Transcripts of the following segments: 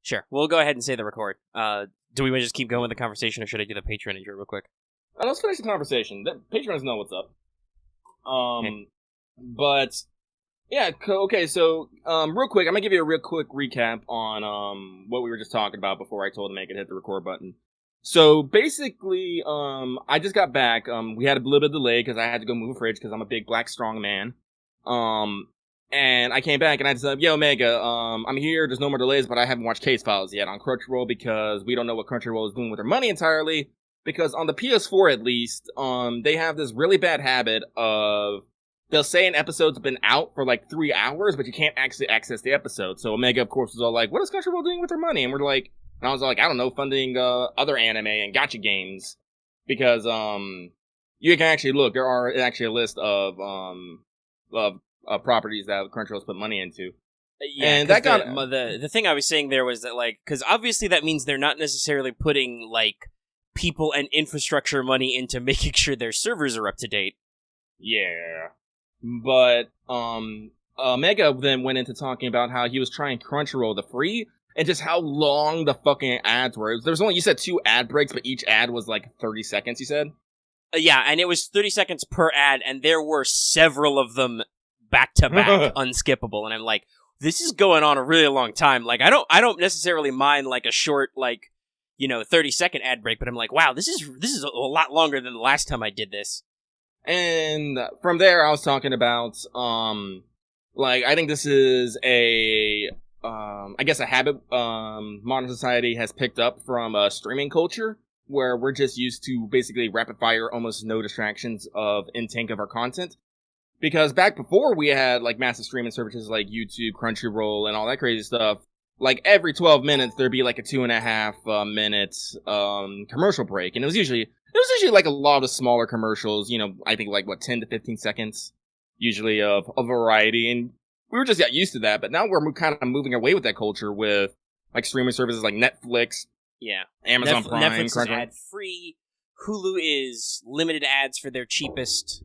Sure. We'll go ahead and say the record. Do we want to just keep going with the conversation, or should I do the Patreon intro real quick? Let's finish the conversation. The patrons know what's up. Okay. But yeah, okay. So, real quick, I'm gonna give you a real quick recap on what we were just talking about before I told him I could hit the record button. So basically, I just got back. We had a little bit of delay because I had to go move a fridge because I'm a big black strong man. And I came back and I said, "Yo, Omega, I'm here. There's no more delays, but I haven't watched Case Files yet on Crunchyroll because we don't know what Crunchyroll is doing with their money entirely. Because on the PS4, at least, they have this really bad habit of they'll say an episode's been out for like 3 hours, but you can't actually access the episode. So Omega, of course, was all like, "What is Crunchyroll doing with their money?" And we're like, and I was like, "I don't know, funding other anime and gacha games because you can actually look. There are actually a list of properties that Crunchyroll's put money into." Yeah, and that got the thing I was saying there was that, like, because obviously that means they're not necessarily putting like people and infrastructure money into making sure their servers are up to date. Yeah, but Mega then went into talking about how he was trying Crunchyroll the free and just how long the fucking ads were. There was only, you said 2 ad breaks, but each ad was like 30 seconds. You said, yeah, and it was 30 seconds per ad, and there were several of them back to back, unskippable. And I'm like, this is going on a really long time. Like, I don't necessarily mind like a short 30-second ad break, but I'm like, wow, this is a lot longer than the last time I did this. And from there, I was talking about, I think this is a habit, modern society has picked up from, streaming culture, where we're just used to basically rapid fire, almost no distractions of intake of our content. Because back before we had, like, massive streaming services like YouTube, Crunchyroll, and all that crazy stuff, like, every 12 minutes, there'd be, like, a 2.5 minutes, commercial break. And it was usually, like, a lot of smaller commercials, I think, 10 to 15 seconds, usually, of a variety. And we were just got used to that. But now we're kind of moving away with that culture with, like, streaming services like Netflix. Yeah. Amazon Prime. Netflix is ad-free. Hulu is limited ads for their cheapest.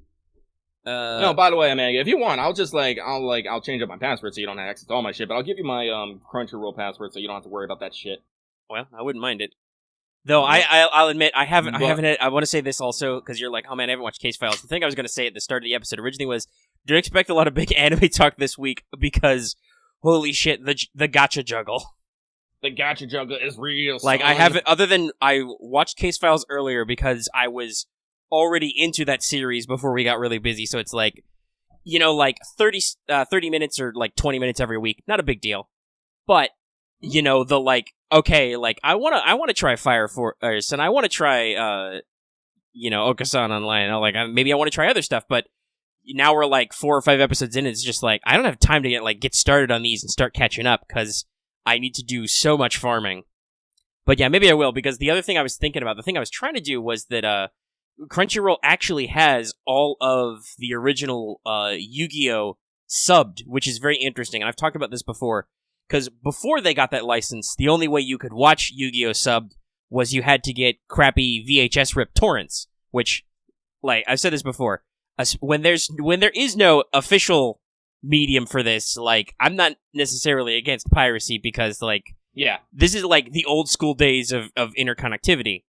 No, by the way, Omega, if you want, I'll change up my password so you don't have access to all my shit, but I'll give you my Crunchyroll password so you don't have to worry about that shit. Well, I wouldn't mind it. Though I'll admit I haven't I want to say this also because you're like, "Oh man, I haven't watched Case Files." The thing I was going to say at the start of the episode originally was, don't expect a lot of big anime talk this week because holy shit, the gacha juggle. The gacha juggle is real. Like, son. I haven't, other than I watched Case Files earlier because I was already into that series before we got really busy, so it's like, 30 minutes or like 20 minutes every week, not a big deal. But, okay, like, I want to try Fire Force, and I want to try, Okasan Online, maybe I want to try other stuff, but now we're like 4 or 5 episodes in, it's just like, I don't have time to get started on these and start catching up, because I need to do so much farming. But yeah, maybe I will, because the other thing I was thinking about, the thing I was trying to do was that, Crunchyroll actually has all of the original Yu-Gi-Oh! Subbed, which is very interesting, and I've talked about this before, because before they got that license, the only way you could watch Yu-Gi-Oh! Subbed was you had to get crappy VHS rip torrents, which, like, I've said this before, when there is no official medium for this, like, I'm not necessarily against piracy, because, like, yeah, this is like the old school days of interconnectivity.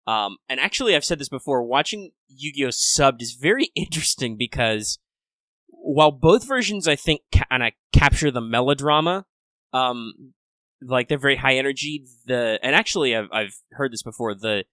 And actually, I've said this before, watching Yu-Gi-Oh! Subbed is very interesting because while both versions, I think, kind of capture the melodrama, like, they're very high energy, and actually, I've heard this before, the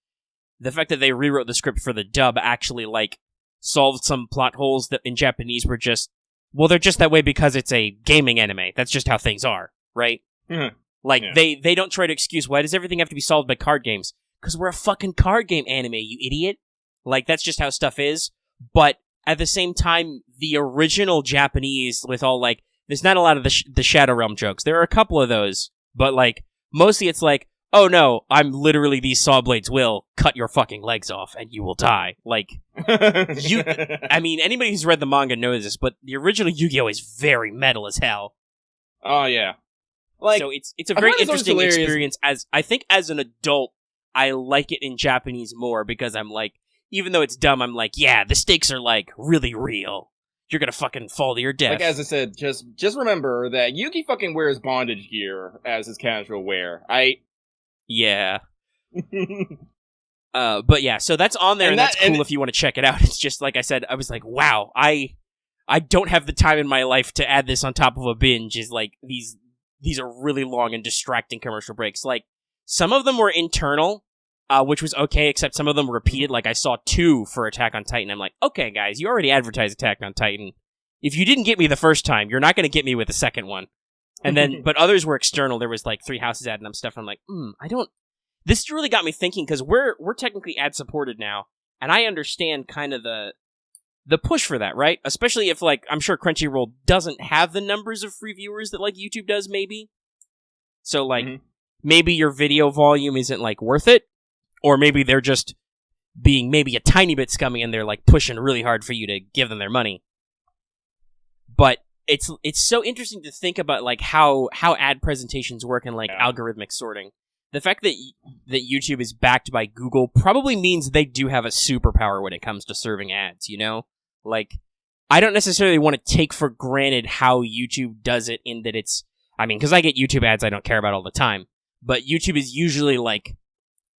fact that they rewrote the script for the dub actually, like, solved some plot holes that in Japanese were just, well, they're just that way because it's a gaming anime. That's just how things are, right? Mm-hmm. Like, yeah. They don't try to excuse, why does everything have to be solved by card games? Because we're a fucking card game anime, you idiot. Like, that's just how stuff is. But at the same time, the original Japanese with all, like, there's not a lot of the Shadow Realm jokes. There are a couple of those, but, like, mostly it's like, oh no, I'm literally these saw blades will cut your fucking legs off and you will die. Like, I mean, anybody who's read the manga knows this, but the original Yu-Gi-Oh! Is very metal as hell. Oh, yeah. Like, so it's a very interesting experience. I think as an adult, I like it in Japanese more because I'm like, even though it's dumb, I'm like, yeah, the stakes are, like, really real. you're gonna fucking fall to your death. Like, as I said, just remember that Yuki fucking wears bondage gear as his casual wear. Yeah. But yeah, so that's on there, and that's cool if you want to check it out. It's just, like I said, I was like, wow, I don't have the time in my life to add this on top of a binge. Is like, these are really long and distracting commercial breaks. Like, some of them were internal, which was okay, except some of them repeated. Like, I saw 2 for Attack on Titan. I'm like, okay, guys, you already advertised Attack on Titan. If you didn't get me the first time, you're not going to get me with the second one. And then, but others were external. There was like 3 houses adding up stuff. I'm like, this really got me thinking, because we're technically ad supported now, and I understand kind of the push for that, right? Especially if, like, I'm sure Crunchyroll doesn't have the numbers of free viewers that, like, YouTube does, maybe. So, like, maybe your video volume isn't, like, worth it, or maybe they're just being maybe a tiny bit scummy and they're, like, pushing really hard for you to give them their money. But it's so interesting to think about, like, how ad presentations work and, like, algorithmic sorting. The fact that YouTube is backed by Google probably means they do have a superpower when it comes to serving ads, you know? Like, I don't necessarily want to take for granted how YouTube does it, in that it's... I mean, because I get YouTube ads I don't care about all the time, but YouTube is usually like,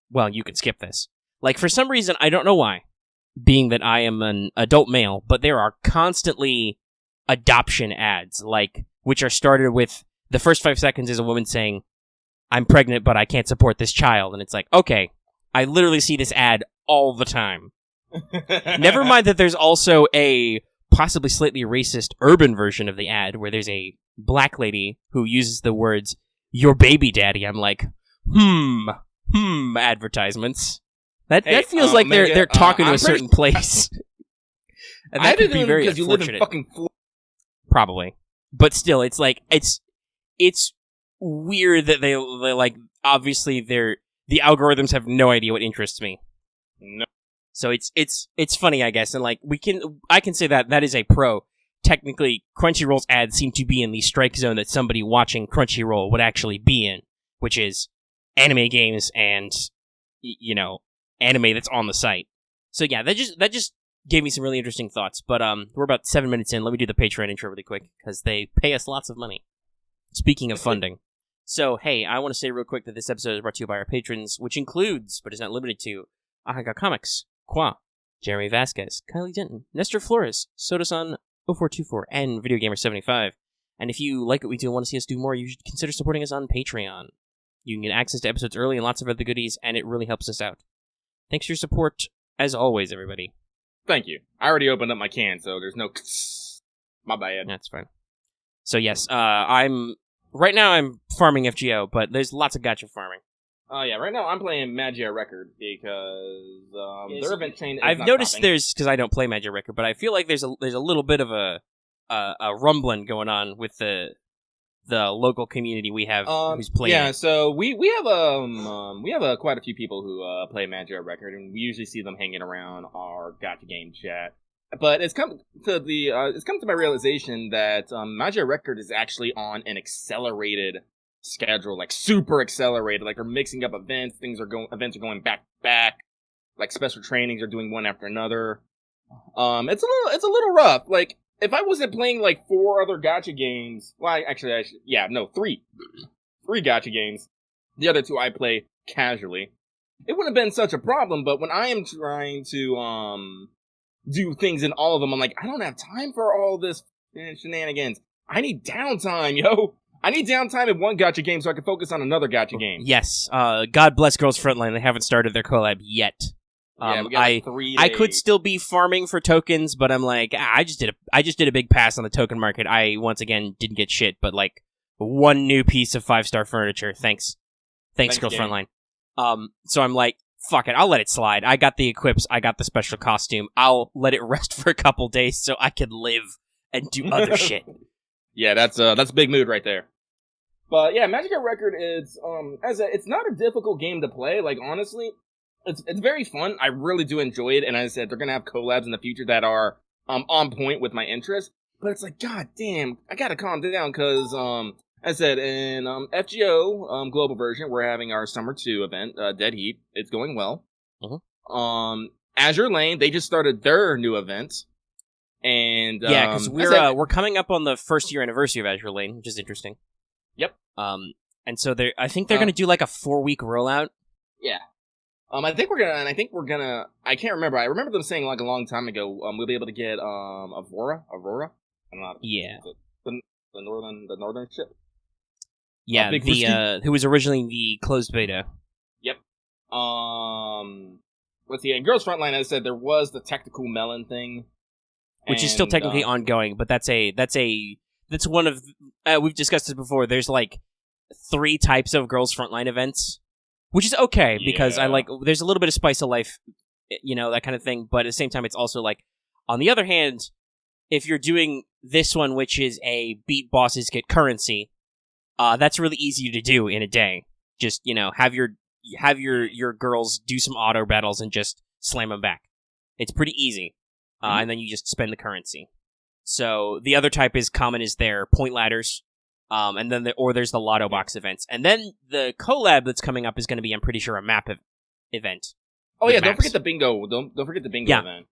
well, you can skip this. Like, for some reason, I don't know why, being that I am an adult male, but there are constantly adoption ads, like, which are started with, the first 5 seconds is a woman saying, I'm pregnant, but I can't support this child. And it's like, okay, I literally see this ad all the time. Never mind that there's also a possibly slightly racist urban version of the ad where there's a black lady who uses the words, your baby daddy. I'm like, advertisements. That feels like they're talking to a certain place. And that could be very unfortunate. You live in fucking probably. But still, it's like, it's weird that they like, obviously the algorithms have no idea what interests me. No. So it's funny, I guess, and like I can say that is a pro. Technically, Crunchyroll's ads seem to be in the strike zone that somebody watching Crunchyroll would actually be in, which is anime games and anime that's on the site. So yeah, that just gave me some really interesting thoughts. But we're about 7 minutes in. Let me do the Patreon intro really quick because they pay us lots of money. Speaking of funding. So, hey, I want to say real quick that this episode is brought to you by our patrons, which includes, but is not limited to, Ahaga Comics, Qua, Jeremy Vasquez, Kylie Denton, Nestor Flores, Sodasan 0424, and Video Gamer 75. And if you like what we do and want to see us do more, you should consider supporting us on Patreon. You can get access to episodes early and lots of other goodies, and it really helps us out. Thanks for your support, as always, everybody. Thank you. I already opened up my can, so there's no... My bad. That's fine. So yes, Right now I'm farming FGO, but there's lots of gacha farming. Yeah, right now I'm playing Magia Record because their event chain is I've not noticed stopping. because I don't play Magia Record, but I feel like there's a little bit of a rumbling going on with the local community we have who's playing. Yeah, so we have quite a few people who play Magia Record, and we usually see them hanging around our gacha game chat. But it's come to my realization that Magia Record is actually on an accelerated schedule, like super accelerated. Like they're mixing up events, events are going back to back. Like special trainings are doing one after another. It's a little rough. Like if I wasn't playing like 4 other gacha games, three gacha games. The other 2 I play casually. It wouldn't have been such a problem. But when I am trying to do things in all of them, I'm like, I don't have time for all this shenanigans. I need downtime, yo. I need downtime in one gacha game so I can focus on another gacha game. Yes. God bless Girls Frontline. They haven't started their collab yet. We got like 3 days. I could still be farming for tokens, but I'm like, I just did a big pass on the token market. I once again didn't get shit, but like 1 new piece of 5-star furniture. Thanks Girls Frontline. So I'm like, fuck it, I'll let it slide. I got the equips, I got the special costume. I'll let it rest for a couple days so I can live and do other shit. Yeah, that's big mood right there. But yeah, Magic Record is it's not a difficult game to play. Like honestly, it's very fun. I really do enjoy it, and as I said, they're gonna have collabs in the future that are on point with my interest. But it's like, god damn, I gotta calm down because as I said, in FGO global version, we're having our Summer 2 event, Dead Heat. It's going well. Mm-hmm. Azure Lane, they just started their new event. And yeah, because we're coming up on the first year anniversary of Azure Lane, which is interesting. Yep. And so I think they're going to do like a 4-week rollout. Yeah. I think we're gonna. I can't remember. I remember them saying like a long time ago. We'll be able to get Aurora. I don't know. Yeah. The northern ship. Yeah. Who was originally the closed beta. Yep. Let's see. In Girls Frontline, as I said, there was the tactical melon thing, which is still technically ongoing, but that's one of we've discussed this before. There's like 3 types of Girls Frontline events. Which is okay, because I like, there's a little bit of spice of life, that kind of thing, but at the same time, it's also like, on the other hand, if you're doing this one, which is a beat bosses get currency, that's really easy to do in a day. Just, have your girls do some auto battles and just slam them back. It's pretty easy, and then you just spend the currency. So, the other type is common is their point ladders. And then there's the Lotto Box events. And then the collab that's coming up is going to be, I'm pretty sure, a map event. Oh yeah, don't forget the bingo. Don't forget the bingo event.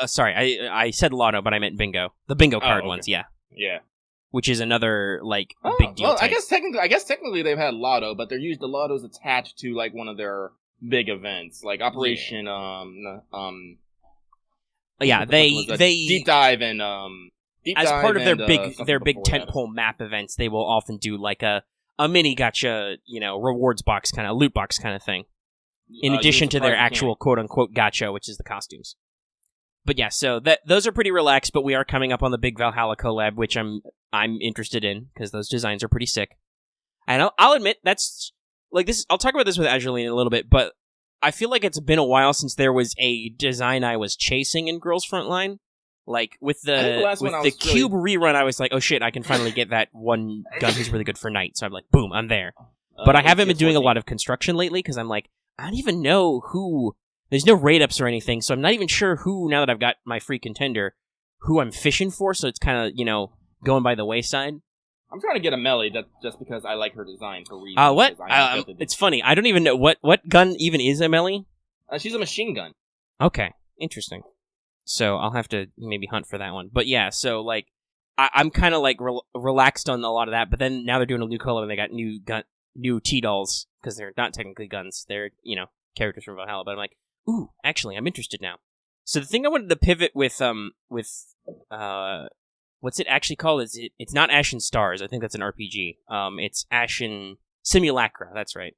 Sorry, I said Lotto, but I meant bingo. The bingo card ones, yeah. Yeah. Which is another, big deal. Well, I guess technically they've had Lotto, but the Lotto's attached to, like, one of their big events. Like Operation, yeah, they Deep Dive and, as part of their big tentpole map events, they will often do like a mini gacha, rewards box kind of loot box kind of thing, in addition to their actual quote unquote gacha, which is the costumes. But yeah, so those are pretty relaxed. But we are coming up on the big Valhalla collab, which I'm interested in because those designs are pretty sick. And I'll admit that's like this. I'll talk about this with Azure Lane in a little bit, but I feel like it's been a while since there was a design I was chasing in Girls Frontline. Like, with the cube rerun, I was like, oh shit, I can finally get that one gun who's really good for night. So I'm like, boom, I'm there. But I haven't been doing a lot of construction lately, because I'm like, I don't even know who... There's no raid-ups or anything, so I'm not even sure who, now that I've got my free contender, who I'm fishing for, so it's kind of, going by the wayside. I'm trying to get El-Melloi just because I like her design for reasons. What? It's funny, I don't even know, what gun even is El-Melloi? She's a machine gun. Okay, interesting. So I'll have to maybe hunt for that one. But yeah, so like I'm kind of like relaxed on a lot of that. But then now they're doing a new color and they got new T-dolls because they're not technically guns. They're characters from Valhalla. But I'm like, ooh, actually, I'm interested now. So the thing I wanted to pivot with what's it actually called? It's not Ashen Stars. I think that's an RPG. It's Ashen Simulacra. That's right.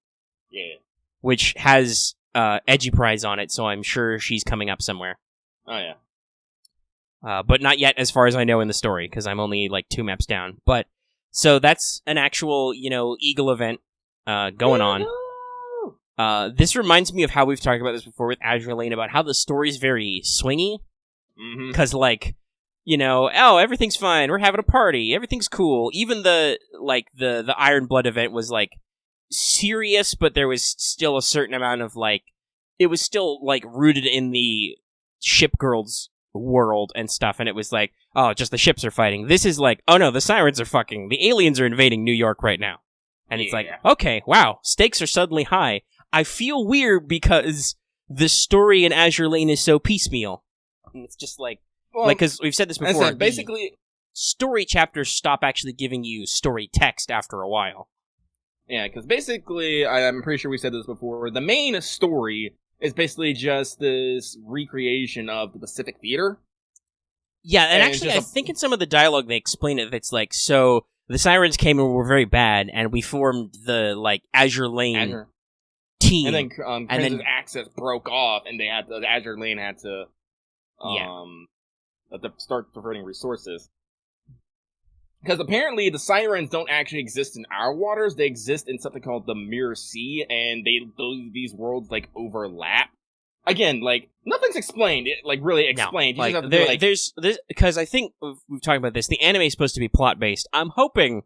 Yeah. Which has Edgy Prize on it, so I'm sure she's coming up somewhere. Oh, yeah. But not yet, as far as I know in the story, because I'm only, 2 maps down. But, so that's an actual, Eagle event going on. This reminds me of how we've talked about this before with Azure Lane, about how the story's very swingy. Because, everything's fine, we're having a party, everything's cool. Even the Iron Blood event was, serious, but there was still a certain amount of, it was still, rooted in the ship girls world and stuff, and it was like, oh, just the ships are fighting. This is like, oh no, the sirens are fucking, the aliens are invading New York right now. And it's like, okay, wow, stakes are suddenly high. I feel weird because the story in Azure Lane is so piecemeal. And it's just because we've said this before, basically story chapters stop actually giving you story text after a while. Yeah, because basically, I'm pretty sure we said this before, the main story is basically just this recreation of the Pacific Theater. Yeah, and actually, I think in some of the dialogue they explain it. It's like, so the sirens came and were very bad, and we formed the Azure Lane team. And then access broke off, and the Azure Lane had to start diverting resources. Because apparently the sirens don't actually exist in our waters; they exist in something called the Mirror Sea, and these worlds overlap. Again, nothing's explained. Really explained. No, there's because I think we've talked about this. The anime is supposed to be plot based. I'm hoping,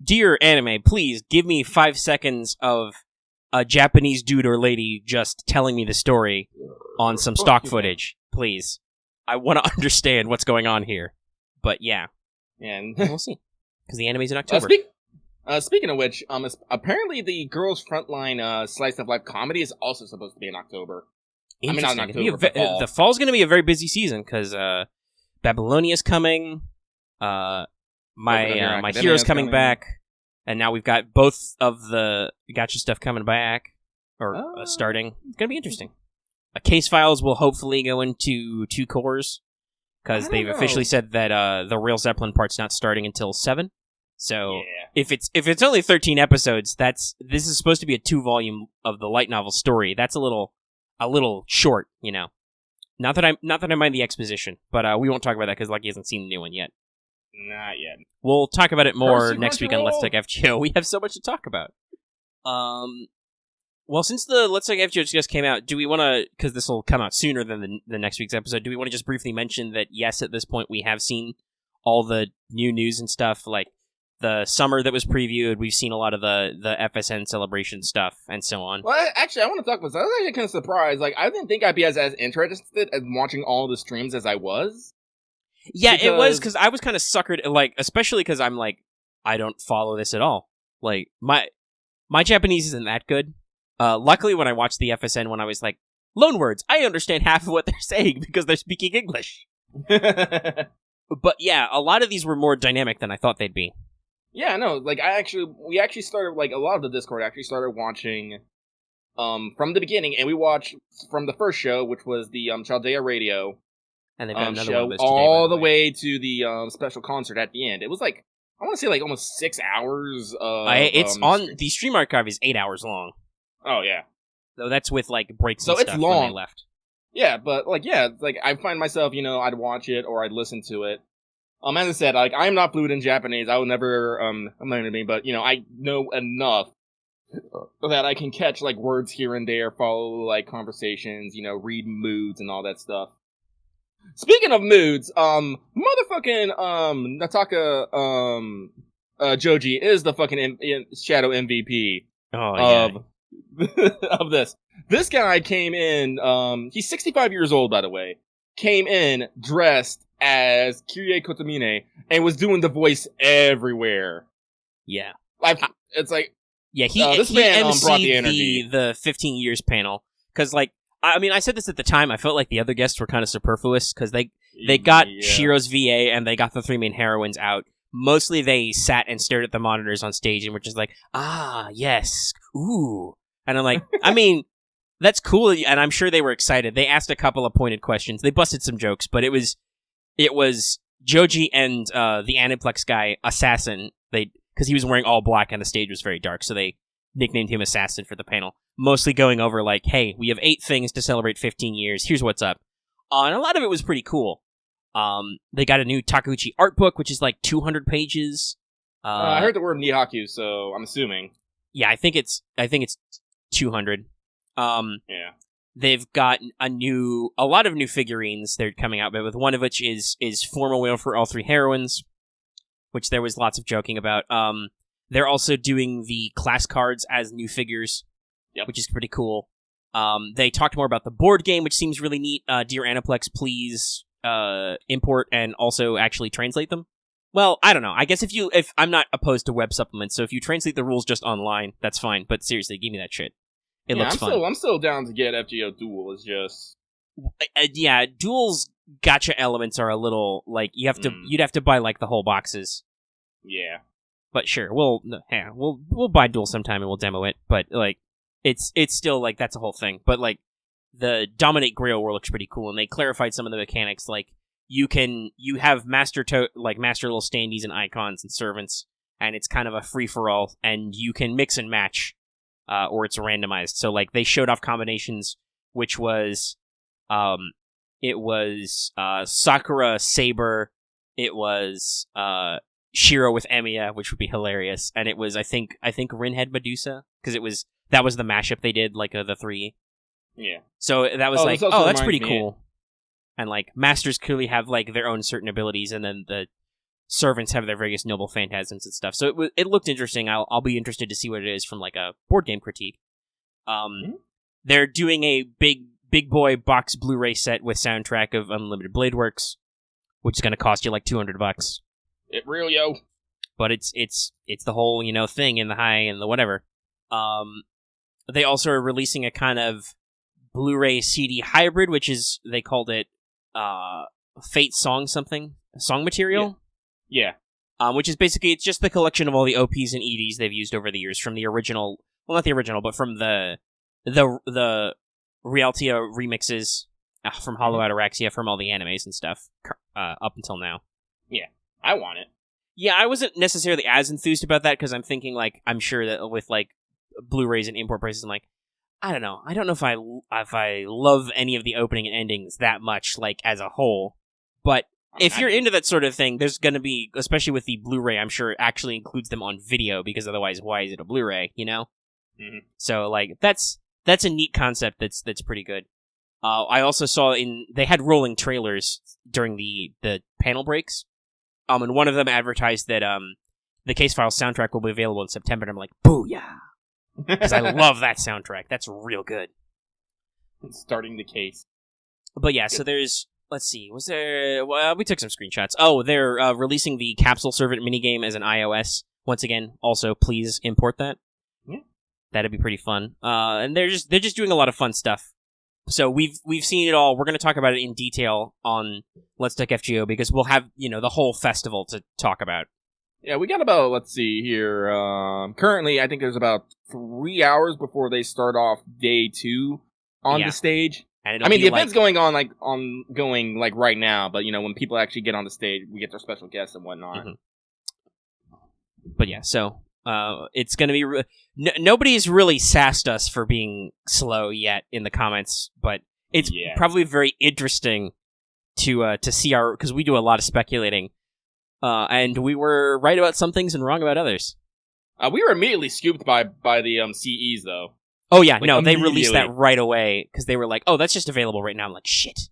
dear anime, please give me 5 seconds of a Japanese dude or lady just telling me the story on some stock footage, please. I want to understand what's going on here. But yeah. And we'll see. Because the anime's in October. Speaking of which, apparently the Girls Frontline slice of life comedy is also supposed to be in October. I mean, not in October, the fall's going to be a very busy season, because Babylonia's coming. My Academia hero's is coming back, and now we've got both of the Gacha stuff coming back or starting. It's gonna be interesting. Case files will hopefully go into 2 cores because they've officially said that the Real Zeppelin part's not starting until 7. So if it's only 13 episodes, this is supposed to be a 2-volume of the light novel story. That's a little short, you know. Not that I mind the exposition, but we won't talk about that because Lucky hasn't seen the new one yet. Not yet. We'll talk about it more next week on Let's Talk FGO. We have so much to talk about. Well, since the Let's Talk FGO just came out, do we want to, because this will come out sooner than the next week's episode, do we want to just briefly mention that, yes, at this point we have seen all the new news and stuff, like the summer that was previewed, we've seen a lot of the FSN celebration stuff, and so on. Well, actually, I want to talk about this. I was actually kind of surprised. Like, I didn't think I'd be as interested in watching all the streams as I was. Yeah, it was, because I was kind of suckered, like, especially because I'm like, I don't follow this at all. Like, my Japanese isn't that good. Luckily, when I watched the FSN one, I was like, loanwords, I understand half of what they're saying because they're speaking English. But yeah, a lot of these were more dynamic than I thought they'd be. Yeah, no, like, we actually started, like, a lot of the Discord actually started watching, from the beginning, and we watched from the first show, which was the, Chaldea Radio. And they've got another show one of those today, all the way to the, special concert at the end. It was, like, I want to say, like, almost 6 hours of, it's on, the stream archive is 8 hours long. Oh, yeah. So that's with, like, breaks and so stuff it's long. when they left. Yeah, but, like, yeah, like, I find myself, you know, I'd watch it or I'd listen to it. As I said, like, I'm not fluent in Japanese. I will never, I'm not gonna be, but, you know, I know enough that I can catch, like, words here and there, follow, like, conversations, you know, read moods and all that stuff. Speaking of moods, motherfucking, Nataka, Joji is the fucking Shadow MVP of this. This guy came in, he's 65 years old, by the way, came in dressed as Kirie Kotomine and was doing the voice everywhere. Yeah. It's like... Yeah, this man brought the energy. The 15 years panel. Because, like, I mean, I said this at the time, I felt like the other guests were kind of superfluous, because they got Shiro's VA and they got the 3 main heroines out. Mostly they sat and stared at the monitors on stage and were just like, yes, ooh. And I'm like, I mean... That's cool, and I'm sure they were excited. They asked a couple of pointed questions. They busted some jokes, but it was Joji and the Aniplex guy, Assassin. Because he was wearing all black and the stage was very dark, so they nicknamed him Assassin for the panel. Mostly going over like, hey, we have 8 things to celebrate 15 years. Here's what's up. And a lot of it was pretty cool. They got a new Takeuchi art book, which is like 200 pages. I heard the word Nihaku, so I'm assuming. Yeah, I think it's 200. Yeah. They've got a lot of new figurines they're coming out with one of which is formal wear for all 3 heroines, which there was lots of joking about. They're also doing the class cards as new figures, which is pretty cool. They talked more about the board game, which seems really neat. Dear Aniplex, please import and also actually translate them. Well, I don't know. I guess if I'm not opposed to web supplements, so if you translate the rules just online, that's fine. But seriously, give me that shit. It looks fun. I'm still down to get FGO Duel. It's just... Duel's gacha elements are a little, like, you'd have to buy, like, the whole boxes. Yeah. But sure, we'll buy Duel sometime and we'll demo it, but, like, it's still, like, that's a whole thing. But, like, the Dominate Grail War looks pretty cool, and they clarified some of the mechanics, like, you have master little standees and icons and servants, and it's kind of a free-for-all, and you can mix and match. Or it's randomized. So, like, they showed off combinations, which was, it was, Sakura Saber, it was, Shiro with Emiya, which would be hilarious, and it was, I think Rinhead Medusa, because that was the mashup they did, like, the 3. Yeah. So, that was like, that's pretty cool. And, like, masters clearly have, like, their own certain abilities, and then the servants have their various noble phantasms and stuff. So it looked interesting. I'll be interested to see what it is from like a board game critique. They're doing a big boy box Blu-ray set with soundtrack of Unlimited Blade Works, which is going to cost you like $200. It real, yo. But it's the whole, thing in the high and the whatever. They also are releasing a kind of Blu-ray CD hybrid, which is, they called it Fate song material. Yeah. Which is basically, it's just the collection of all the OPs and EDs they've used over the years from the original, well, not the original, but from the Realtia remixes from Hollow Ataraxia, from all the animes and stuff up until now. Yeah, I want it. Yeah, I wasn't necessarily as enthused about that because I'm thinking, like, I'm sure that with, like, Blu-rays and import prices, I'm like, I don't know. I don't know if I love any of the opening and endings that much, like, as a whole. But if you're into that sort of thing, there's going to be, especially with the Blu-ray, I'm sure it actually includes them on video, because otherwise, why is it a Blu-ray, you know? Mm-hmm. So, like, that's a neat concept that's pretty good. I also saw they had rolling trailers during the panel breaks. And one of them advertised that the Case Files soundtrack will be available in September, and I'm like, booyah! Because I love that soundtrack. That's real good. Starting the case. But yeah, so there's, let's see, was there, well, we took some screenshots. Oh, they're releasing the Capsule Servant minigame as an iOS. Once again, also, please import that. Yeah. That'd be pretty fun. And they're just doing a lot of fun stuff. So we've seen it all. We're going to talk about it in detail on Let's Talk FGO, because we'll have, the whole festival to talk about. Yeah, we got about, let's see here, currently I think there's about 3 hours before they start off day 2 on the stage. And I mean, the event's going on right now, but when people actually get on the stage, we get their special guests and whatnot. Mm-hmm. But yeah, so it's going to be... nobody's really sassed us for being slow yet in the comments, but it's probably very interesting to see because we do a lot of speculating, and we were right about some things and wrong about others. We were immediately scooped by the CEs, though. Oh yeah, no, they released that right away because they were like, "Oh, that's just available right now." I'm like, "Shit,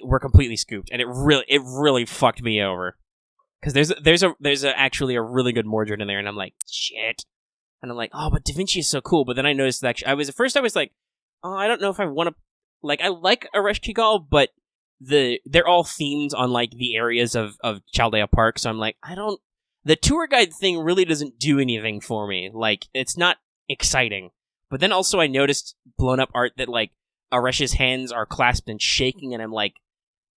we're completely scooped," and it really fucked me over because there's actually a really good Mordred in there, and I'm like, "Shit," and I'm like, "Oh, but Da Vinci is so cool." But then I noticed that I was like, "Oh, I don't know if I want to." Like, I like Aresh Kigal, but they're all themed on like the areas of Chaldea Park, so I'm like, the tour guide thing really doesn't do anything for me. Like, it's not exciting. But then also I noticed blown up art that like Aresh's hands are clasped and shaking, and I'm like,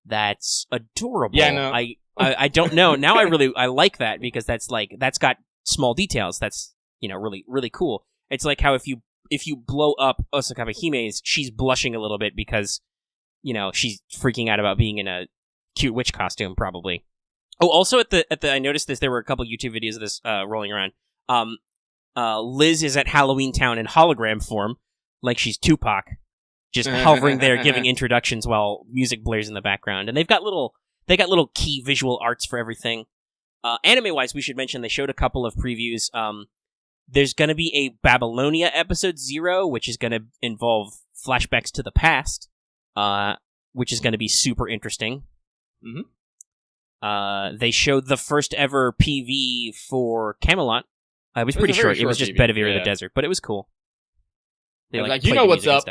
that's adorable. Yeah, no. I don't know. Now I like that because that's got small details. That's really really cool. It's like how if you blow up Osaka Hime's, she's blushing a little bit because she's freaking out about being in a cute witch costume probably. Oh, also at the I noticed this. There were a couple YouTube videos of this rolling around. Liz is at Halloween Town in hologram form, like she's Tupac, just hovering there, giving introductions while music blares in the background. And they got little key visual arts for everything. Anime wise, we should mention they showed a couple of previews. There's going to be a Babylonia episode 0, which is going to involve flashbacks to the past, which is going to be super interesting. Mm-hmm. They showed the first ever PV for Camelot. It was pretty short. It was just Bedivere in the desert, but it was cool. They like you know what's up.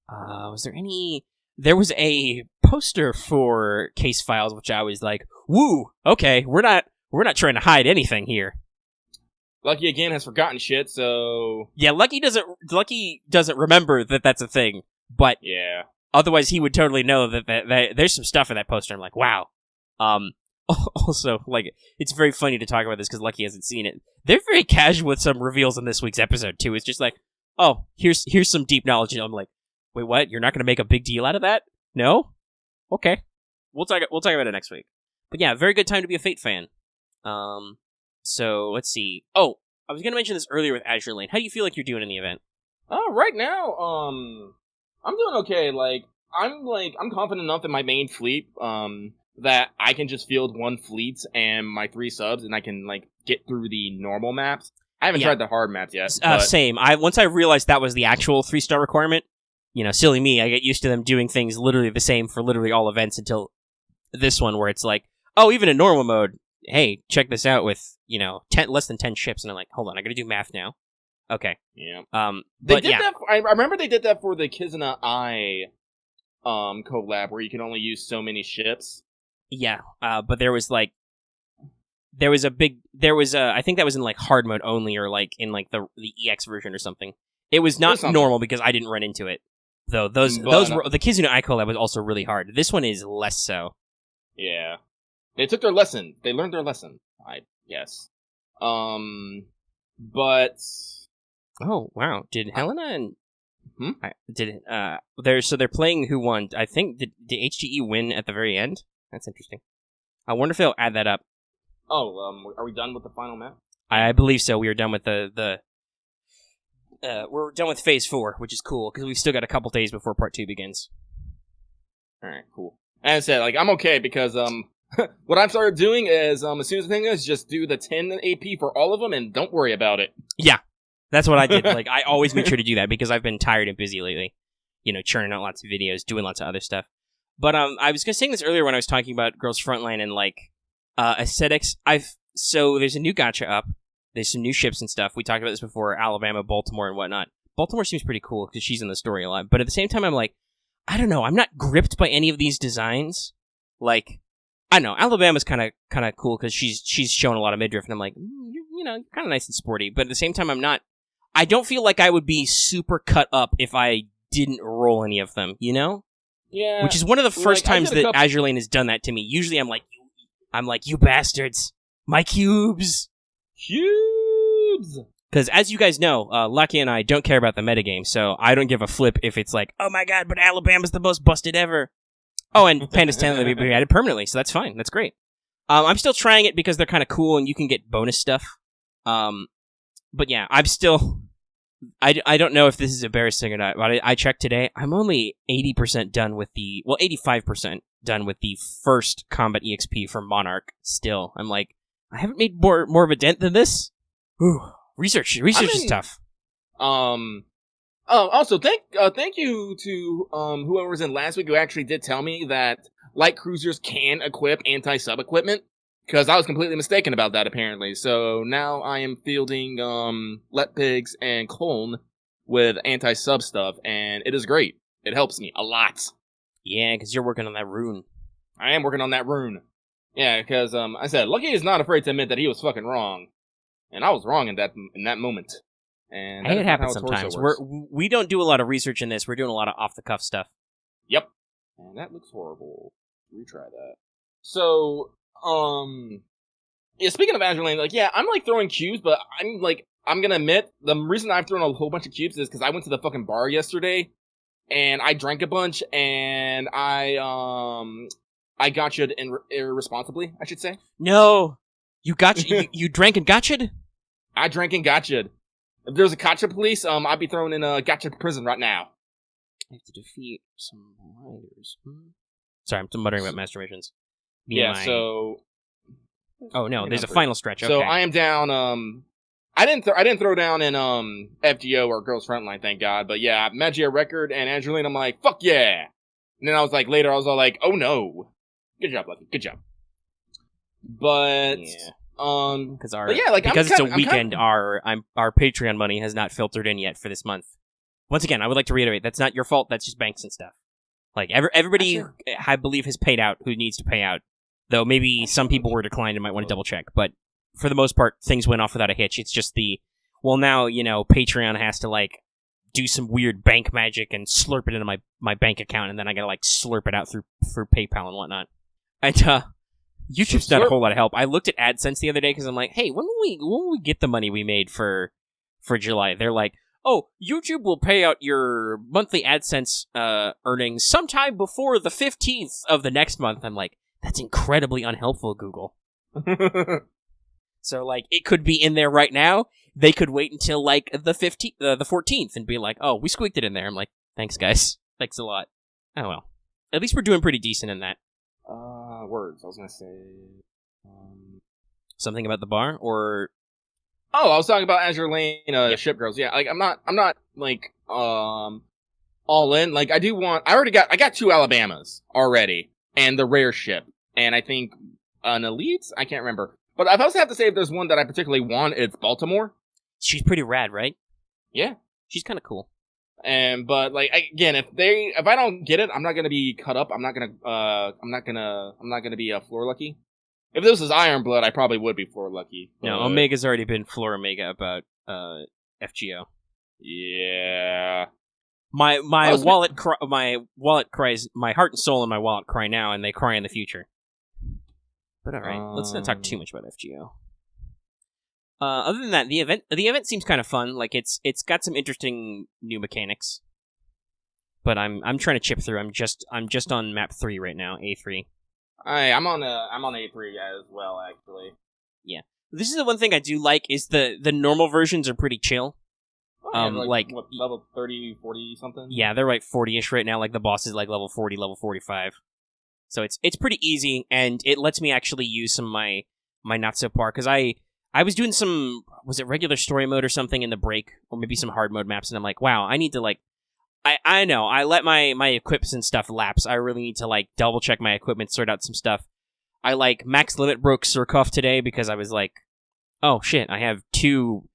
Was there any? There was a poster for Case Files, which I was like, "Woo, okay, we're not trying to hide anything here." Lucky again has forgotten shit, so yeah, Lucky doesn't remember that that's a thing, but yeah, otherwise he would totally know that there's some stuff in that poster. I'm like, wow. Also, like, it's very funny to talk about this because Lucky hasn't seen it. They're very casual with some reveals in this week's episode too. It's just like, oh, here's some deep knowledge, and I'm like, wait, what? You're not going to make a big deal out of that? No? Okay, we'll talk about it next week. But yeah, very good time to be a Fate fan. So let's see. Oh, I was going to mention this earlier with Azure Lane. How do you feel like you're doing in the event? Right now, I'm doing okay. I'm confident enough in my main fleet, that I can just field one fleet and my 3 subs, and I can get through the normal maps. I haven't tried the hard maps yet. Same. Once I realized that was the actual 3-star requirement, silly me, I get used to them doing things literally the same for literally all events until this one where it's like, oh, even in normal mode, hey, check this out with, less than 10 ships, and I'm like, hold on, I gotta do math now. Okay. Yeah. They did that. I remember they did that for the Kizuna Eye collab, where you can only use so many ships. Yeah, but I think that was in hard mode only, or in the EX version or something. It was not normal because I didn't run into it. Though the Kizuna Eye collab was also really hard. This one is less so. Yeah. They took their lesson. They learned their lesson, I guess. But... Oh, wow. Did Helena and... Hmm? They're playing Who Won. I think, did HGE win at the very end? That's interesting. I wonder if they'll add that up. Oh, are we done with the final map? I believe so. We are done with we're done with Phase 4, which is cool, because we've still got a couple days before Part 2 begins. Alright, cool. As I said, like, I'm okay, because, what I've started doing is, as soon as the thing is, just do the 10 AP for all of them, and don't worry about it. Yeah, that's what I did. Like, I always make sure to do that, because I've been tired and busy lately. You know, churning out lots of videos, doing lots of other stuff. But, I was saying this earlier when I was talking about Girls Frontline and, like, aesthetics. So there's a new gacha up. There's some new ships and stuff. We talked about this before, Alabama, Baltimore, and whatnot. Baltimore seems pretty cool because she's in the story a lot. But at the same time, I'm like, I don't know. I'm not gripped by any of these designs. Like, I don't know. Alabama's kind of cool because she's shown a lot of midriff, and I'm like, you know, kind of nice and sporty. But at the same time, I don't feel like I would be super cut up if I didn't roll any of them, you know? Yeah. Which is one of the first times that Azure Lane has done that to me. Usually I'm like, you bastards. My cubes. Cubes! Because as you guys know, Lucky and I don't care about the metagame, so I don't give a flip if it's like, oh my god, but Alabama's the most busted ever. Oh, and Panda's 10 will be added permanently, so that's fine. That's great. I'm still trying it because they're kind of cool and you can get bonus stuff. But yeah, I'm still... I don't know if this is embarrassing or not, but I checked today. I'm only 80% done with 85% done with the first combat EXP for Monarch still. I'm like, I haven't made more of a dent than this? Whew. Research is tough. Also, thank you to whoever was in last week who actually did tell me that light cruisers can equip anti-sub equipment, because I was completely mistaken about that apparently. So now I am fielding Let Pigs and Coln with anti-sub stuff, and it is great. It helps me a lot. Yeah, because you're working on that rune. I am working on that rune. Yeah, because I said Lucky is not afraid to admit that he was fucking wrong, and I was wrong in that moment. And it happens sometimes. We don't do a lot of research in this. We're doing a lot of off the cuff stuff. Yep. And that looks horrible. Retry that. So, yeah. Speaking of Azure Lane, like, yeah, I'm like throwing cubes, but I'm gonna admit the reason I've thrown a whole bunch of cubes is because I went to the fucking bar yesterday, and I drank a bunch, and I gotcha'd irresponsibly, I should say. No, you drank and gotcha'd? I drank and gotcha'd. If there's a gotcha police, I'd be thrown in a gotcha prison right now. I have to defeat some riders. Sorry, I'm muttering about masturbations. So... Oh no, there's a final stretch. Okay. So I am down. I didn't throw down in FGO or Girls Frontline, thank God. But yeah, Magia Record and Azure Lane, I'm like, fuck yeah. And then I was like, later, I was all like, oh no. Good job, Lucky. Good job. But yeah. Because it's a weekend, our Patreon money has not filtered in yet for this month. Once again, I would like to reiterate, that's not your fault. That's just banks and stuff. Like everybody, I believe, has paid out who needs to pay out. Though maybe some people were declined and might want to double check. But for the most part, things went off without a hitch. It's just now, Patreon has to, like, do some weird bank magic and slurp it into my bank account, and then I gotta, like, slurp it out through PayPal and whatnot. And, YouTube's not a whole lot of help. I looked at AdSense the other day because I'm like, hey, when will we get the money we made for July? They're like, oh, YouTube will pay out your monthly AdSense earnings sometime before the 15th of the next month. I'm like, that's incredibly unhelpful, Google. So, like, it could be in there right now. They could wait until, like, the 14th and be like, oh, we squeaked it in there. I'm like, thanks, guys. Thanks a lot. Oh, well. At least we're doing pretty decent in that. Words. I was gonna say... Something about the bar, or... Oh, I was talking about Azure Lane, Ship Girls. Yeah, like, I'm not, like, all in. Like, I got 2 Alabamas already, and the rare ship. And I think an Elite? I can't remember. But if I was to have to say if there's one that I particularly want, it's Baltimore. She's pretty rad, right? Yeah. She's kind of cool. But like, again, if I don't get it, I'm not gonna be cut up. I'm not gonna be floor lucky. If this was Iron Blood, I probably would be floor lucky. But... No, Omega's already been floor Omega about FGO. Yeah. My wallet cries. My heart and soul and my wallet cry now, and they cry in the future. But all right, let's not talk too much about FGO. Other than that, the event seems kind of fun. Like it's got some interesting new mechanics. But I'm trying to chip through. I'm just on map 3 right now, A3. I'm on A3 as well, actually. Yeah, this is the one thing I do like is the normal versions are pretty chill. Like what, level 30, 40 something? Yeah, they're like 40-ish right now. Like the boss is like level 40, level 45. So it's pretty easy, and it lets me actually use some of my not so par because I was doing some, was it regular story mode or something in the break, or maybe some hard mode maps, and I'm like, wow, I need to like. I know, I let my equips and stuff lapse. I really need to, like, double-check my equipment, sort out some stuff. I, like, max limit broke Surkov today because I was like, oh, shit, I have two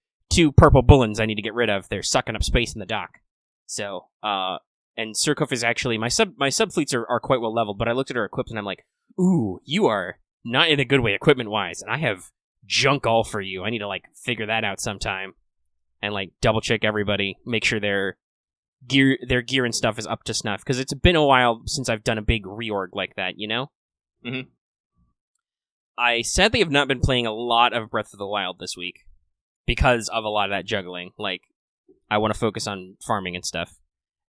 purple bullens I need to get rid of. They're sucking up space in the dock. So, and Surkov is actually, my sub-fleets are quite well leveled, but I looked at her equipment and I'm like, ooh, you are not in a good way equipment-wise, and I have junk all for you. I need to, like, figure that out sometime. And, like, double-check everybody, make sure their gear and stuff is up to snuff, because it's been a while since I've done a big reorg like that, you know? Mm-hmm. I sadly have not been playing a lot of Breath of the Wild this week, because of a lot of that juggling. Like, I want to focus on farming and stuff.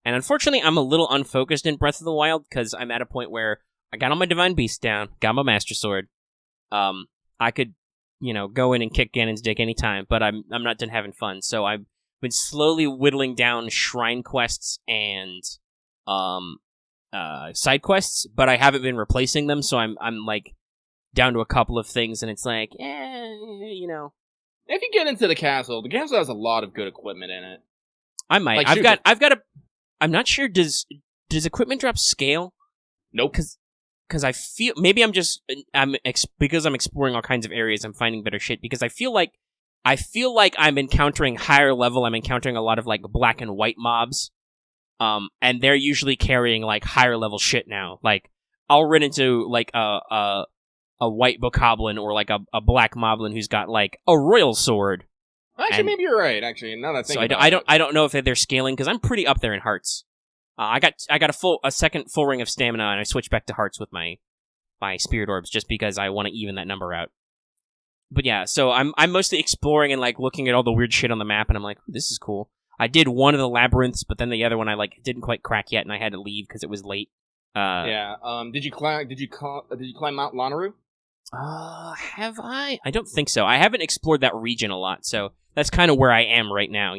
And unfortunately, I'm a little unfocused in Breath of the Wild, because I'm at a point where I got all my Divine Beast down, got my Master Sword. I could, go in and kick Ganon's dick anytime, but I'm not done having fun, so I've been slowly whittling down shrine quests and side quests, but I haven't been replacing them, so I'm like down to a couple of things, and it's like, If you get into the castle has a lot of good equipment in it. I might. Like, I've got a. I'm not sure. Does equipment drop scale? Nope. Because I feel maybe because I'm exploring all kinds of areas. I'm finding better shit because I feel like I'm encountering higher level. I'm encountering a lot of, like, black and white mobs. And they're usually carrying, like, higher level shit now. Like, I'll run into, like, a white bokoblin or, like, a black moblin who's got, like, a royal sword. Actually, maybe you're right, actually, now that I think so about it. I don't know if they're scaling, because I'm pretty up there in hearts. I got a second full ring of stamina, and I switched back to hearts with my spirit orbs, just because I want to even that number out. But yeah, so I'm mostly exploring and, like, looking at all the weird shit on the map, and I'm like, this is cool. I did one of the labyrinths, but then the other one I, like, didn't quite crack yet, and I had to leave because it was late. Did you climb Mount Lonaru? Have I? I don't think so. I haven't explored that region a lot, so that's kind of where I am right now,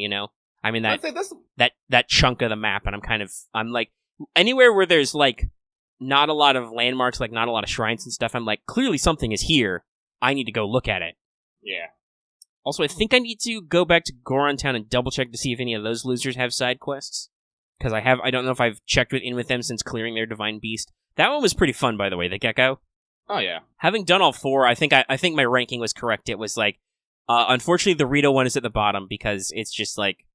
I'm in that chunk of the map, and I'm like, anywhere where there's, like, not a lot of landmarks, like, not a lot of shrines and stuff, I'm like, clearly something is here. I need to go look at it. Yeah. Also, I think I need to go back to Goron Town and double check to see if any of those losers have side quests. Because I don't know if I've checked with them since clearing their Divine Beast. That one was pretty fun, by the way, the Gecko. Oh, yeah. Having done all 4, I think my ranking was correct. It was like, unfortunately, the Rito one is at the bottom, because it's just like,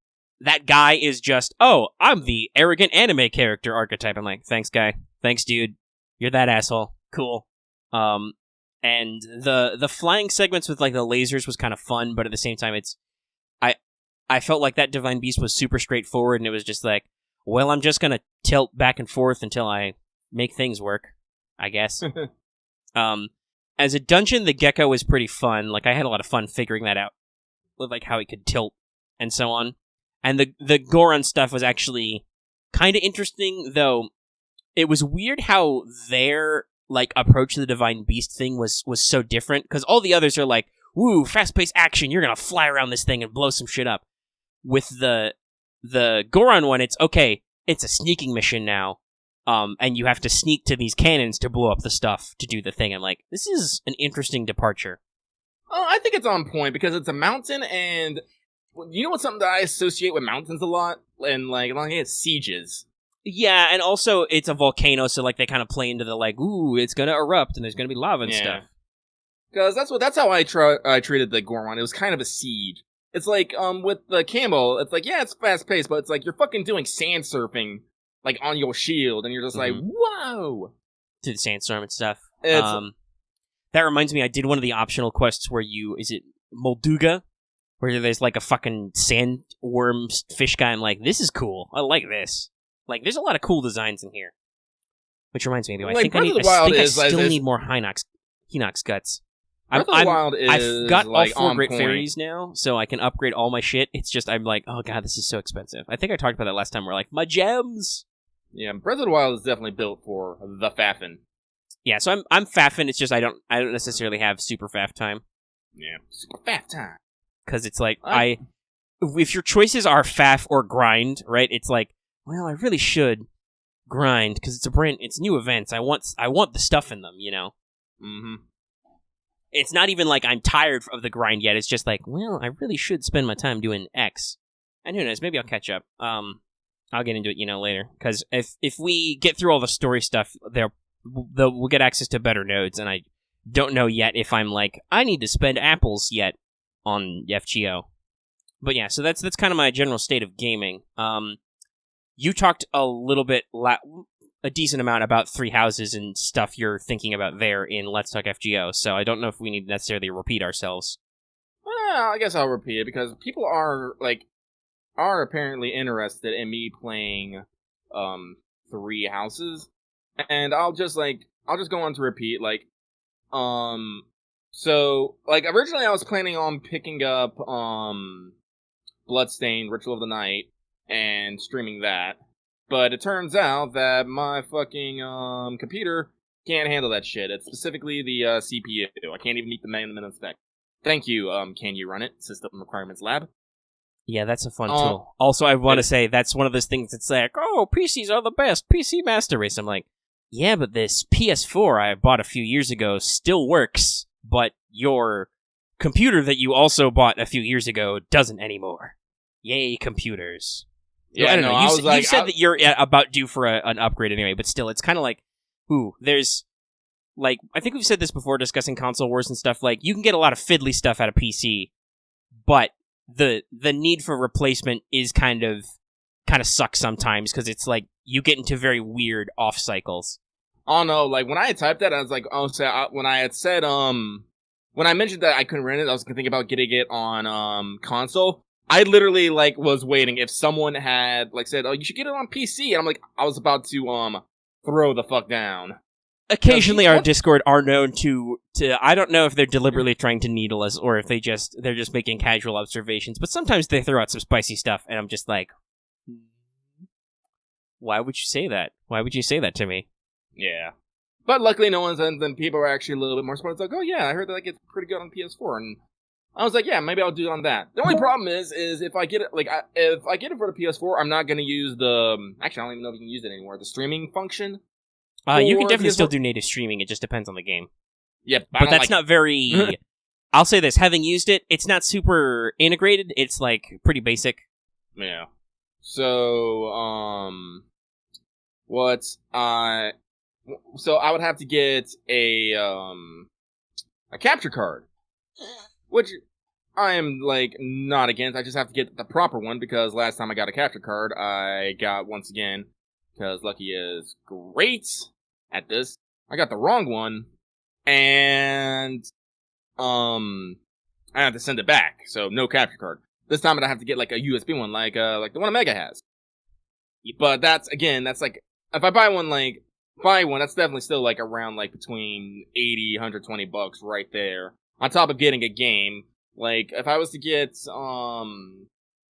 that guy is just, oh, I'm the arrogant anime character archetype. I'm like, thanks, guy. Thanks, dude. You're that asshole. Cool. And the flying segments with, like, the lasers was kind of fun, but at the same time, I felt like that Divine Beast was super straightforward, and it was just like, well, I'm just gonna tilt back and forth until I make things work, I guess. As a dungeon, the Gecko was pretty fun. Like, I had a lot of fun figuring that out, with, like, how he could tilt and so on. And the Goron stuff was actually kind of interesting, though it was weird how their, like, approach to the Divine Beast thing was so different, because all the others are like, woo, fast-paced action, you're gonna fly around this thing and blow some shit up. With the Goron one, it's, okay, it's a sneaking mission now, and you have to sneak to these cannons to blow up the stuff to do the thing. I'm like, this is an interesting departure. Oh, I think it's on point, because it's a mountain, and you know what's something that I associate with mountains a lot? And, like, it's sieges. Yeah, and also it's a volcano, so, like, they kind of play into the, like, ooh, it's gonna erupt, and there's gonna be lava and stuff. Because that's how I treated the Goron. It was kind of a siege. It's like, with the camo, it's like, yeah, it's fast-paced, but it's like, you're fucking doing sand surfing, like, on your shield, and you're just like, whoa! To the sandstorm and stuff. That reminds me, I did one of the optional quests where is it Molduga? Where there's, like, a fucking sandworm fish guy. I'm like, this is cool. I like this. Like, there's a lot of cool designs in here. Which reminds me, though, I think I still need more Hinox. he knocks guts. Breath of the Wild is I've got like all 4 on great point. fairies now, so I can upgrade all my shit. It's just I'm like, oh god, this is so expensive. I think I talked about that last time. We're like, my gems. Yeah, Breath of the Wild is definitely built for the faffin. Yeah, so I'm faffing. It's just I don't necessarily have super faff time. Yeah, super faff time. Because it's like if your choices are faff or grind, right? It's like, well, I really should grind because it's new events. I want the stuff in them, you know. Mm-hmm. It's not even like I'm tired of the grind yet. It's just like, well, I really should spend my time doing X. And who knows? Maybe I'll catch up. I'll get into it, later. Because if we get through all the story stuff, we'll get access to better nodes. And I don't know yet if I'm like, I need to spend apples yet on FGO. But yeah, so that's kind of my general state of gaming. You talked a little bit, a decent amount about 3 houses and stuff you're thinking about there in Let's Talk FGO, so I don't know if we need to necessarily repeat ourselves. Well, I guess I'll repeat it because people are apparently interested in me playing 3 houses, and I'll just go on to repeat so originally I was planning on picking up Bloodstained Ritual of the Night and streaming that. But it turns out that my fucking computer can't handle that shit. It's specifically the CPU. I can't even meet the minimum spec. Thank you, Can You Run It? System Requirements Lab. Yeah, that's a fun tool. Also, I want to say that's one of those things that's like, oh, PCs are the best. PC Master Race. I'm like, yeah, but this PS4 I bought a few years ago still works, but your computer that you also bought a few years ago doesn't anymore. Yay, computers. Yeah, I don't know. You said that you're about due for an upgrade anyway, but still, it's kind of like, there's, I think we've said this before discussing console wars and stuff, you can get a lot of fiddly stuff out of PC, but the need for replacement is kind of sucks sometimes, because it's you get into very weird off cycles. Oh no, when I had typed that, I was like, when I had said, when I mentioned that I couldn't rent it, I was thinking about getting it on, console. I literally, was waiting if someone had, said, oh, you should get it on PC. And I was about to, throw the fuck down. Occasionally our Discord are known to I don't know if they're deliberately trying to needle us or if they're just making casual observations, but sometimes they throw out some spicy stuff and I'm just like, why would you say that? Why would you say that to me? Yeah. But luckily no one's, and then people are actually a little bit more smart. It's like, oh yeah, I heard that it's pretty good on PS4, and I was like, yeah, maybe I'll do it on that. The only problem is if I get it, if I get it for the PS4, I'm not going to use actually, I don't even know if you can use it anymore, the streaming function. You can definitely still do native streaming, it just depends on the game. Yeah, but that's not very, I'll say this, having used it, it's not super integrated, it's, pretty basic. Yeah. So, so I would have to get a capture card. Which I am, not against. I just have to get the proper one, because last time I got a capture card, I got, once again, because Lucky is great at this, I got the wrong one, and, I have to send it back, so no capture card. This time I have to get, a USB one, like the one Omega has. But that's, again, that's, if I buy one, that's definitely still, around, between 80, 120 bucks right there. On top of getting a game, if I was to get,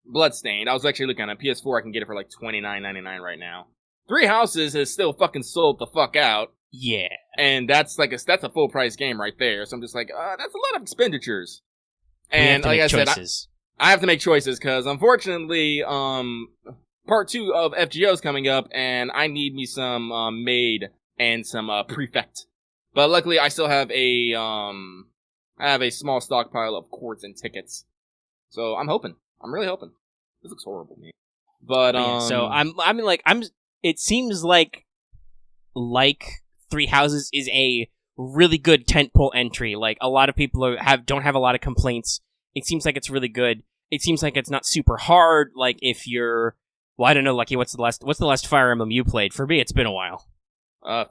Bloodstained, I was actually looking at PS4, I can get it for, $29.99 right now. 3 Houses is still fucking sold the fuck out. Yeah. And that's, that's a full price game right there, so I'm just that's a lot of expenditures. And, like I said, I have to make choices, because, unfortunately, Part 2 of FGO is coming up, and I need me some, maid and some, prefect. But luckily, I still have a small stockpile of quartz and tickets. So I'm really hoping. This looks horrible, man. But so it seems like 3 Houses is a really good tentpole entry. A lot of people don't have a lot of complaints. It seems like it's really good. It seems like it's not super hard. If you're, well, I don't know, Lucky, what's the last Fire Emblem you played? For me, it's been a while.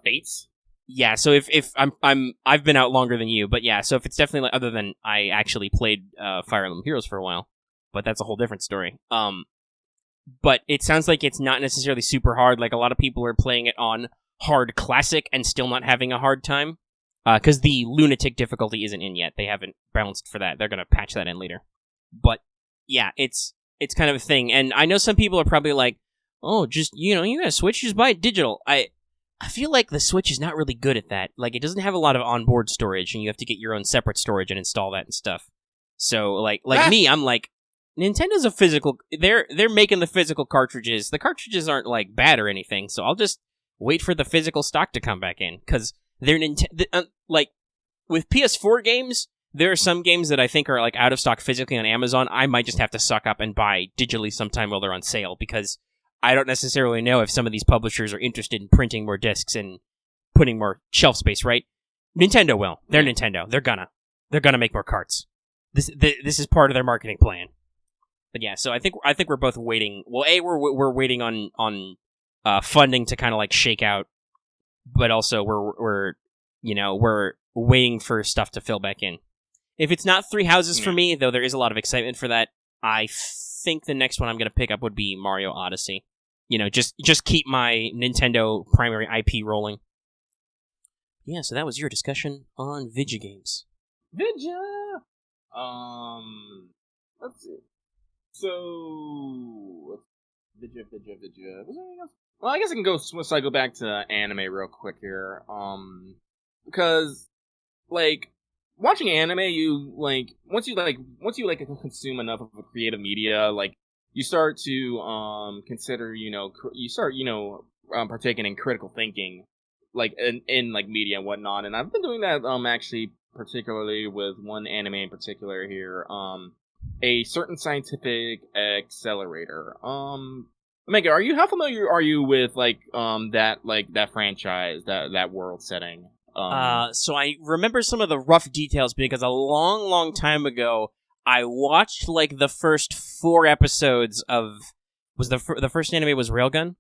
Fates. Yeah, so if I've been out longer than you, but yeah, so if it's definitely other than I actually played Fire Emblem Heroes for a while, but that's a whole different story. But it sounds like it's not necessarily super hard. A lot of people are playing it on hard classic and still not having a hard time. Because the lunatic difficulty isn't in yet. They haven't balanced for that. They're going to patch that in later. But, yeah, it's kind of a thing. And I know some people are probably like, oh, just, you got a Switch, just buy it digital. I feel like the Switch is not really good at that. Like, it doesn't have a lot of onboard storage, and you have to get your own separate storage and install that and stuff. So, like me, I'm like, Nintendo's a physical... They're making the physical cartridges. The cartridges aren't, like, bad or anything, so I'll just wait for the physical stock to come back in, because they're like, with PS4 games, there are some games that I think are, like, out of stock physically on Amazon. I might just have to suck up and buy digitally sometime while they're on sale, because I don't necessarily know if some of these publishers are interested in printing more discs and putting more shelf space, right? Nintendo will. They're Nintendo. They're gonna make more carts. This is part of their marketing plan. But yeah, so I think we're both waiting. Well, we're waiting on funding to kind of like shake out, but also we're waiting for stuff to fill back in. If it's not Three Houses for me, though, there is a lot of excitement for that. I think the next one I'm going to pick up would be Mario Odyssey. Just keep my Nintendo primary IP rolling. Yeah, so that was your discussion on Vidya games. Vidya. Let's see. So, Vidya. Was there anything else? Well, I guess I can cycle back to anime real quick here. Because, like, watching anime, once you consume enough of a creative media, like, you start to, consider, partaking in critical thinking, like, in like, media and whatnot, and I've been doing that, actually, particularly with one anime in particular here, a certain scientific accelerator. Omega, how familiar are you with that franchise, that world setting? So I remember some of the rough details because a long, long time ago, I watched like the first 4 episodes of. Was the first anime was Railgun?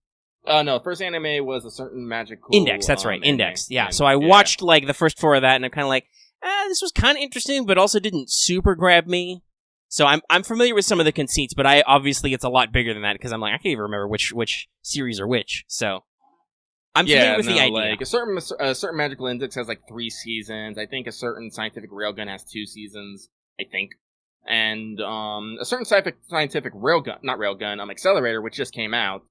No, first anime was a certain magical Index. That's right, Index. Yeah. So I watched like the first 4 of that, and I'm kind of like, this was kind of interesting, but also didn't super grab me. So I'm familiar with some of the conceits, but obviously it's a lot bigger than that because I'm like, I can't even remember which series are which. So I'm familiar with the idea. Like a certain magical index has like 3 seasons. I think a certain scientific railgun has 2 seasons. I think, and a certain scientific accelerator, which just came out,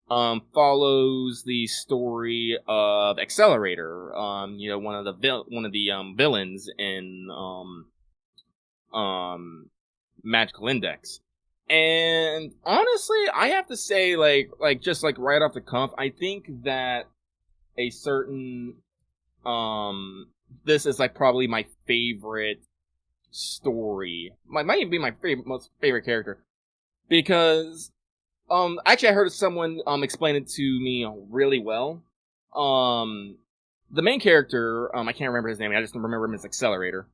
follows the story of Accelerator. One of the villains in Magical Index. And honestly, I have to say, just right off the cuff, I think that a certain this is like probably my favorite story. Might be my most favorite character, because actually I heard someone explain it to me really well. The main character, I can't remember his name, I just remember him as Accelerator,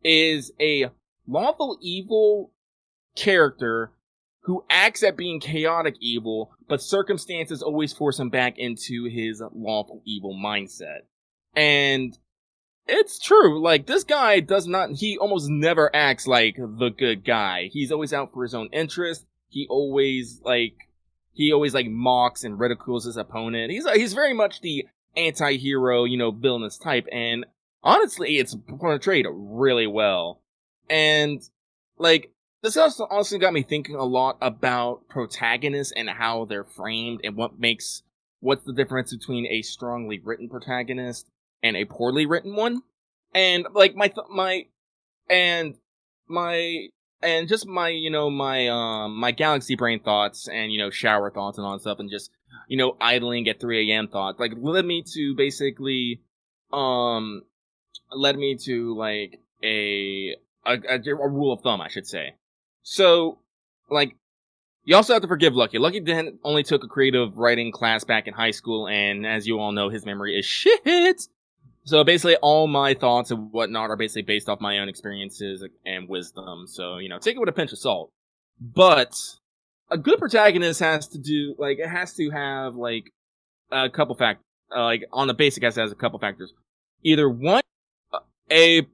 is a lawful evil character who acts at being chaotic evil, but circumstances always force him back into his lawful evil mindset. And it's true, like, this guy he almost never acts like the good guy. He's always out for his own interest. He always mocks and ridicules his opponent. He's very much the anti-hero, villainous type, and honestly, it's portrayed really well. And, like, this also honestly got me thinking a lot about protagonists and how they're framed and what's the difference between a strongly written protagonist and a poorly written one. And like my galaxy brain thoughts and shower thoughts and all that stuff, and just idling at 3 a.m. thoughts led me to like a rule of thumb, I should say. So, like, you also have to forgive Lucky. Lucky only took a creative writing class back in high school, and as you all know, his memory is shit. So basically, all my thoughts and whatnot are basically based off my own experiences and wisdom. So, take it with a pinch of salt. But a good protagonist has to have a couple factors. On the basic, it has a couple factors. Either one, a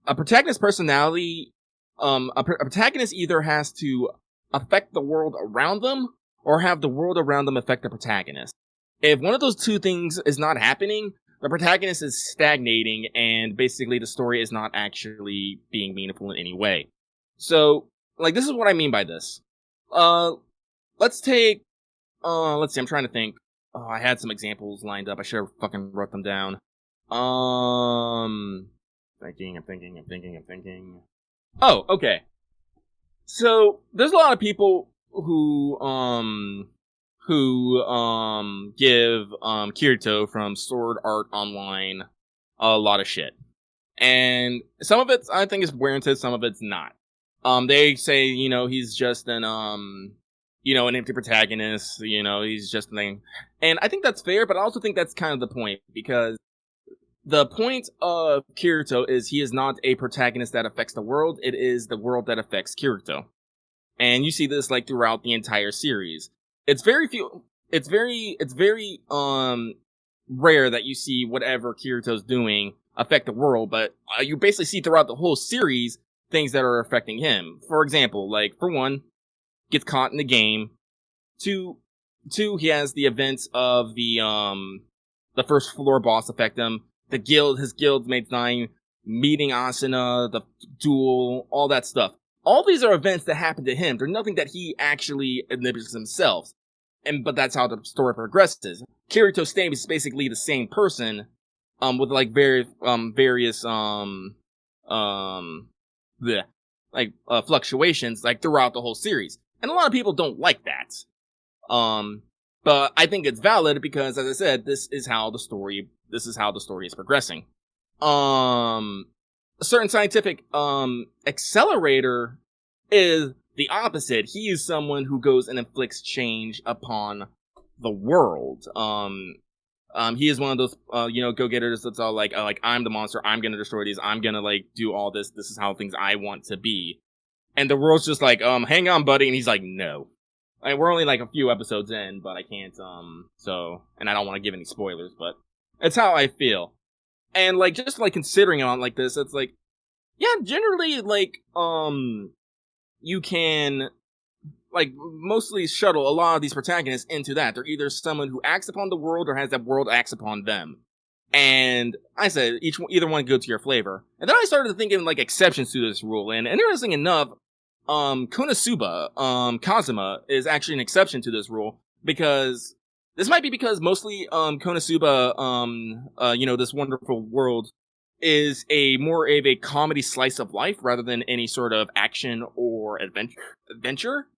protagonist's personality. A protagonist either has to affect the world around them or have the world around them affect the protagonist. If one of those two things is not happening, the protagonist is stagnating, and basically the story is not actually being meaningful in any way. So, like, this is what I mean by this. Let's take, let's see, I'm trying to think. Oh, I had some examples lined up. I should have fucking wrote them down. I'm thinking. Oh, okay. So, there's a lot of people who give Kirito from Sword Art Online a lot of shit. And some of it I think is warranted, some of it's not. They say, he's just an empty protagonist, he's just a thing. And I think that's fair, but I also think that's kind of the point, because the point of Kirito is he is not a protagonist that affects the world, it is the world that affects Kirito. And you see this, like, throughout the entire series. It's very rare that you see whatever Kirito's doing affect the world, but you basically see throughout the whole series things that are affecting him. For example, like, for one, gets caught in the game. Two, he has the events of the first floor boss affect him. His guildmates dying, meeting Asuna, the duel, all that stuff. All these are events that happen to him. They're nothing that he actually inhibits himself. But that's how the story progresses. Kirito stays basically the same person, with like various fluctuations, like, throughout the whole series. And a lot of people don't like that. But I think it's valid because, as I said, this is how the story is progressing. A certain scientific accelerator is the opposite. He is someone who goes and inflicts change upon the world. He is one of those go-getters that's all like I'm the monster, I'm gonna destroy these, I'm gonna like do all this is how things I want to be. And the world's just like, hang on, buddy, and he's like, no. Like, we're only like a few episodes in, but I can't and I don't want to give any spoilers, but it's how I feel. And like, just like considering it on like this, it's like, yeah, generally, like, you can, like, mostly shuttle a lot of these protagonists into that. They're either someone who acts upon the world or has that world acts upon them. And I said, either one go to your flavor. And then I started thinking, like, exceptions to this rule. And interesting enough, Konosuba, Kazuma, is actually an exception to this rule. Because, this might be because mostly, Konosuba, this wonderful world is more of a comedy slice of life rather than any sort of action or adventure.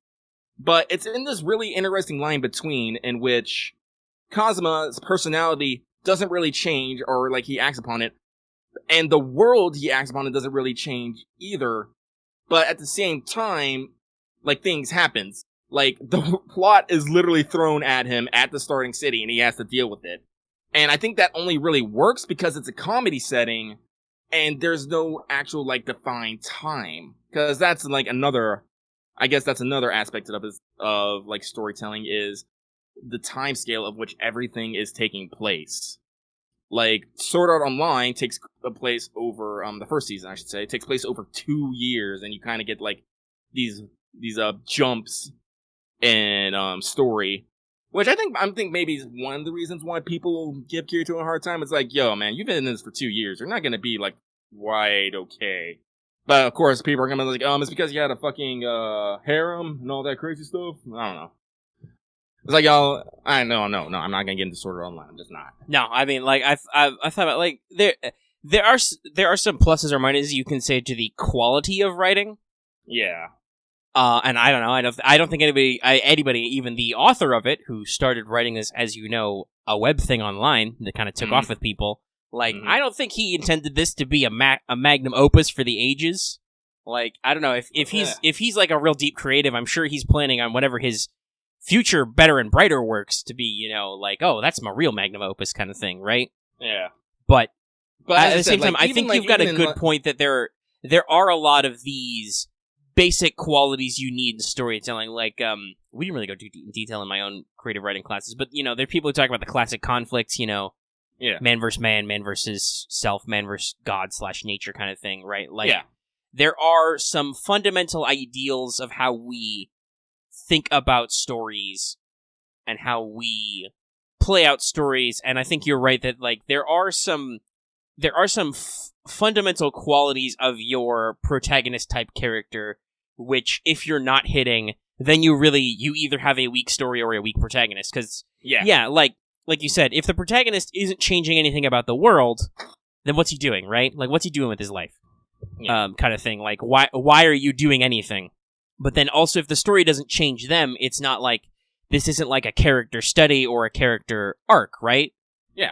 But it's in this really interesting line between, in which Kazuma's personality doesn't really change, or like he acts upon it, and the world he acts upon it doesn't really change either. But at the same time, like, things happen. Like, the plot is literally thrown at him at the starting city, and he has to deal with it. And I think that only really works because it's a comedy setting, and there's no actual, like, defined time. Because that's, like, another aspect of like, storytelling, is the time scale of which everything is taking place. Like, Sword Art Online takes place over, the first season, I should say, it takes place over 2 years, and you kind of get, like, these jumps in, story. Which I think maybe is one of the reasons why people give Kirito a hard time. It's like, yo, man, you've been in this for 2 years. You're not gonna be, like, right, okay. But, of course, people are gonna be like, it's because you had a fucking, harem and all that crazy stuff. I don't know. It's like, y'all, I'm not gonna get into Sword Art Online. I'm just not. No, I mean, like, I thought about, like, there are some pluses or minuses you can say to the quality of writing. Yeah. And I don't know. I don't think anybody, even the author of it, who started writing this, as you know, a web thing online that kind of took off with people. Like, I don't think he intended this to be a magnum opus for the ages. Like, I don't know, if he's like a real deep creative, I'm sure he's planning on whatever his future better and brighter works to be, like, oh, that's my real magnum opus kind of thing, right? Yeah. But at the same time, I think you've got a good point that there are a lot of these basic qualities you need in storytelling. Like, we didn't really go too in detail in my own creative writing classes, but, there are people who talk about the classic conflicts, man versus man versus self, man versus God / nature kind of thing, right? Like, there are some fundamental ideals of how we think about stories and how we play out stories, and I think you're right that like there are some fundamental qualities of your protagonist type character, which if you're not hitting, then you either have a weak story or a weak protagonist. Because like you said, if the protagonist isn't changing anything about the world, then what's he doing, right? Like, what's he doing with his life? Kind of thing. Like, why are you doing anything? But then also, if the story doesn't change them, it's not like this isn't like a character study or a character arc, right? Yeah.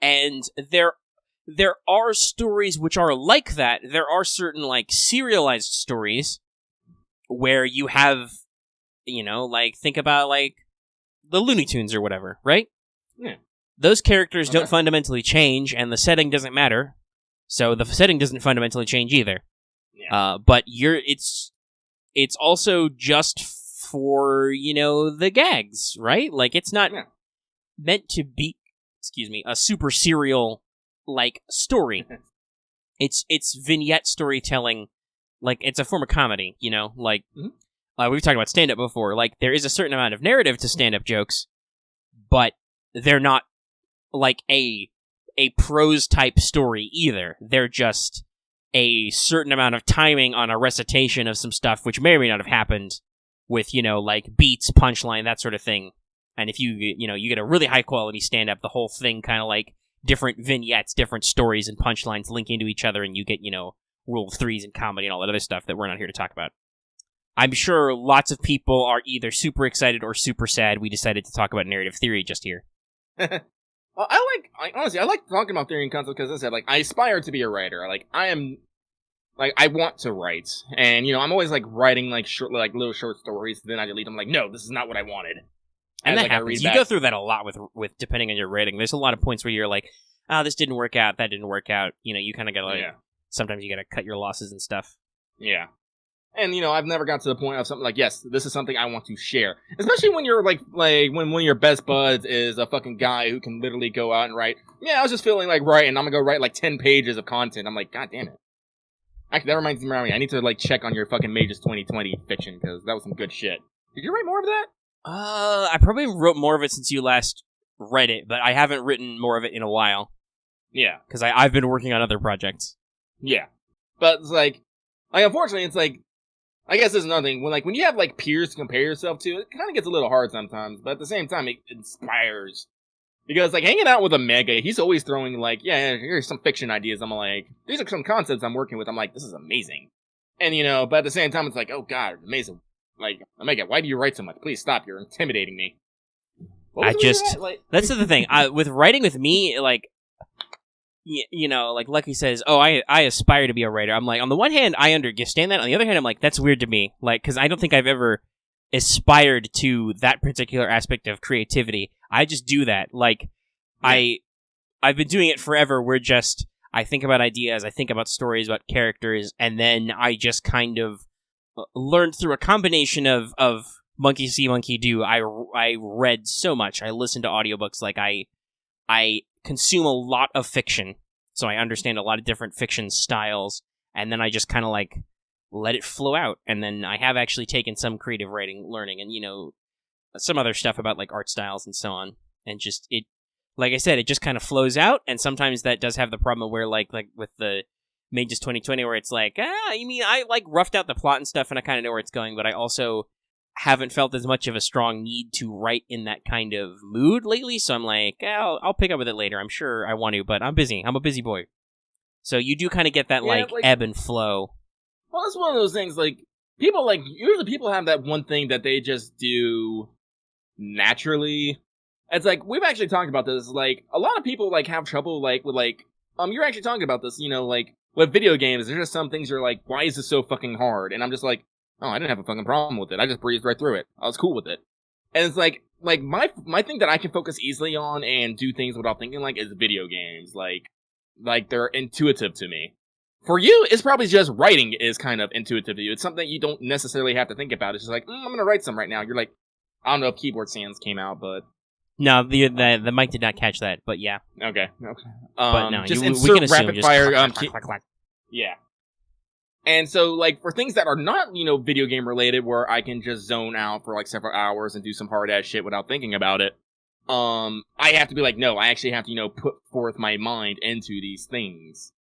And there are stories which are like that. There are certain like serialized stories where you have, like think about like the Looney Tunes or whatever, right? Yeah. Those characters don't fundamentally change, and the setting doesn't matter. So the setting doesn't fundamentally change either. Yeah. But it's also just for, the gags, right? Like, it's not meant to be, a super serial, like, story. It's vignette storytelling. Like, it's a form of comedy, Like, we've talked about stand-up before. Like, there is a certain amount of narrative to stand-up jokes, but they're not, like, a prose-type story either. They're just a certain amount of timing on a recitation of some stuff which may or may not have happened with, like, beats, punchline, that sort of thing. And if you get a really high-quality stand-up, the whole thing kind of, like, different vignettes, different stories and punchlines linking to each other, and you get, rule of threes and comedy and all that other stuff that we're not here to talk about. I'm sure lots of people are either super excited or super sad we decided to talk about narrative theory just here. Well, I like talking about theory and concept because, as I said, like, I aspire to be a writer. Like, I want to write. And, I'm always, like, writing, like, little short stories. Then I delete them, like, no, this is not what I wanted. And that happens. You go through that a lot with depending on your writing. There's a lot of points where you're like, oh, this didn't work out, that didn't work out. You kind of gotta, like, sometimes you gotta cut your losses and stuff. Yeah. And, I've never got to the point of something like, yes, this is something I want to share. Especially when you're, like when one of your best buds is a fucking guy who can literally go out and write, I was just feeling like writing, I'm gonna go write, like, 10 pages of content. I'm like, god damn it. Actually, that reminds me, I need to, like, check on your fucking Mages 2020 fiction, because that was some good shit. Did you write more of that? I probably wrote more of it since you last read it, but I haven't written more of it in a while. Yeah. Because I've been working on other projects. Yeah. But, it's like, unfortunately, it's like, I guess there's another thing. When you have, like, peers to compare yourself to, it kind of gets a little hard sometimes, but at the same time, it inspires. Because, like, hanging out with Omega, he's always throwing, like, here's some fiction ideas. I'm like, these are some concepts I'm working with. I'm like, this is amazing. And, but at the same time, it's like, oh, God, amazing. Like, Omega, why do you write so much? Please stop, you're intimidating me. That's the thing. With writing with me, like, like Lucky says, oh, I aspire to be a writer. I'm like, on the one hand, I understand that. On the other hand, I'm like, that's weird to me. Like, because I don't think I've ever aspired to that particular aspect of creativity. I just do that. Like, I've been doing it forever. I think about ideas, I think about stories, about characters, and then I just kind of learned through a combination of monkey see, monkey do. I read so much. I listened to audiobooks. Like, I consume a lot of fiction, so I understand a lot of different fiction styles, and then I just kind of, like, let it flow out. And then I have actually taken some creative writing learning and, some other stuff about, like, art styles and so on. And just, it, like I said, it just kind of flows out, and sometimes that does have the problem where, like with the Mages 2020, where it's like, I, like, roughed out the plot and stuff, and I kind of know where it's going, but I also haven't felt as much of a strong need to write in that kind of mood lately, so I'm like, I'll pick up with it later. I'm sure I want to, but I'm busy. I'm a busy boy. So you do kind of get that, like, ebb and flow. Well, it's one of those things, like, people, like, usually people have that one thing that they just do naturally. It's like, we've actually talked about this, like, a lot of people, like, have trouble, like, with, like, you're actually talking about this, like, with video games, there's just some things you're like, why is this so fucking hard? And I'm just like, oh, I didn't have a fucking problem with it. I just breezed right through it. I was cool with it. And it's like my thing that I can focus easily on and do things without thinking, like, is video games. Like they're intuitive to me. For you, it's probably just writing is kind of intuitive to you. It's something you don't necessarily have to think about. It's just like, I'm gonna write some right now. You're like, I don't know if keyboard sans came out, but no, the mic did not catch that. But yeah, okay. But no, just we insert can assume rapid just fire. Clack. Yeah. And so, like, for things that are not, video game related, where I can just zone out for, like, several hours and do some hard-ass shit without thinking about it, I have to be like, no, I actually have to, put forth my mind into these things.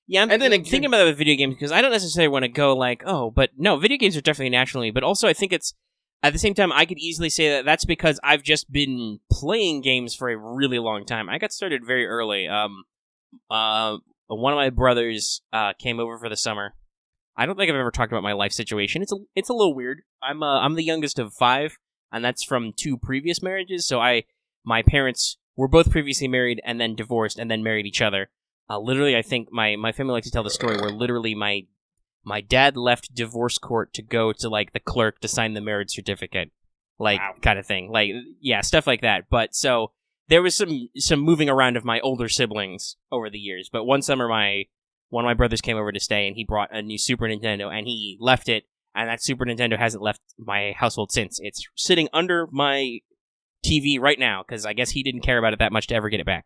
Yeah, I'm thinking about it with video games, because I don't necessarily want to go like, oh, but no, video games are definitely naturally, but also I think it's, at the same time, I could easily say that that's because I've just been playing games for a really long time. I got started very early. One of my brothers came over for the summer. I don't think I've ever talked about my life situation. It's a little weird. I'm the youngest of 5, and that's from 2 previous marriages, so my parents were both previously married and then divorced and then married each other. Literally, I think my family likes to tell the story where literally my dad left divorce court to go to, like, the clerk to sign the marriage certificate. Like, wow. Kind of thing. Like, yeah, stuff like that. But, so, there was some moving around of my older siblings over the years. But one summer, one of my brothers came over to stay, and he brought a new Super Nintendo, and he left it, and that Super Nintendo hasn't left my household since. It's sitting under my TV right now, because I guess he didn't care about it that much to ever get it back.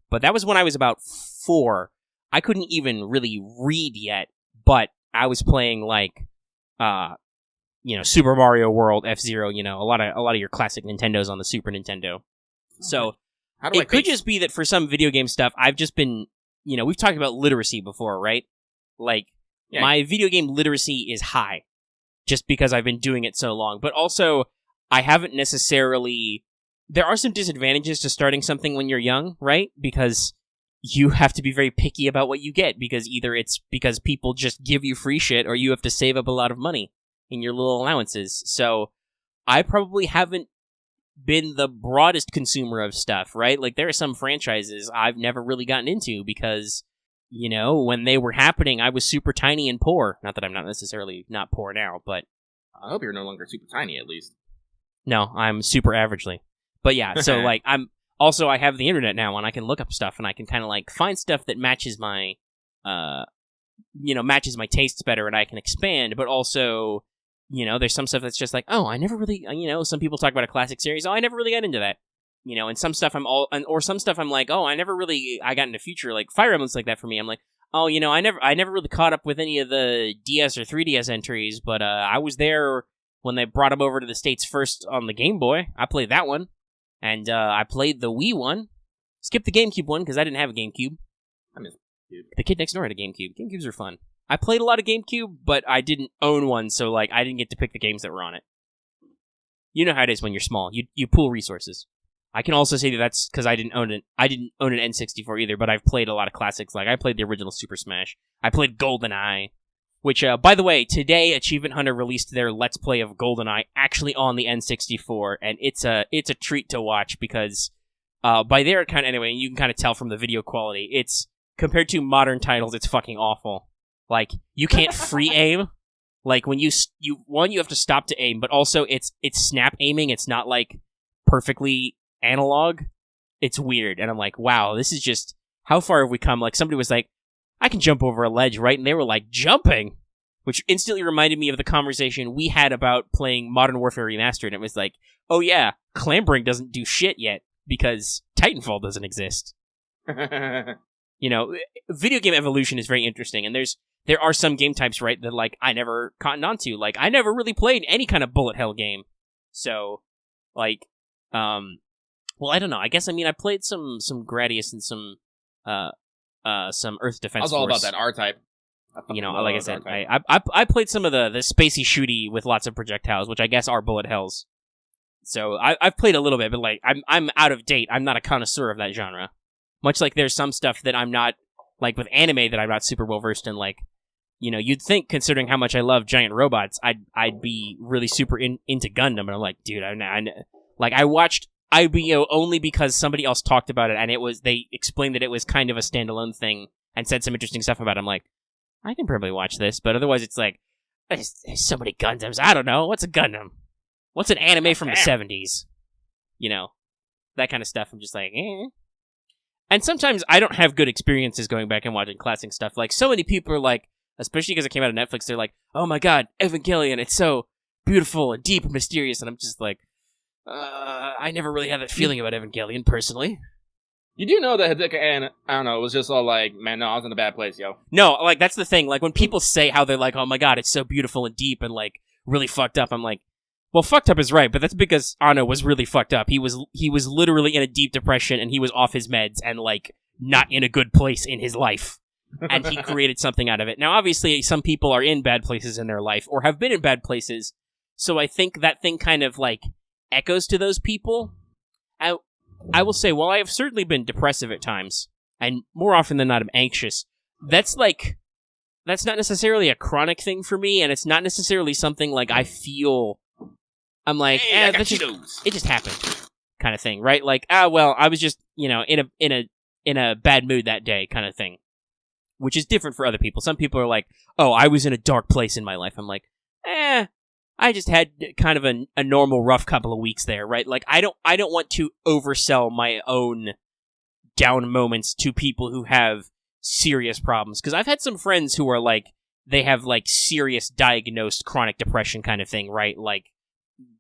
But that was when I was about 4. I couldn't even really read yet, but I was playing, like, Super Mario World, F-Zero, a lot of your classic Nintendos on the Super Nintendo. So, it could just be that for some video game stuff, I've just been, we've talked about literacy before, right? Like, yeah. My video game literacy is high, just because I've been doing it so long. But also, I haven't necessarily... There are some disadvantages to starting something when you're young, right? Because you have to be very picky about what you get, because either it's because people just give you free shit, or you have to save up a lot of money in your little allowances. So I probably haven't been the broadest consumer of stuff, right? Like, there are some franchises I've never really gotten into because, when they were happening, I was super tiny and poor. Not that I'm not necessarily not poor now, but... I hope you're no longer super tiny, at least. No, I'm super averagely. But yeah, so, like, I have the internet now, and I can look up stuff, and I can kind of, like, find stuff that matches my, matches my tastes better, and I can expand, but also, there's some stuff that's just like, oh, I never really, some people talk about a classic series, oh, I never really got into that, and some stuff or some stuff I'm like, oh, I got into future, like, Fire Emblem's like that for me, I'm like, oh, I never really caught up with any of the DS or 3DS entries, but, I was there when they brought them over to the States first on the Game Boy. I played that one. And I played the Wii one. Skipped the GameCube one, because I didn't have a GameCube. I miss GameCube. The kid next door had a GameCube. GameCubes are fun. I played a lot of GameCube, but I didn't own one, so like I didn't get to pick the games that were on it. You know how it is when you're small. You pool resources. I can also say that's because I didn't own an N64 either, but I've played a lot of classics. Like, I played the original Super Smash. I played GoldenEye. Which, by the way, today Achievement Hunter released their Let's Play of GoldenEye actually on the N64, and it's a treat to watch because by their account anyway, you can kind of tell from the video quality, it's compared to modern titles, it's fucking awful. Like, you can't free aim. Like, when you have to stop to aim, but also it's snap aiming. It's not like perfectly analog. It's weird, and I'm like, wow, this is just how far have we come? Like, somebody was like, I can jump over a ledge, right? And they were like, jumping! Which instantly reminded me of the conversation we had about playing Modern Warfare Remastered. And it was like, oh yeah, clambering doesn't do shit yet, because Titanfall doesn't exist. Video game evolution is very interesting, and there are some game types, right, that, like, I never cottoned onto. Like, I never really played any kind of bullet hell game. So, like, well, I don't know. I guess, I played some Gradius and some Earth Defense Force. I was all about that R-Type. Like I said, I played some of the spacey shooty with lots of projectiles, which I guess are bullet hells. So I've played a little bit, but like I'm out of date. I'm not a connoisseur of that genre. Much like there's some stuff that I'm not, like with anime, that I'm not super well versed in. Like, you'd think, considering how much I love giant robots, I'd be really super into Gundam. And I'm like, dude, I watched IBO only because somebody else talked about it, and they explained that it was kind of a standalone thing and said some interesting stuff about it. I'm like, I can probably watch this, but otherwise it's like, there's so many Gundams. I don't know. What's a Gundam? What's an anime from the 70s? That kind of stuff. I'm just like, eh. And sometimes I don't have good experiences going back and watching classic stuff. Like, so many people are like, especially because it came out of Netflix, they're like, oh my god, Evangelion, it's so beautiful and deep and mysterious. And I'm just like, I never really had that feeling about Evangelion, personally. You do know that Hideki, and I don't know, it was just all like, man, no, I was in a bad place, yo. No, like, that's the thing. Like, when people say how they're like, oh my god, it's so beautiful and deep and, like, really fucked up, I'm like, Well, fucked up is right, but that's because Anno was really fucked up. He was literally in a deep depression, and he was off his meds and, like, not in a good place in his life. And he created something out of it. Now, obviously, some people are in bad places in their life, or have been in bad places, so I think that thing kind of, like, echoes to those people. I will say, while I have certainly been depressive at times, and more often than not I'm anxious, that's not necessarily a chronic thing for me, and it's not necessarily something, like, I feel... I'm like, it just happened, kind of thing, right? Like, well, I was just, you know, in a bad mood that day, kind of thing, which is different for other people. Some people are like, oh, I was in a dark place in my life. I'm like, I just had kind of a normal rough couple of weeks there, right? Like, I don't want to oversell my own down moments to people who have serious problems, because I've had some friends who are like, they have like serious diagnosed chronic depression kind of thing, right? Like,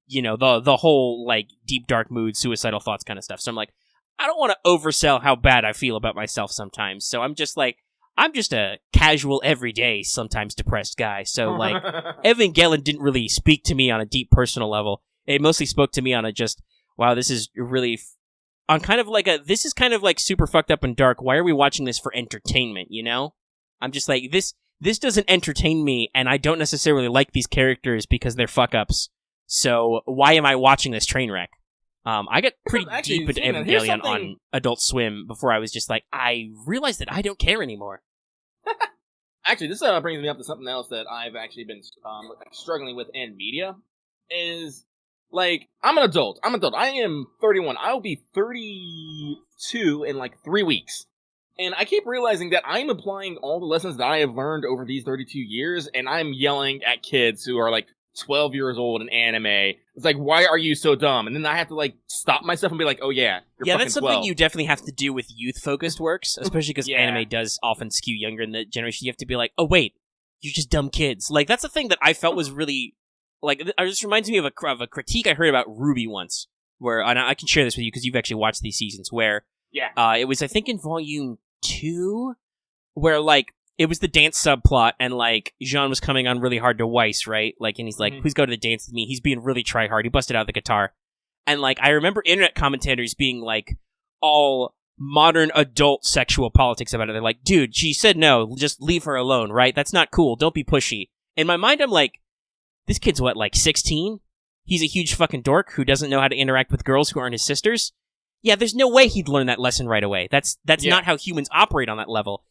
you know, the whole, like, deep, dark mood, suicidal thoughts kind of stuff. So I'm like, I don't want to oversell how bad I feel about myself sometimes. So I'm just like, I'm just a casual, everyday, sometimes depressed guy. So, like, Evangelion didn't really speak to me on a deep personal level. It mostly spoke to me on a just, wow, this is really, on kind of like this is kind of like super fucked up and dark. Why are we watching this for entertainment, you know? I'm just like, this doesn't entertain me, and I don't necessarily like these characters because they're fuck-ups. So why am I watching this train wreck? I got pretty deep into Evangelion on Adult Swim before I was just like, I realized that I don't care anymore. Actually, this brings me up to something else that I've actually been struggling with in media. Is, like, I'm an adult. I am 31. I will be 32 in, like, 3 weeks. And I keep realizing that I'm applying all the lessons that I have learned over these 32 years, and I'm yelling at kids who are, like, 12 years old in anime. It's like, why are you so dumb? And then I have to, like, stop myself and be like, oh yeah, you're fucking that's something 12. you definitely have to do with youth-focused works, especially because anime does often skew younger in the generation. You have to be like, oh wait, you're just dumb kids. Like, that's the thing that I felt was really, like, it just reminds me of a critique I heard about Ruby once, where, and I can share this with you because you've actually watched these seasons, where it was, I think, in volume 2, where, like, it was the dance subplot, and, like, Jean was coming on really hard to Weiss, right? Like, and he's like, please go to the dance with me. He's being really try-hard. He busted out the guitar. And, like, I remember internet commentators being, like, all modern adult sexual politics about it. They're like, dude, she said no. Just leave her alone, right? That's not cool. Don't be pushy. In my mind, I'm like, this kid's what, like, 16? He's a huge fucking dork who doesn't know how to interact with girls who aren't his sisters? Yeah, there's no way he'd learn that lesson right away. That's not how humans operate on that level.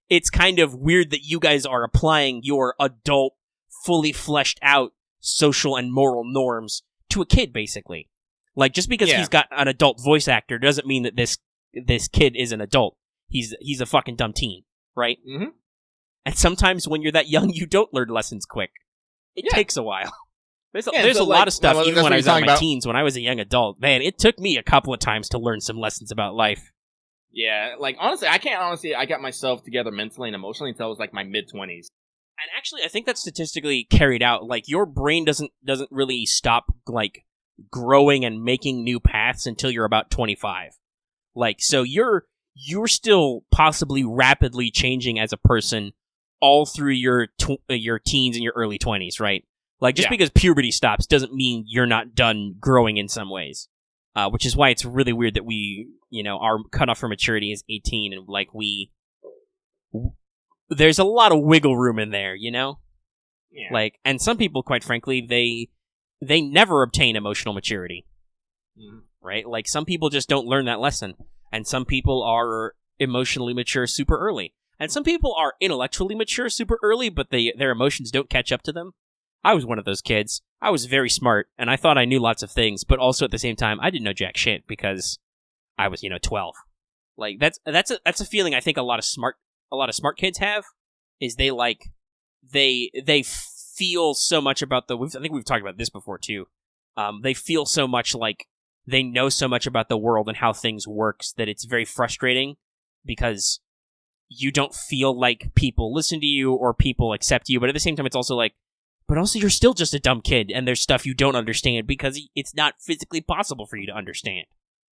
It's kind of weird that you guys are applying your adult, fully fleshed out social and moral norms to a kid, basically. Like, just because he's got an adult voice actor doesn't mean that this kid is an adult. He's a fucking dumb teen, right? Mm-hmm. And sometimes when you're that young, you don't learn lessons quick. It takes a while. There's a lot of stuff, even when I was in my teens, when I was a young adult. Man, it took me a couple of times to learn some lessons about life. Yeah, like, honestly, I got myself together mentally and emotionally until I was, like, my mid-20s. And actually, I think that's statistically carried out. Like, your brain doesn't really stop, like, growing and making new paths until you're about 25. Like, so you're still possibly rapidly changing as a person all through your teens and your early 20s, right? Like, just because puberty stops doesn't mean you're not done growing in some ways. Which is why it's really weird that we, you know, our cutoff for maturity is 18, and, like, there's a lot of wiggle room in there, you know? Yeah. Like, and some people, quite frankly, they never obtain emotional maturity. Mm-hmm. Right? Like, some people just don't learn that lesson, and some people are emotionally mature super early. And some people are intellectually mature super early, but their emotions don't catch up to them. I was one of those kids. I was very smart, and I thought I knew lots of things, but also at the same time, I didn't know jack shit because I was, 12. Like, that's a feeling I think a lot of smart kids have, is they feel so much about I think we've talked about this before too. They feel so much like they know so much about the world and how things works that it's very frustrating because you don't feel like people listen to you or people accept you, but at the same time, it's also like, but also you're still just a dumb kid, and there's stuff you don't understand because it's not physically possible for you to understand.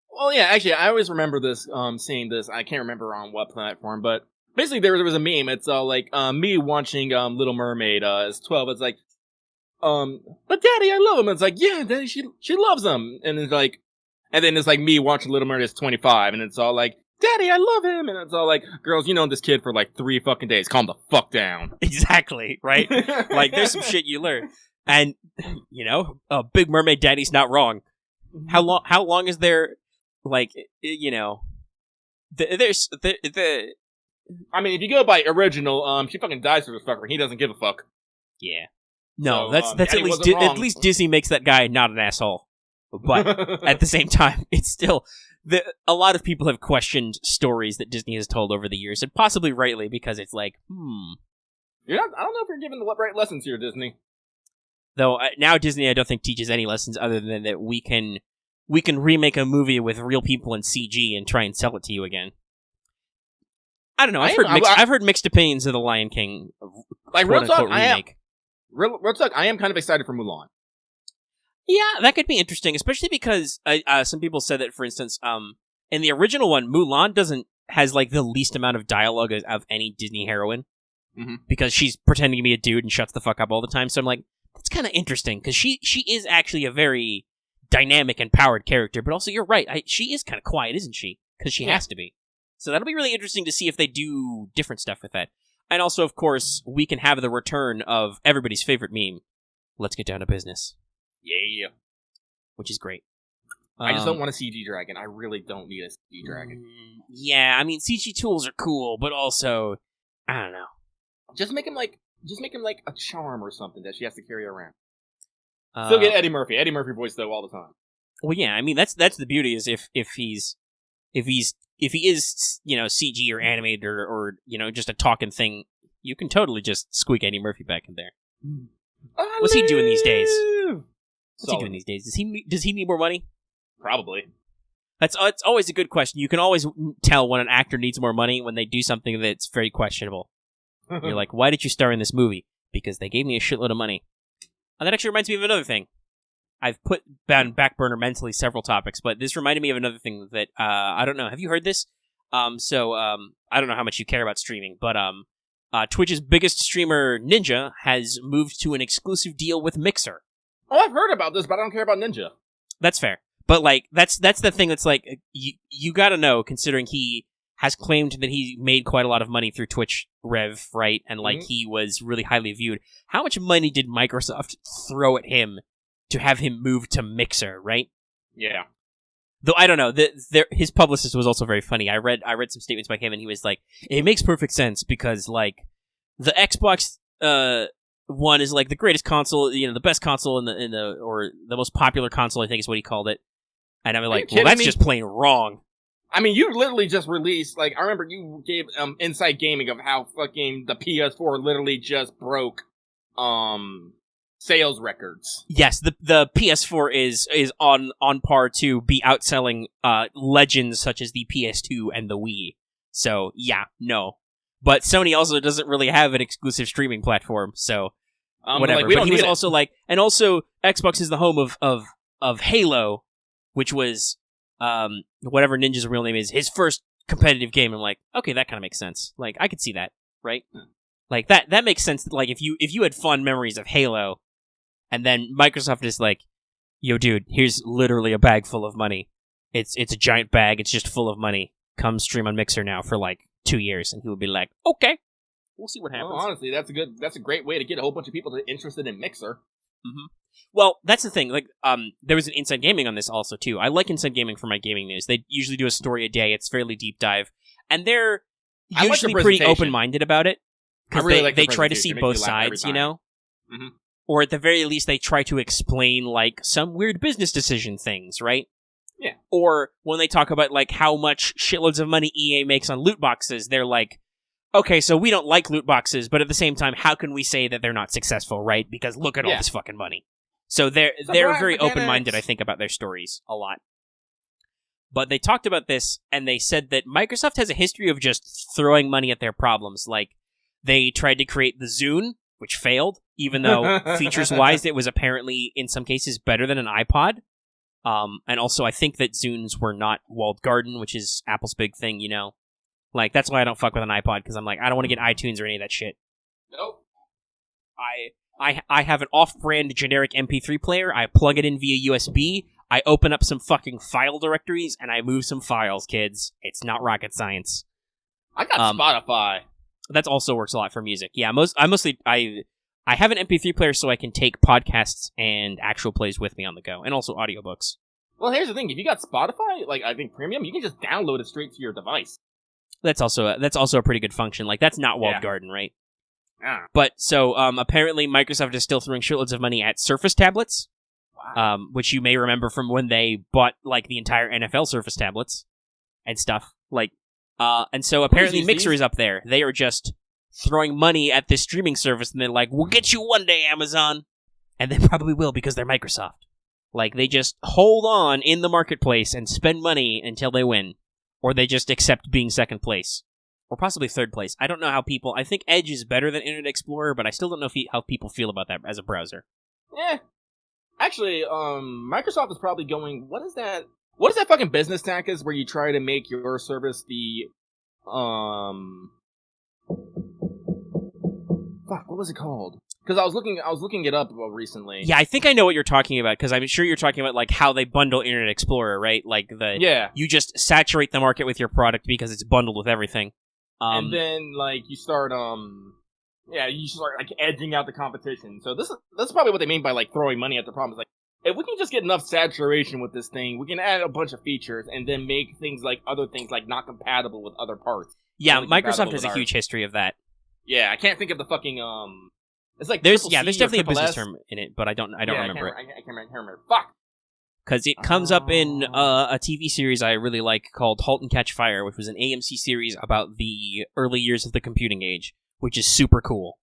Well, yeah, actually, I always remember this, seeing this. I can't remember on what platform, but basically there was a meme. It's like me watching Little Mermaid as 12. It's like, but Daddy, I love him. And it's like, yeah, Daddy, she loves him. And it's like, and then it's like me watching Little Mermaid 25, and it's all like, Daddy, I love him. And it's all like, girls, you known this kid for like 3 fucking days. Calm the fuck down. Exactly, right? Like, there's some shit you learn. And, you know, Big Mermaid Daddy's not wrong. How long is there, like, you know, there's the I mean, if you go by original, she fucking dies for this fucker. He doesn't give a fuck. Yeah. No, So, that's at least Disney makes that guy not an asshole. But at the same time, it's still a lot of people have questioned stories that Disney has told over the years, and possibly rightly, because it's like, You're not, I don't know if you're giving the right lessons here, Disney. Though now Disney, I don't think teaches any lessons other than that we can remake a movie with real people in CG and try and sell it to you again. I don't know. I've heard mixed opinions of the Lion King, like real talk. Remake. Real talk. I am kind of excited for Mulan. Yeah, that could be interesting, especially because some people said that, for instance, in the original one, Mulan has like the least amount of dialogue of any Disney heroine, because she's pretending to be a dude and shuts the fuck up all the time. So I'm like, that's kind of interesting because she is actually a very dynamic and powered character, but also you're right, she is kind of quiet, isn't she? Because she has to be. So that'll be really interesting to see if they do different stuff with that. And also, of course, we can have the return of everybody's favorite meme, "Let's get down to business." Yeah. Which is great. I just don't want a CG dragon. I really don't need a CG dragon. Yeah, I mean, CG tools are cool, but also, I don't know. Just make him like a charm or something that she has to carry around. Still get Eddie Murphy. Eddie Murphy voice though all the time. Well, yeah, I mean that's the beauty is if he is, you know, CG or animated or you know, just a talking thing, you can totally just squeak Eddie Murphy back in there. What's he doing these days? Does he need more money? Probably. It's always a good question. You can always tell when an actor needs more money when they do something that's very questionable. You're like, why did you star in this movie? Because they gave me a shitload of money. And that actually reminds me of another thing. I've put on back burner mentally several topics, but this reminded me of another thing that, I don't know. Have you heard this? I don't know how much you care about streaming, but Twitch's biggest streamer, Ninja, has moved to an exclusive deal with Mixer. Oh, I've heard about this, but I don't care about Ninja. That's fair. But, like, that's the thing that's, like, you gotta know, considering he has claimed that he made quite a lot of money through Twitch Rev, right? And, like, he was really highly viewed. How much money did Microsoft throw at him to have him move to Mixer, right? Yeah. Though, I don't know. His publicist was also very funny. I read some statements by him, and he was like, it makes perfect sense because, like, the Xbox One is, like, the greatest console, you know, the best console or the most popular console, I think is what he called it. And I'm like, well, that's just plain wrong. I mean, you literally just released, like, I remember you gave Inside Gaming of how fucking the PS4 literally just broke sales records. Yes, the PS4 is on par to be outselling legends such as the PS2 and the Wii. So, yeah, no. But Sony also doesn't really have an exclusive streaming platform, so whatever. But he was also like, and also Xbox is the home of Halo, which was whatever Ninja's real name is, his first competitive game. I'm like, okay, that kind of makes sense. Like, I could see that, right? Like that makes sense. Like, if you had fond memories of Halo, and then Microsoft is like, yo, dude, here's literally a bag full of money. It's a giant bag. It's just full of money. Come stream on Mixer now for like 2 years, and he would be like, okay, we'll see what happens. Well, honestly, that's a great way to get a whole bunch of people interested in Mixer. Mm-hmm. Well, that's the thing. Like, there was an Inside Gaming on this also too. I like Inside Gaming for my gaming news. They usually do a story a day. It's fairly deep dive, and they're usually pretty open-minded about it because they try to see both sides, you know. Mm-hmm. Or at the very least, they try to explain like some weird business decision things, right? Yeah. Or when they talk about like how much shitloads of money EA makes on loot boxes, they're like, okay, so we don't like loot boxes, but at the same time, how can we say that they're not successful, right? Because look at all this fucking money. So they're very open-minded, I think, about their stories a lot. But they talked about this, and they said that Microsoft has a history of just throwing money at their problems. Like, they tried to create the Zune, which failed, even though features-wise it was apparently, in some cases, better than an iPod. And also, I think that Zunes were not walled garden, which is Apple's big thing, you know? Like, that's why I don't fuck with an iPod, because I'm like, I don't want to get iTunes or any of that shit. Nope. I have an off-brand generic MP3 player. I plug it in via USB. I open up some fucking file directories and I move some files, kids. It's not rocket science. I got Spotify. That also works a lot for music. Yeah, I have an MP3 player so I can take podcasts and actual plays with me on the go, and also audiobooks. Well, here's the thing: if you got Spotify, like I think Premium, you can just download it straight to your device. That's also a pretty good function. Like that's not walled garden, right? Ah. But so apparently Microsoft is still throwing shitloads of money at Surface tablets, which you may remember from when they bought like the entire NFL Surface tablets and stuff. Like, and so apparently Mixer is up there. They are just throwing money at this streaming service, and they're like, "We'll get you one day, Amazon," and they probably will because they're Microsoft. Like they just hold on in the marketplace and spend money until they win, or they just accept being second place. Or possibly third place. I don't know how people... I think Edge is better than Internet Explorer, but I still don't know how people feel about that as a browser. Yeah. Actually, Microsoft is probably going... What is that fucking business tactic where you try to make your service the... Fuck, what was it called? Because I was looking it up recently. Yeah, I think I know what you're talking about, because I'm sure you're talking about like how they bundle Internet Explorer, right? Like you just saturate the market with your product because it's bundled with everything. And then like you start like edging out the competition. So that's probably what they mean by like throwing money at the problem. It's like, if we can just get enough saturation with this thing, we can add a bunch of features and then make things like other things like not compatible with other parts. Yeah, Microsoft has a huge history of that. Yeah, I can't think of the fucking it's like there's definitely a business term in it, but I don't remember it. I can't remember. Fuck. Because it comes up in a TV series I really like called *Halt and Catch Fire*, which was an AMC series about the early years of the computing age, which is super cool.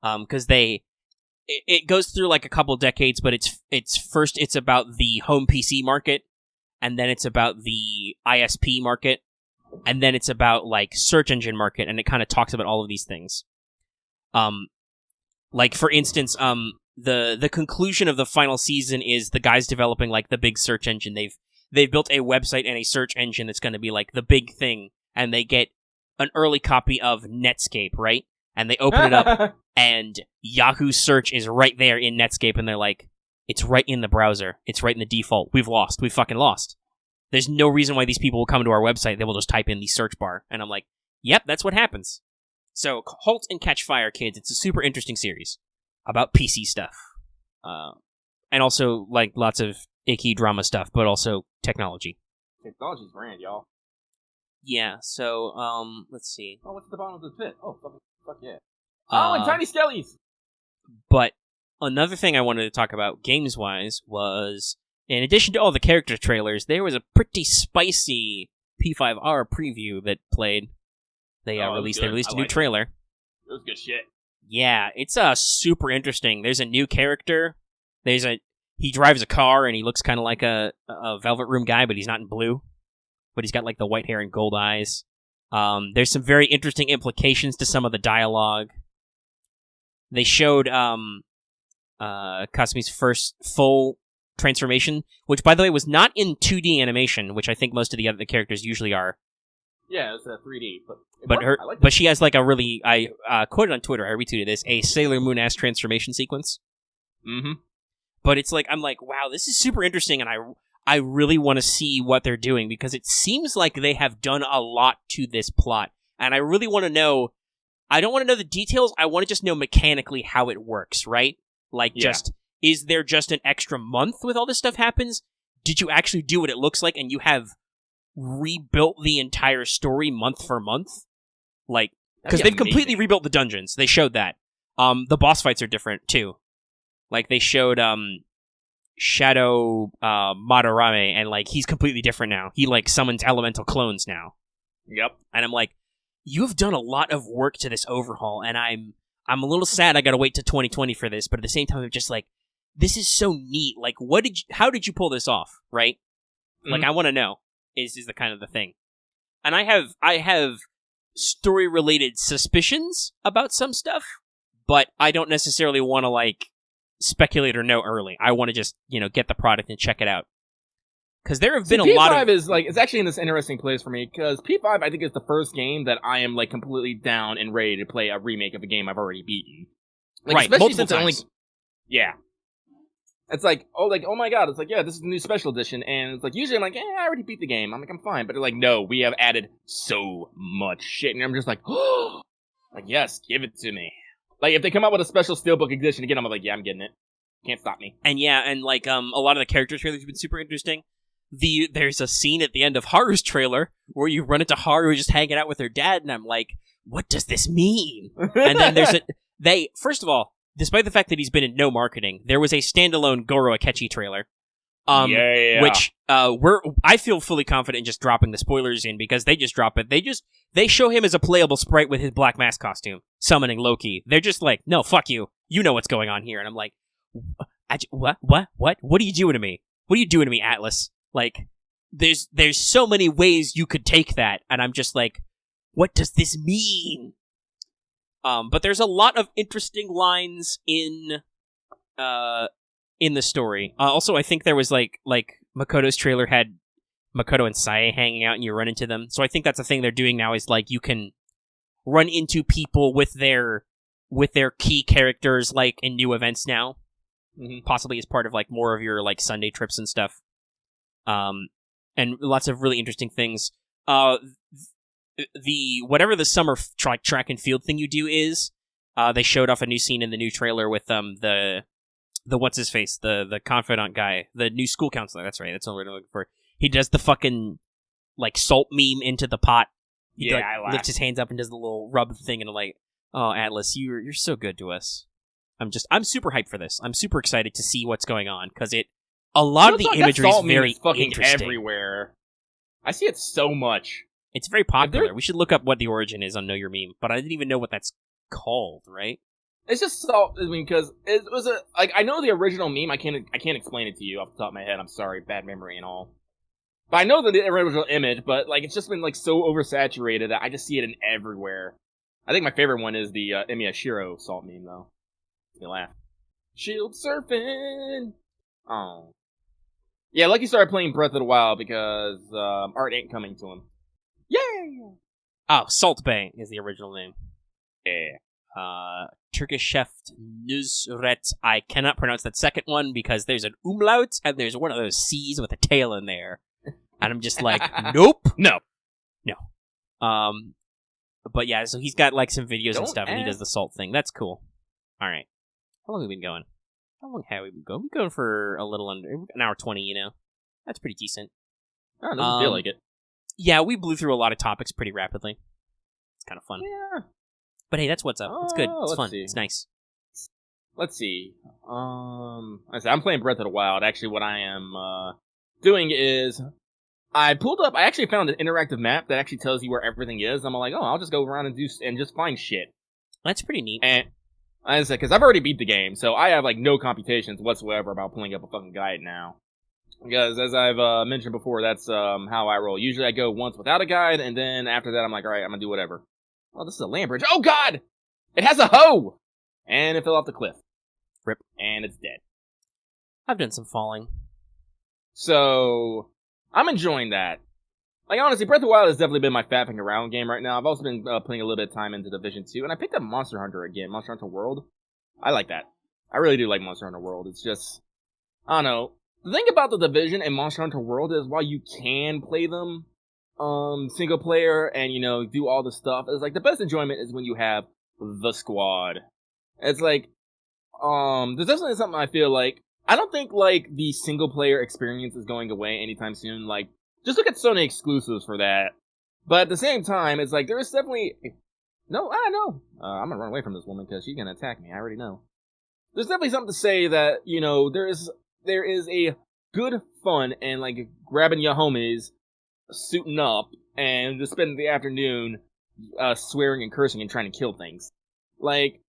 Because it goes through like a couple decades, but it's about the home PC market, and then it's about the ISP market, and then it's about like search engine market, and it kind of talks about all of these things. Like for instance, the conclusion of the final season is the guys developing like the big search engine. They've built a website and a search engine that's going to be like the big thing, and they get an early copy of Netscape, right? And they open it up, and Yahoo search is right there in Netscape, and they're like, it's right in the browser. It's right in the default. We've fucking lost. There's no reason why these people will come to our website. They will just type in the search bar. And I'm like, yep, that's what happens. So, Halt and Catch Fire, kids. It's a super interesting series about PC stuff. And also, like, lots of icky drama stuff, but also technology. Technology's grand, y'all. Yeah, so, let's see. Oh, what's at the bottom of the pit? Oh, fuck yeah. And Tiny Skellies! But another thing I wanted to talk about, games-wise, was, in addition to all the character trailers, there was a pretty spicy P5R preview that played. They released a new trailer. It was good shit. Yeah, it's super interesting. There's a new character. He drives a car, and he looks kind of like a Velvet Room guy, but he's not in blue. But he's got like the white hair and gold eyes. There's some very interesting implications to some of the dialogue. They showed Kasumi's first full transformation, which, by the way, was not in 2D animation, which I think most of the other characters usually are. Yeah, it's 3D, but she has like a really, I quoted on Twitter, I retweeted this, a Sailor Moon-ass transformation sequence. Mm-hmm. But it's like, I'm like, wow, this is super interesting, and I really want to see what they're doing, because it seems like they have done a lot to this plot, and I really want to know, I don't want to know the details, I want to just know mechanically how it works, right? Like, is there just an extra month with all this stuff happens? Did you actually do what it looks like, and you have rebuilt the entire story month for month? Like, because they've completely rebuilt the dungeons. They showed that. The boss fights are different, too. Like, they showed, Shadow, Madarame, and, like, he's completely different now. He, like, summons elemental clones now. Yep. And I'm like, you've done a lot of work to this overhaul, and I'm a little sad I gotta wait to 2020 for this, but at the same time, I'm just like, this is so neat. Like, how did you pull this off, right? Mm-hmm. Like, I want to know, is the kind of the thing. And I have story-related suspicions about some stuff, but I don't necessarily want to, like, speculate or know early. I want to just, get the product and check it out. Because there have been a lot of... P5 is, like, it's actually in this interesting place for me, because P5, I think, is the first game that I am, like, completely down and ready to play a remake of a game I've already beaten. Like, right, especially multiple since it only, times. yeah. It's like, oh my god, it's like, yeah, this is the new special edition, and it's like, usually I'm like, I already beat the game, I'm like, I'm fine, but they're like, no, we have added so much shit, and I'm just like, oh, like, yes, give it to me. Like, if they come out with a special Steelbook edition again, I'm like, yeah, I'm getting it. Can't stop me. And yeah, and like, a lot of the character trailers have been super interesting. There's a scene at the end of Haru's trailer where you run into Haru just hanging out with her dad, and I'm like, what does this mean? And then first of all, despite the fact that he's been in no marketing, there was a standalone Goro Akechi trailer. Which I feel fully confident in just dropping the spoilers in because they just drop it. They show him as a playable sprite with his black mask costume, summoning Loki. They're just like, no, fuck you. You know what's going on here. And I'm like, what? What are you doing to me? What are you doing to me, Atlas? Like, there's so many ways you could take that, and I'm just like, what does this mean? But there's a lot of interesting lines in the story. Also, I think there was like Makoto's trailer had Makoto and Sae hanging out, and you run into them. So I think that's a thing they're doing now. Is like you can run into people with their key characters like in new events now, possibly as part of like more of your like Sunday trips and stuff. And lots of really interesting things. The whatever the summer track and field thing you do is, they showed off a new scene in the new trailer with the what's his face, the confidant guy, the new school counselor. That's right. That's what we're looking for. He does the fucking like salt meme into the pot. He I lifts his hands up and does the little rub thing, and I'm like, oh, Atlas, you're so good to us. I'm super hyped for this. I'm super excited to see what's going on because a lot of the imagery is very fucking interesting. Everywhere. I see it so much. It's very popular. We should look up what the origin is on Know Your Meme, but I didn't even know what that's called, right? It's just so, I mean, because it was I know the original meme. I can't explain it to you off the top of my head. I'm sorry, bad memory and all. But I know the original image, but like it's just been like so oversaturated that I just see it in everywhere. I think my favorite one is the Emiya Shiro salt meme though. You laugh. Shield surfing. Oh. Yeah, Lucky started playing Breath of the Wild because art ain't coming to him. Yay! Oh, Salt Bay is the original name. Yeah. Turkish chef Nusret. I cannot pronounce that second one because there's an umlaut and there's one of those C's with a tail in there. And I'm just like, nope. No. But yeah, so he's got like some videos and stuff, and he does the salt thing. That's cool. All right. How long have we been going? How long have we been going? We've been going for a little under an hour 20, you know. That's pretty decent. Oh, it doesn't feel like it. Yeah, we blew through a lot of topics pretty rapidly. It's kind of fun. Yeah. But hey, that's what's up. It's good. It's fun. See. It's nice. Let's see. I'm playing Breath of the Wild. Actually, what I am doing is I actually found an interactive map that actually tells you where everything is. I'm like, I'll just go around and just find shit. That's pretty neat. And I said, because I've already beat the game, so I have like no computations whatsoever about pulling up a fucking guide now. Because as I've mentioned before, that's how I roll. Usually I go once without a guide, and then after that I'm like, alright, I'm gonna do whatever. Oh, this is a land bridge. Oh god! It has a hoe! And it fell off the cliff. Rip. And it's dead. I've done some falling. So, I'm enjoying that. Like, honestly, Breath of the Wild has definitely been my fapping around game right now. I've also been putting a little bit of time into Division 2, and I picked up Monster Hunter again, Monster Hunter World. I like that. I really do like Monster Hunter World. It's just, I don't know. The thing about the Division and Monster Hunter World is while you can play them single player and, you know, do all the stuff, it's like the best enjoyment is when you have the squad. It's like, there's definitely something I feel like, I don't think, like, the single player experience is going away anytime soon. Like, just look at Sony exclusives for that. But at the same time, it's like, there is definitely, no, I don't know. I'm gonna run away from this woman because she's gonna attack me. I already know. There's definitely something to say that, you know, there is a good fun and like grabbing your homies, suiting up, and just spending the afternoon swearing and cursing and trying to kill things. Like,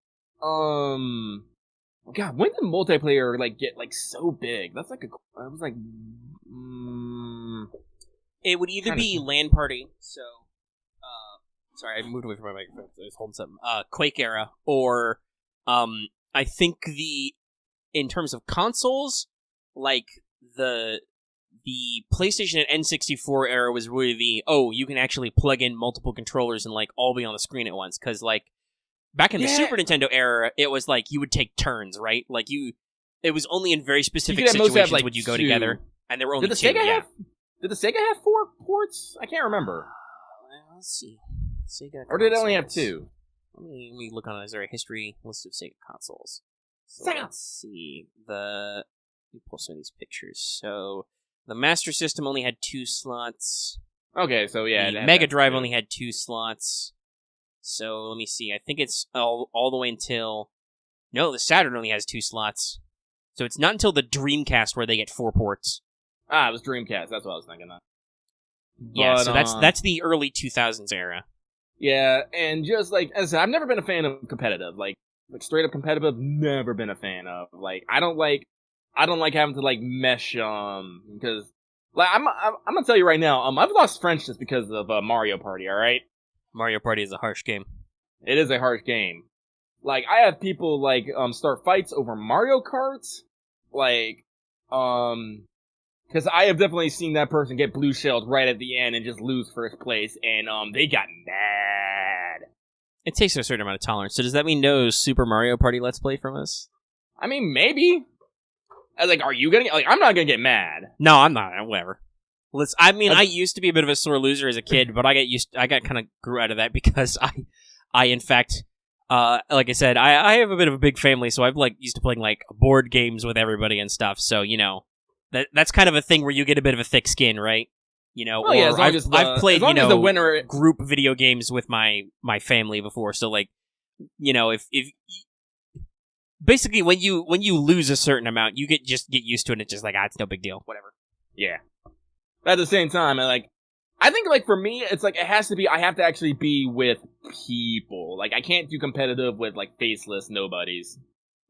God, when did multiplayer like get like so big? That's like I was like, it would either be LAN party, so sorry, I moved away from my microphone. I was holding something. Quake era, or I think in terms of consoles, like the PlayStation and N64 era was really you can actually plug in multiple controllers and like all be on the screen at once, because like Back in the Super Nintendo era, it was like you would take turns, right? Like it was only in very specific situations would you go together, and there were only two. Did the Sega have 4 ports? I can't remember. Let's see. Sega or did it only have 2? Let me look on Azure history list of Sega consoles. So Sega. Let's see. Let me pull some of these pictures. So the Master System only had 2 slots. Okay, so yeah. The Mega Drive only had 2 slots. So let me see. I think it's all the way until... No, the Saturn only has 2 slots. So it's not until the Dreamcast where they get 4 ports. It was Dreamcast. That's what I was thinking of. Yeah, so that's the early 2000s era. Yeah, and just like as I said, I've never been a fan of competitive, like straight up competitive. Never been a fan of. Like I don't like having to like mesh because like I'm gonna tell you right now I've lost friends just because of Mario Party. All right, Mario Party is a harsh game. It is a harsh game. Like I have people like start fights over Mario Karts, like because I have definitely seen that person get blue shelled right at the end and just lose first place, and they got mad. It takes a certain amount of tolerance. So does that mean no Super Mario Party Let's Play from us? I mean, maybe. I was like, are you gonna get, like? I'm not gonna get mad. No, I'm not. Whatever. I used to be a bit of a sore loser as a kid, but I got kind of grew out of that because I in fact, like I said, I have a bit of a big family, so I've like used to playing like board games with everybody and stuff. So you know. That's kind of a thing where you get a bit of a thick skin, right? You know, oh, yeah, I've played group video games with my family before, so like, you know, if basically when you lose a certain amount, you get used to it. And it's just like it's no big deal, whatever. Yeah. But at the same time, I think like for me, it's like I have to actually be with people. Like I can't do competitive with like faceless nobodies.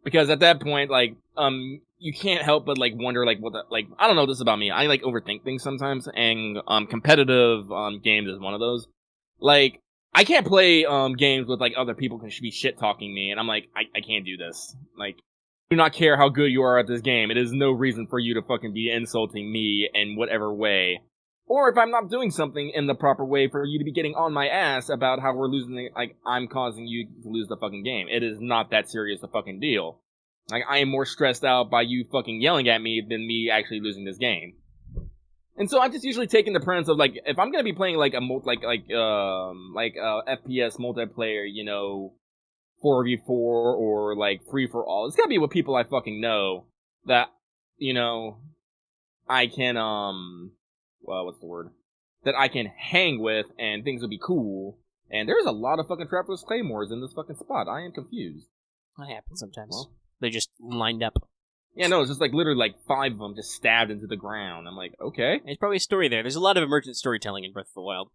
Because at that point, like, you can't help but, like, wonder, like, I don't know, this is about me. I, like, overthink things sometimes, and, competitive, games is one of those. Like, I can't play, games with, like, other people who should be shit-talking me, and I'm like, I can't do this. Like, I do not care how good you are at this game. It is no reason for you to fucking be insulting me in whatever way. Or if I'm not doing something in the proper way for you to be getting on my ass about how we're losing, like, I'm causing you to lose the fucking game. It is not that serious a fucking deal. Like, I am more stressed out by you fucking yelling at me than me actually losing this game. And so I'm just usually taking the premise of, like, if I'm gonna be playing, like, FPS multiplayer, you know, 4v4 or, like, free-for-all, it's gotta be with people I fucking know that, you know, I can, well, what's the word? That I can hang with, and things will be cool. And there's a lot of fucking Traveler's Claymores in this fucking spot. I am confused. That happens sometimes. Well, they're just lined up. Yeah, no, it's just like literally like 5 of them just stabbed into the ground. I'm like, okay. There's probably a story there. There's a lot of emergent storytelling in Breath of the Wild.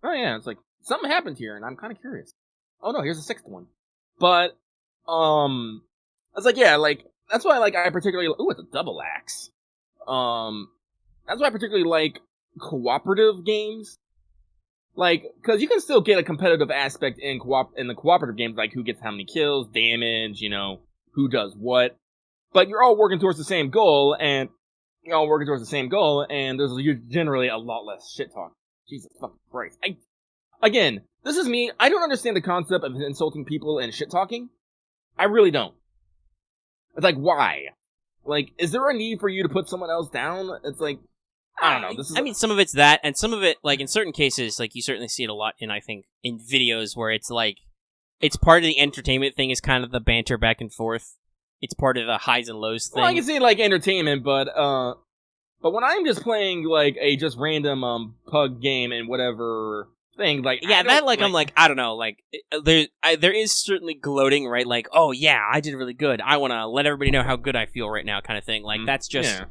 Oh yeah, it's like, something happened here, and I'm kind of curious. Oh no, here's the 6th one. But, I was like, yeah, like, that's why, like, I particularly, ooh, it's a double axe. That's why I particularly like cooperative games. Like, cause you can still get a competitive aspect in the cooperative games, like who gets how many kills, damage, you know, who does what. But you're all working towards the same goal, and there's generally a lot less shit talk. Jesus fucking Christ. Again, this is me. I don't understand the concept of insulting people and shit talking. I really don't. It's like, why? Like, is there a need for you to put someone else down? It's like, I don't know. I mean, some of it's that, and some of it, like, in certain cases, like, you certainly see it a lot in, I think, in videos where it's like, it's part of the entertainment thing is kind of the banter back and forth. It's part of the highs and lows thing. Well, I can see, like, entertainment, but when I'm just playing, like, a just random, pug game and whatever thing, like... Yeah, that, like, I'm like, I don't know, like, there is certainly gloating, right? Like, oh, yeah, I did really good. I want to let everybody know how good I feel right now, kind of thing. Like, that's just... Yeah.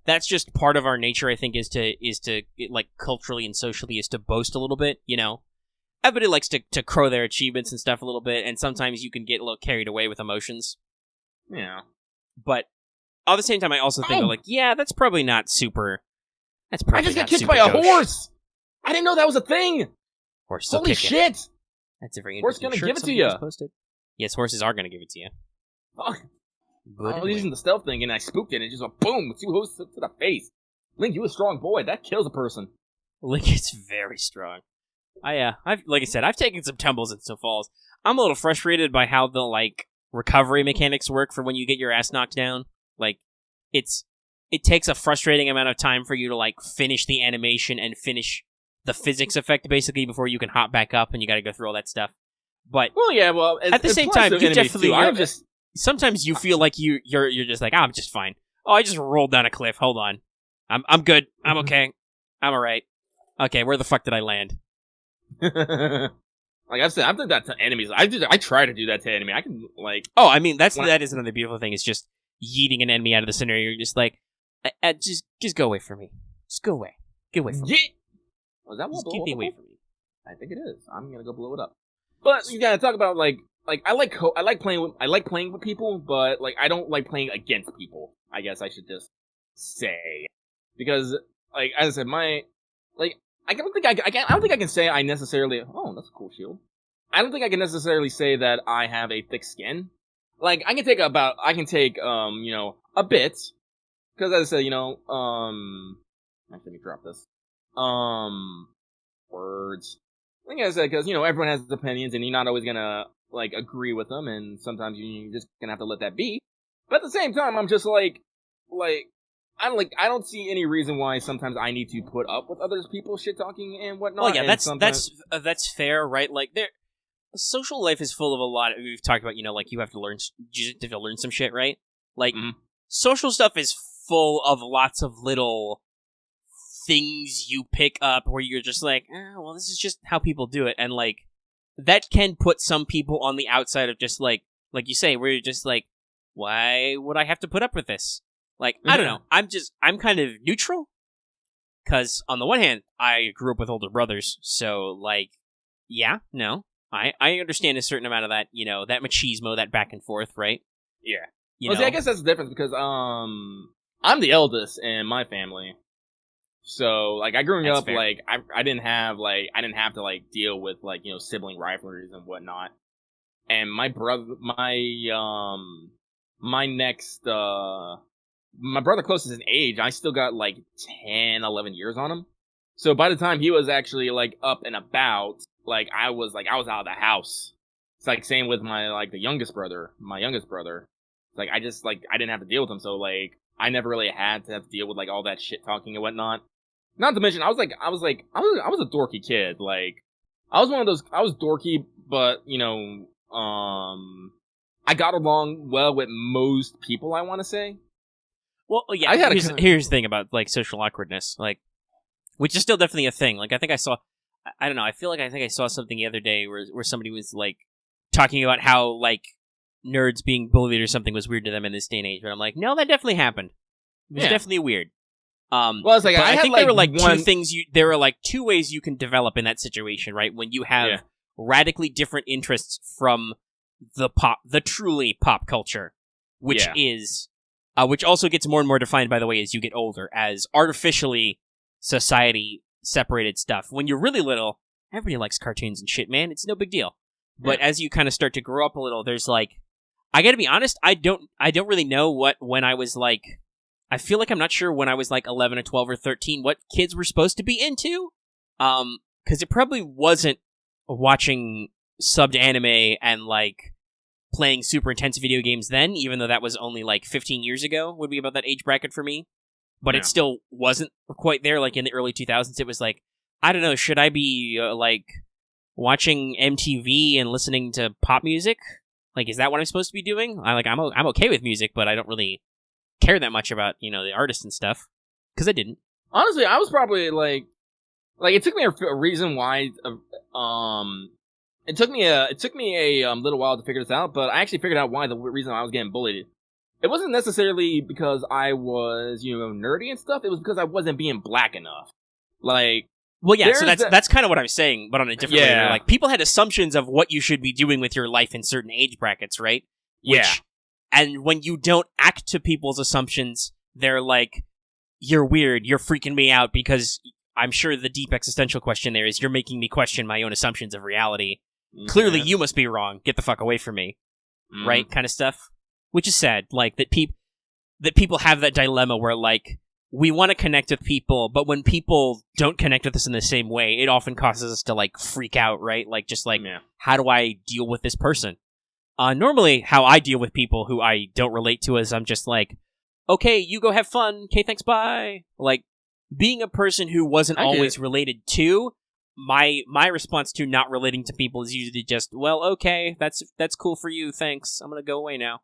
That's just part of our nature, I think, is to like, culturally and socially, is to boast a little bit, you know? Everybody likes to crow their achievements and stuff a little bit, and sometimes you can get a little carried away with emotions. Yeah. But, at the same time, I also think, like, yeah, that's probably not super... That's probably I just got kicked by a horse! I didn't know that was a thing! Horse Holy shit! That's a very Horse interesting gonna give it to you. Posted. Yes, horses are gonna give it to you. Fuck. I was using the stealth thing, and I spooked it, and it just went boom, 2 hosts to the face. Link, you a strong boy. That kills a person. Link is very strong. I've like I said, I've taken some tumbles and some falls. I'm a little frustrated by how the like recovery mechanics work for when you get your ass knocked down. Like, it takes a frustrating amount of time for you to like finish the animation and finish the physics effect basically before you can hop back up, and you got to go through all that stuff. But at the same time, you definitely sometimes you feel like you're just like, I'm just fine. Oh, I just rolled down a cliff. Hold on, I'm good. I'm okay. I'm alright. Okay, where the fuck did I land? Like I've said, I've done that to enemies. I try to do that to enemy. I can like. Oh, I mean that is another beautiful thing. It's just yeeting an enemy out of the scenario. You're just like, just go away from me. Just go away. Get away from me. Was that one just get away from me? I think it is. I'm gonna go blow it up. But you gotta talk about like I like playing with people, but like I don't like playing against people. I guess I should just say, because like as I said, I don't think I can say I necessarily. Oh, that's a cool shield. I don't think I can necessarily say that I have a thick skin. Like I can take a bit, because as I said, actually let me drop this. Words. Like I said, because everyone has opinions, and you're not always gonna like agree with them, and sometimes you're just gonna have to let that be. But at the same time, I'm just like I don't see any reason why sometimes I need to put up with other people shit talking and whatnot. Oh yeah, that's fair, right? Like social life is full of a lot. We've talked about, like you have to learn some shit, right? Like social stuff is full of lots of little things you pick up where you're just like, well, this is just how people do it, and like that can put some people on the outside of just like you say, where you're just like, why would I have to put up with this? Like, I don't know. I'm kind of neutral. Because, on the one hand, I grew up with older brothers. So, like, yeah, no. I understand a certain amount of that, that machismo, that back and forth, right? Yeah. See, I guess that's the difference because, I'm the eldest in my family. So, like, I grew up, fair. Like, I didn't have to, like, deal with, like, sibling rivalries and whatnot. And my brother, my brother closest in age, I still got like 10, 11 years on him. So by the time he was actually like up and about, like I was out of the house. It's like same with my youngest brother. It's like I didn't have to deal with him, so like I never really had to have to deal with like all that shit talking and whatnot. Not to mention I was a dorky kid. Like I was dorky, but I got along well with most people, I want to say. Well, yeah, here's the thing about, like, social awkwardness, like, which is still definitely a thing. Like, I think I saw something the other day where somebody was, like, talking about how, like, nerds being bullied or something was weird to them in this day and age. But I'm like, no, that definitely happened. It was definitely weird. Well, it's like, I think there were, like, there were, like, two ways you can develop in that situation, right? When you have radically different interests from the truly pop culture, which is... which also gets more and more defined, by the way, as you get older, as artificially society separated stuff. When you're really little, everybody likes cartoons and shit, man. It's no big deal. But as you kind of start to grow up a little, there's like, I gotta be honest, I don't really know when I was like, I feel like I'm not sure when I was like 11 or 12 or 13 what kids were supposed to be into. Because it probably wasn't watching subbed anime and like playing super intense video games then, even though that was only like 15 years ago, would be about that age bracket for me. But it still wasn't quite there. Like in the early 2000s, it was like, I don't know, should I be like watching MTV and listening to pop music? Like, is that what I'm supposed to be doing? I'm okay with music, but I don't really care that much about, the artists and stuff. Because I didn't. Honestly, I was probably like it took me a reason why, It took me a little while to figure this out, but I actually figured out why the reason I was getting bullied. It wasn't necessarily because I was, nerdy and stuff. It was because I wasn't being black enough. Like, well, yeah. So that's kind of what I'm saying, but on a different way. Like, people had assumptions of what you should be doing with your life in certain age brackets, right? And when you don't act to people's assumptions, they're like, "You're weird. You're freaking me out." Because I'm sure the deep existential question there is, "You're making me question my own assumptions of reality." Clearly, you must be wrong. Get the fuck away from me, right? Kind of stuff, which is sad. Like that people have that dilemma where, like, we want to connect with people, but when people don't connect with us in the same way, it often causes us to, like, freak out, right? Like, just like, how do I deal with this person? Normally, how I deal with people who I don't relate to is I'm just like, okay, you go have fun. Okay, thanks, bye. Like, being a person who wasn't always related to, my response to not relating to people is usually just, well, okay, that's cool for you, thanks. I'm gonna go away now.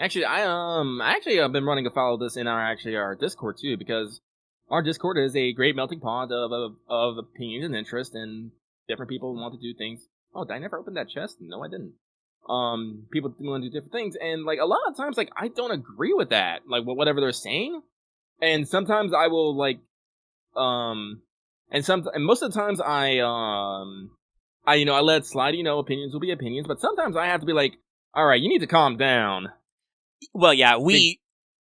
Actually, I've been running afoul of this in our Discord too, because our Discord is a great melting pot of opinions and interest, and different people want to do things. Oh, did I never open that chest? No, I didn't. People want to do different things, and like a lot of times, like I don't agree with that, like whatever they're saying, and sometimes I will like, and most of the times I let it slide. Opinions will be opinions, but sometimes I have to be like, all right, you need to calm down. Well, yeah,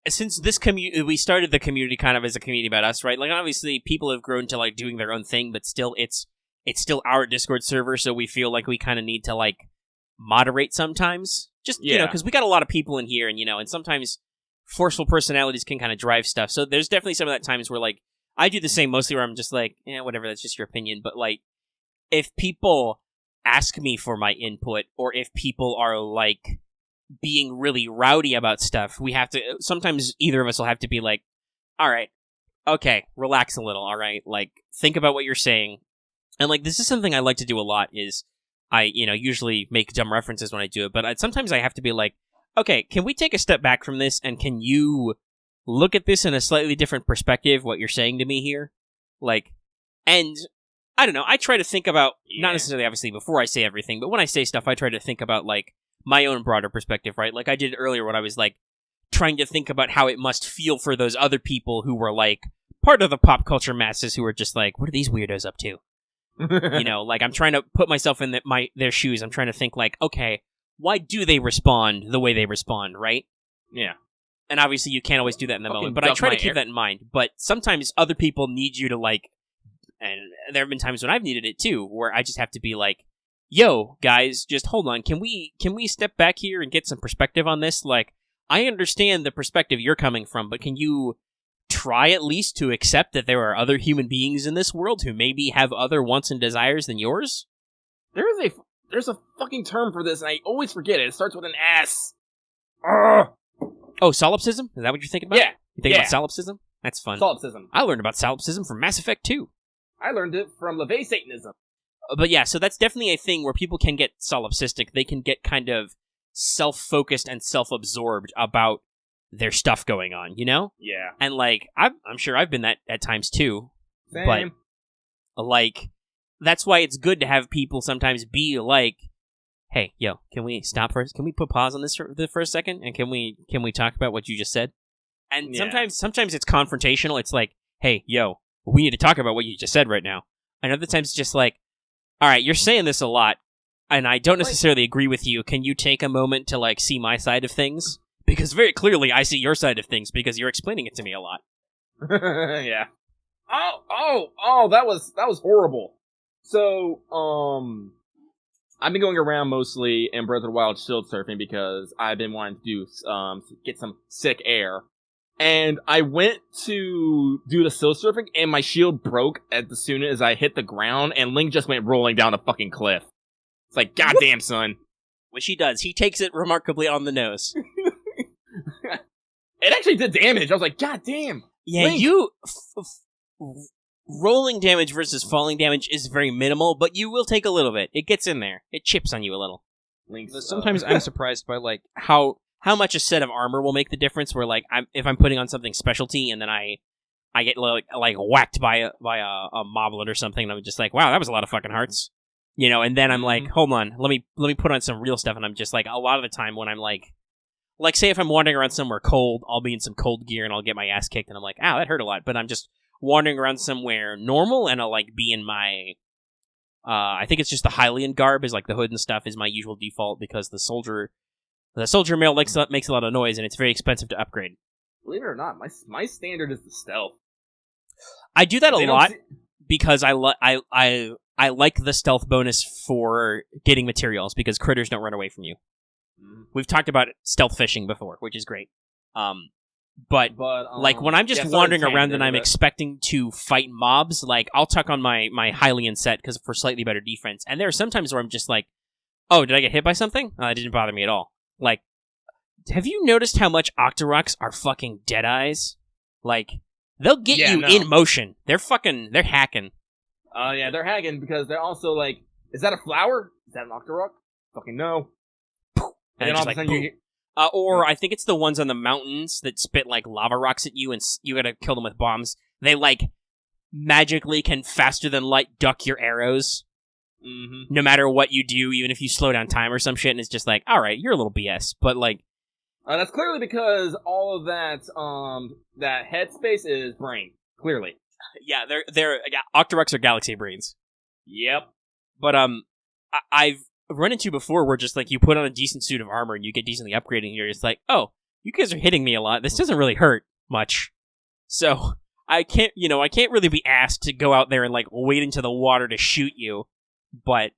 since this we started the community kind of as a community about us, right? Like, obviously, people have grown to, like, doing their own thing, but still, it's still our Discord server, so we feel like we kind of need to, like, moderate sometimes. Just, because we got a lot of people in here, and, and sometimes forceful personalities can kind of drive stuff. So there's definitely some of that times where, like, I do the same mostly where I'm just like, whatever, that's just your opinion. But, like, if people ask me for my input, or if people are, like, being really rowdy about stuff, we have to, sometimes either of us will have to be like, all right, okay, relax a little, all right? Like, think about what you're saying. And, like, this is something I like to do a lot is I, usually make dumb references when I do it, but sometimes I have to be like, okay, can we take a step back from this, and can you look at this in a slightly different perspective, what you're saying to me here? Like, and I don't know, I try to think about, not necessarily obviously before I say everything, but when I say stuff, I try to think about, like, my own broader perspective, right? Like I did earlier when I was, like, trying to think about how it must feel for those other people who were, like, part of the pop culture masses who were just like, what are these weirdos up to? Like, I'm trying to put myself in their shoes. I'm trying to think, like, okay, why do they respond the way they respond, right? Yeah. And obviously you can't always do that in the moment, but I try to keep that in mind. But sometimes other people need you to, like, and there have been times when I've needed it too, where I just have to be like, yo, guys, just hold on. Can we step back here and get some perspective on this? Like, I understand the perspective you're coming from, but can you try at least to accept that there are other human beings in this world who maybe have other wants and desires than yours? There's a fucking term for this, and I always forget it. It starts with an S. Ugh. Oh, solipsism? Is that what you're thinking about? Yeah. You think about solipsism? That's fun. Solipsism. I learned about solipsism from Mass Effect 2. I learned it from LaVey Satanism. But yeah, so that's definitely a thing where people can get solipsistic. They can get kind of self-focused and self-absorbed about their stuff going on, Yeah. And, like, I'm sure I've been that at times too. Same. But, like, that's why it's good to have people sometimes be like, hey, yo, can we stop first? Can we put pause on this for a second? And can we talk about what you just said? And sometimes it's confrontational. It's like, hey, yo, we need to talk about what you just said right now. And other times it's just like, all right, you're saying this a lot, and I don't necessarily agree with you. Can you take a moment to, like, see my side of things? Because very clearly I see your side of things because you're explaining it to me a lot. Yeah. Oh, that was horrible. So, I've been going around mostly in Breath of the Wild shield surfing because I've been wanting to get some sick air. And I went to do the shield surfing, and my shield broke as soon as I hit the ground, and Link just went rolling down a fucking cliff. It's like, goddamn, son. Which he does. He takes it remarkably on the nose. It actually did damage. I was like, goddamn. Yeah, Link. Rolling damage versus falling damage is very minimal, but you will take a little bit. It gets in there. It chips on you a little. Sometimes I'm surprised by, like, how much a set of armor will make the difference. Where, like, if I'm putting on something specialty and then I get like whacked by a moblet or something, and I'm just like, wow, that was a lot of fucking hearts, And then I'm like, hold on, let me put on some real stuff, and I'm just like, a lot of the time when I'm like say if I'm wandering around somewhere cold, I'll be in some cold gear and I'll get my ass kicked, and I'm like, ow, that hurt a lot. But I'm just wandering around somewhere normal, and I'll, like, be in my I think it's just the Hylian garb is, like, the hood and stuff is my usual default because the soldier mail makes a lot of noise, and it's very expensive to upgrade. Believe it or not, my standard is the stealth. I do that a lot because I like the stealth bonus for getting materials because critters don't run away from you. Mm. We've talked about stealth fishing before, which is great. But like when I'm just wandering around and I'm expecting to fight mobs, like when I'm just wandering around and I'm expecting to fight mobs, like I'll tuck on my Hylian set because for slightly better defense. And there are some times where I'm just like, oh, did I get hit by something? It didn't bother me at all. Like, have you noticed how much Octoroks are fucking Deadeyes? Like, they'll get in motion. They're hacking. Yeah, they're hacking because they're also like, is that a flower? Is that an Octorok? Fucking no. And then all of a sudden or I think it's the ones on the mountains that spit like lava rocks at you and you gotta kill them with bombs. They like magically can faster than light duck your arrows. Mm-hmm. No matter what you do, even if you slow down time or some shit, and it's just like, alright, you're a little BS. But like... that's clearly because all of that, that headspace is brain. Clearly. Yeah, Octoroks are galaxy brains. Yep. But, I've run into before where just like you put on a decent suit of armor and you get decently upgraded and you're just like, oh, you guys are hitting me a lot. This doesn't really hurt much. So I can't really be asked to go out there and like wade into the water to shoot you. But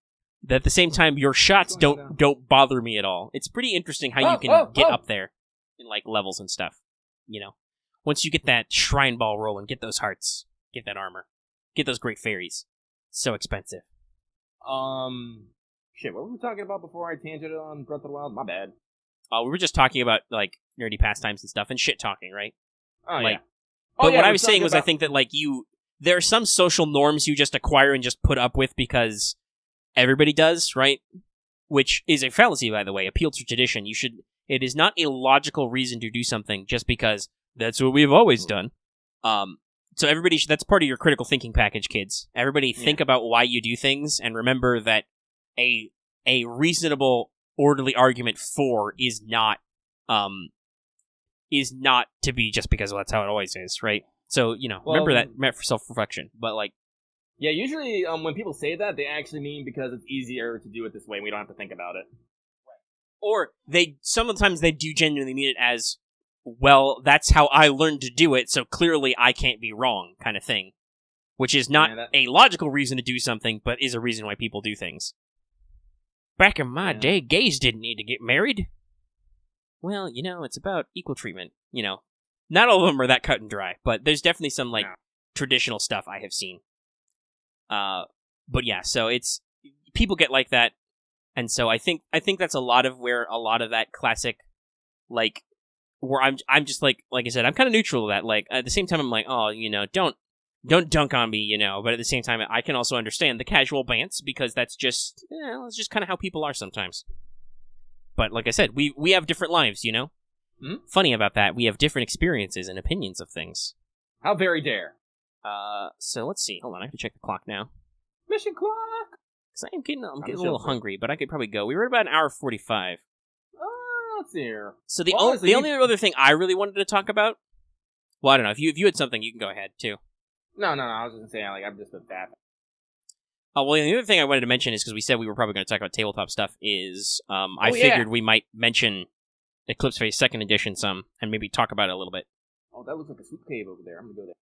at the same time, your shots don't bother me at all. It's pretty interesting how you can get up there in like levels and stuff. You know, once you get that shrine ball rolling, get those hearts, get that armor, get those great fairies. So expensive. Shit, what were we talking about before I tangented on Breath of the Wild? My bad. We were just talking about, like, nerdy pastimes and stuff, and shit-talking, right? Oh, like, yeah. But what I was saying was I think that, like, there are some social norms you just acquire and just put up with because everybody does, right? Which is a fallacy, by the way. Appeal to tradition. It is not a logical reason to do something just because that's what we've always done. So everybody, that's part of your critical thinking package, kids. Everybody think about why you do things and remember that a reasonable, orderly argument for is not to be just because that's how it always is, right? So, remember that meant for self-reflection. But, like... Yeah, usually when people say that, they actually mean because it's easier to do it this way and we don't have to think about it. Or sometimes they do genuinely mean it as, well, that's how I learned to do it, so clearly I can't be wrong, kind of thing. Which is not a logical reason to do something, but is a reason why people do things. Back in my day, gays didn't need to get married. Well, it's about equal treatment. Not all of them are that cut and dry, but there's definitely some, like, traditional stuff I have seen. But yeah, so it's... People get like that, and so I think that's a lot of where a lot of that classic, like... Where I'm just, like I said, I'm kind of neutral to that. Like, at the same time, I'm like, oh, don't dunk on me, but at the same time, I can also understand the casual bants, because that's just, it's just kind of how people are sometimes. But like I said, we have different lives, Hmm? Funny about that, we have different experiences and opinions of things. How very dare. So let's see, hold on, I have to check the clock now. Mission clock! Because I'm getting a little hungry, but I could probably go. We were about an hour 45. Let's see here. So the only other thing I really wanted to talk about, well, I don't know, if you had something, you can go ahead, too. No, I was just saying, like, I'm just a fat. Oh, well, the other thing I wanted to mention is, because we said we were probably going to talk about tabletop stuff, is I figured we might mention Eclipse Phase 2nd Edition some, and maybe talk about it a little bit. Oh, that looks like a soup cave over there. I'm going to go there.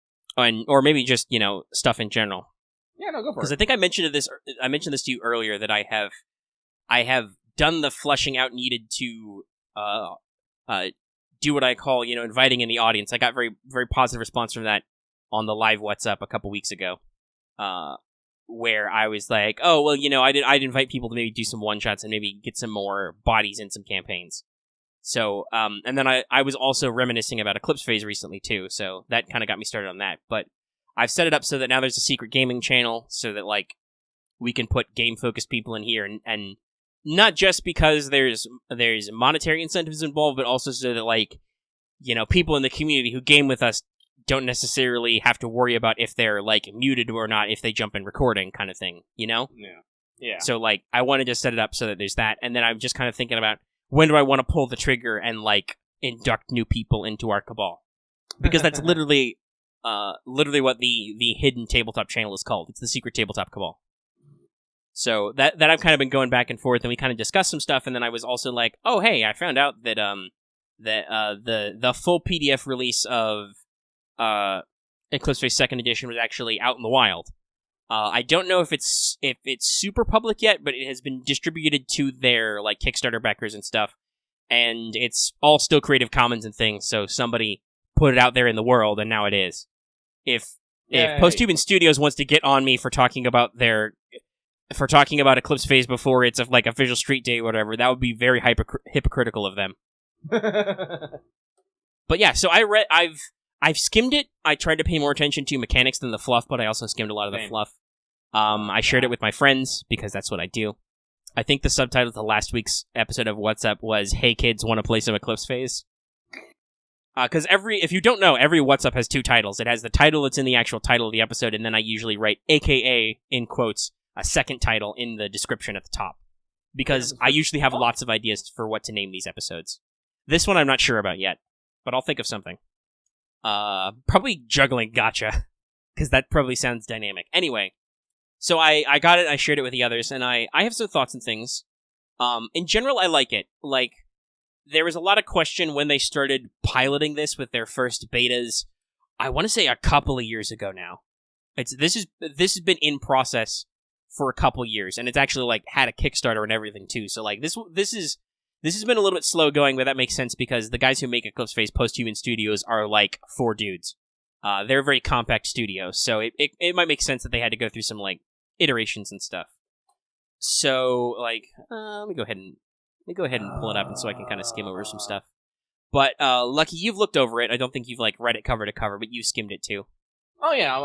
Or maybe just, stuff in general. Yeah, no, go for it. Because I think I mentioned this to you earlier, that I have done the fleshing out needed to do what I call, inviting in the audience. I got very, very positive response from that on the live What's Up a couple weeks ago, where I was like, oh, well, I'd invite people to maybe do some one-shots and maybe get some more bodies in some campaigns. So, and then I was also reminiscing about Eclipse Phase recently, too, so that kind of got me started on that. But I've set it up so that now there's a secret gaming channel, so that, like, we can put game-focused people in here, and not just because there's monetary incentives involved, but also so that, like, people in the community who game with us don't necessarily have to worry about if they're, like, muted or not if they jump in recording, kind of thing, Yeah. So, like, I wanted to set it up so that there's that, and then I'm just kind of thinking about, when do I want to pull the trigger and, like, induct new people into our cabal? Because that's literally what the hidden tabletop channel is called. It's the secret tabletop cabal. So that I've kind of been going back and forth, and we kind of discussed some stuff, and then I was also like, oh, hey, I found out that the full PDF release of Eclipse Phase 2nd Edition was actually out in the wild. I don't know if it's super public yet, but it has been distributed to their, like, Kickstarter backers and stuff, and it's all still Creative Commons and things, so somebody put it out there in the world, and now it is. If Post-Human Studios wants to get on me for talking about Eclipse Phase before it's like a Visual Street Day or whatever, that would be very hypocritical of them. But yeah, so I've skimmed it. I tried to pay more attention to mechanics than the fluff, but I also skimmed a lot of the fluff. I shared it with my friends because that's what I do. I think the subtitle to last week's episode of What's Up was "Hey kids, want to play some Eclipse Phase?" Because if you don't know, every What's Up has two titles. It has the title that's in the actual title of the episode, and then I usually write AKA in quotes a second title in the description at the top. Because I usually have lots of ideas for what to name these episodes. This one I'm not sure about yet, but I'll think of something. Probably Juggling Gacha, because that probably sounds dynamic. Anyway, so I got it, I shared it with the others, and I have some thoughts and things. In general, I like it. Like, there was a lot of question when they started piloting this with their first betas, I want to say a couple of years ago now. This has been in process for a couple years, and it's actually like had a Kickstarter and everything too. So like this has been a little bit slow going, but that makes sense because the guys who make Eclipse Phase, Post-Human Studios, are like 4 dudes. They're a very compact studio, so it might make sense that they had to go through some like iterations and stuff. So like, let me go ahead and pull it up, and so I can kind of skim over some stuff. But Lucky, you've looked over it. I don't think you've like read it cover to cover, but you skimmed it too. Oh yeah,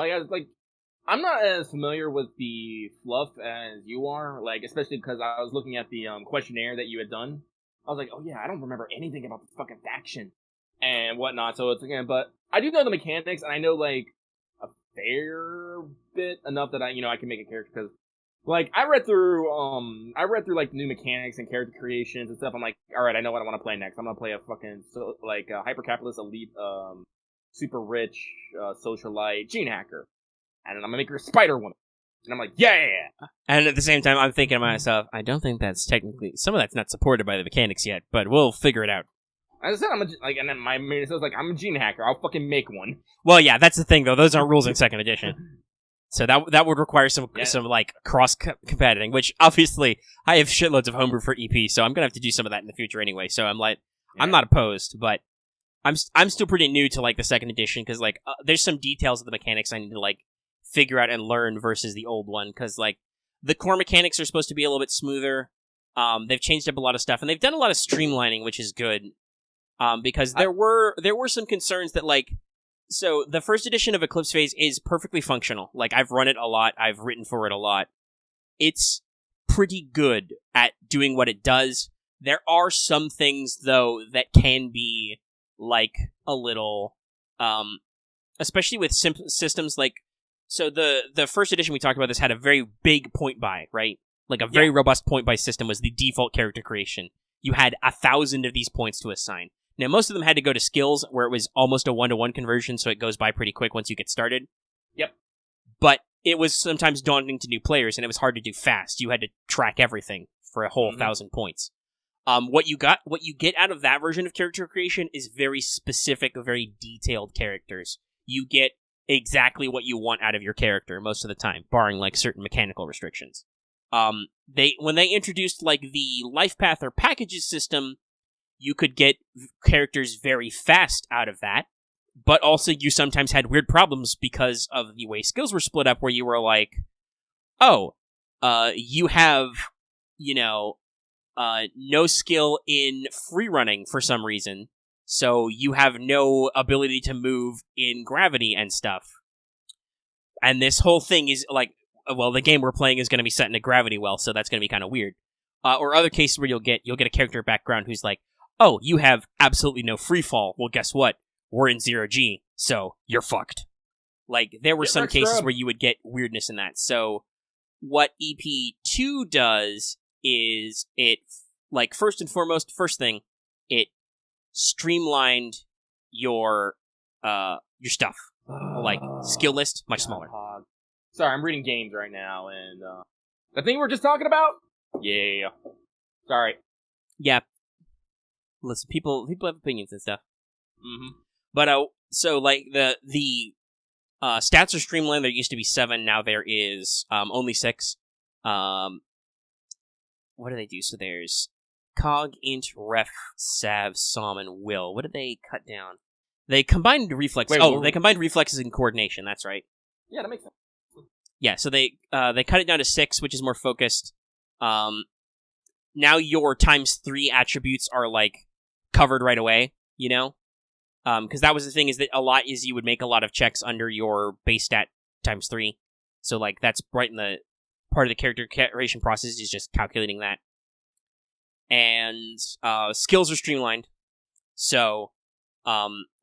I'm not as familiar with the fluff as you are, like, especially because I was looking at the questionnaire that you had done. I was like, oh yeah, I don't remember anything about this fucking faction and whatnot. So it's again, but I do know the mechanics, and I know like a fair bit enough that I can make a character because, like, I read through like new mechanics and character creations and stuff. I'm like, all right, I know what I want to play next. I'm gonna play a fucking hyper capitalist elite, super rich socialite gene hacker. And then I'm gonna make her a spider woman. And I'm like, yeah! And at the same time, I'm thinking to myself, I don't think that's technically... Some of that's not supported by the mechanics yet, but we'll figure it out. As I said, and then my main says, I'm a gene hacker. I'll fucking make one. Well, yeah, that's the thing, though. Those aren't rules in 2nd edition. So that would require some like, cross-compatiting, which, obviously, I have shitloads of homebrew for EP, so I'm gonna have to do some of that in the future anyway. So I'm like, I'm not opposed, but I'm still pretty new to, like, the 2nd edition, because, like, there's some details of the mechanics I need to, like, figure out and learn versus the old one, because like the core mechanics are supposed to be a little bit smoother. They've changed up a lot of stuff, and they've done a lot of streamlining, which is good. Because there were some concerns that like, so the 1st edition of Eclipse Phase is perfectly functional. Like, I've run it a lot, I've written for it a lot. It's pretty good at doing what it does. There are some things though that can be like a little, especially with systems like. So the 1st edition we talked about this had a very big point buy, right? Like a very robust point buy system was the default character creation. You had 1,000 of these points to assign. Now most of them had to go to skills where it was almost a 1-to-1 conversion, so it goes by pretty quick once you get started. Yep. But it was sometimes daunting to new players, and it was hard to do fast. You had to track everything for a whole 1,000 points. What you get out of that version of character creation is very specific, very detailed characters. You get exactly what you want out of your character most of the time, barring like certain mechanical restrictions. When they introduced like the life path or packages system, you could get characters very fast out of that, but also you sometimes had weird problems because of the way skills were split up, where you were like, you have, no skill in free running for some reason. So you have no ability to move in gravity and stuff. And this whole thing is like, well, the game we're playing is going to be set in a gravity well, so that's going to be kind of weird. Or other cases where you'll get a character background who's like, oh, you have absolutely no free fall. Well, guess what? We're in 0G, so you're fucked. Like, there were some cases where you would get weirdness in that. So what EP2 does is it, like, first and foremost, first thing, it streamlined your stuff. Like, skill list, much smaller. Sorry, I'm reading games right now, and the thing we're just talking about? Yeah. Sorry. Yeah. Listen, people have opinions and stuff. Mm-hmm. But, so, like, the stats are streamlined. There used to be 7, now there is only 6. What do they do? So there's Cog, Int, Ref, Sav, Som, and Will. What did they cut down? They combined reflex. Wait, they combined reflexes and coordination. That's right. Yeah, that makes sense. Yeah, so they cut it down to 6, which is more focused. Now your ×3 attributes are like covered right away. You know, because that was the thing, is that a lot is you would make a lot of checks under your base stat ×3. So like that's right in the part of the character creation process is just calculating that. And skills are streamlined. So,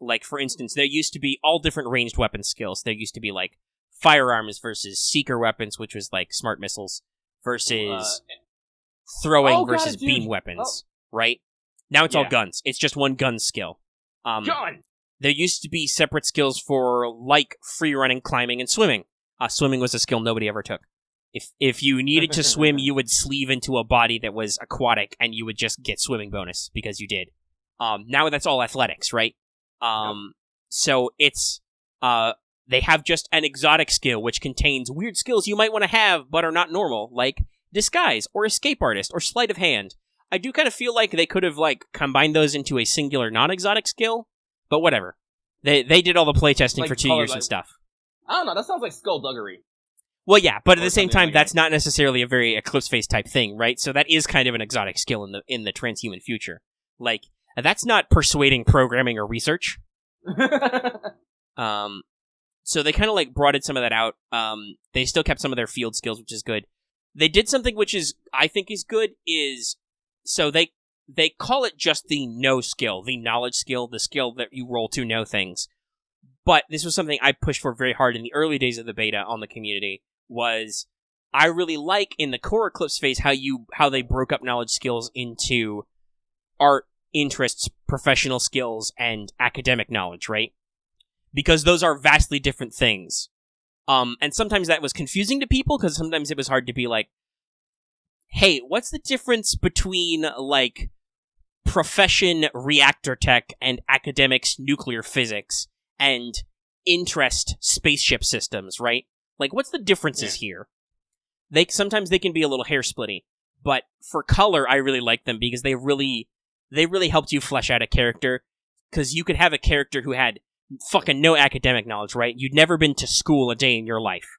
like for instance, there used to be all different ranged weapon skills. There used to be like firearms versus seeker weapons, which was like smart missiles, versus throwing versus beam weapons. Right? Now it's all guns. It's just one gun skill. Gun! There used to be separate skills for like free running, climbing, and swimming. Swimming was a skill nobody ever took. If you needed to swim, you would sleeve into a body that was aquatic, and you would just get swimming bonus because you did. Now that's all athletics, right? So it's they have just an exotic skill which contains weird skills you might want to have but are not normal, like disguise or escape artist or sleight of hand. I do kind of feel like they could have like combined those into a singular non-exotic skill, but whatever. They did all the playtesting like for 2 years and stuff. I don't know. That sounds like skullduggery. Well, yeah, but at the same time, that's not necessarily a very Eclipse Phase type thing, right? So that is kind of an exotic skill in the transhuman future. Like, that's not persuading programming or research. So they kind of like broadened some of that out. They still kept some of their field skills, which is good. They did something which is I think is good. So they call it just the know skill, the knowledge skill, the skill that you roll to know things. But this was something I pushed for very hard in the early days of the beta on the community. Was I really like in the core Eclipse Phase how they broke up knowledge skills into art, interests, professional skills, and academic knowledge, right? Because those are vastly different things. And sometimes that was confusing to people, because sometimes it was hard to be like, hey, what's the difference between, like, profession reactor tech and academics nuclear physics and interest spaceship systems, right? Like, what's the differences here? Sometimes they can be a little hair-splitty, but for color, I really like them because they really helped you flesh out a character, because you could have a character who had fucking no academic knowledge, right? You'd never been to school a day in your life,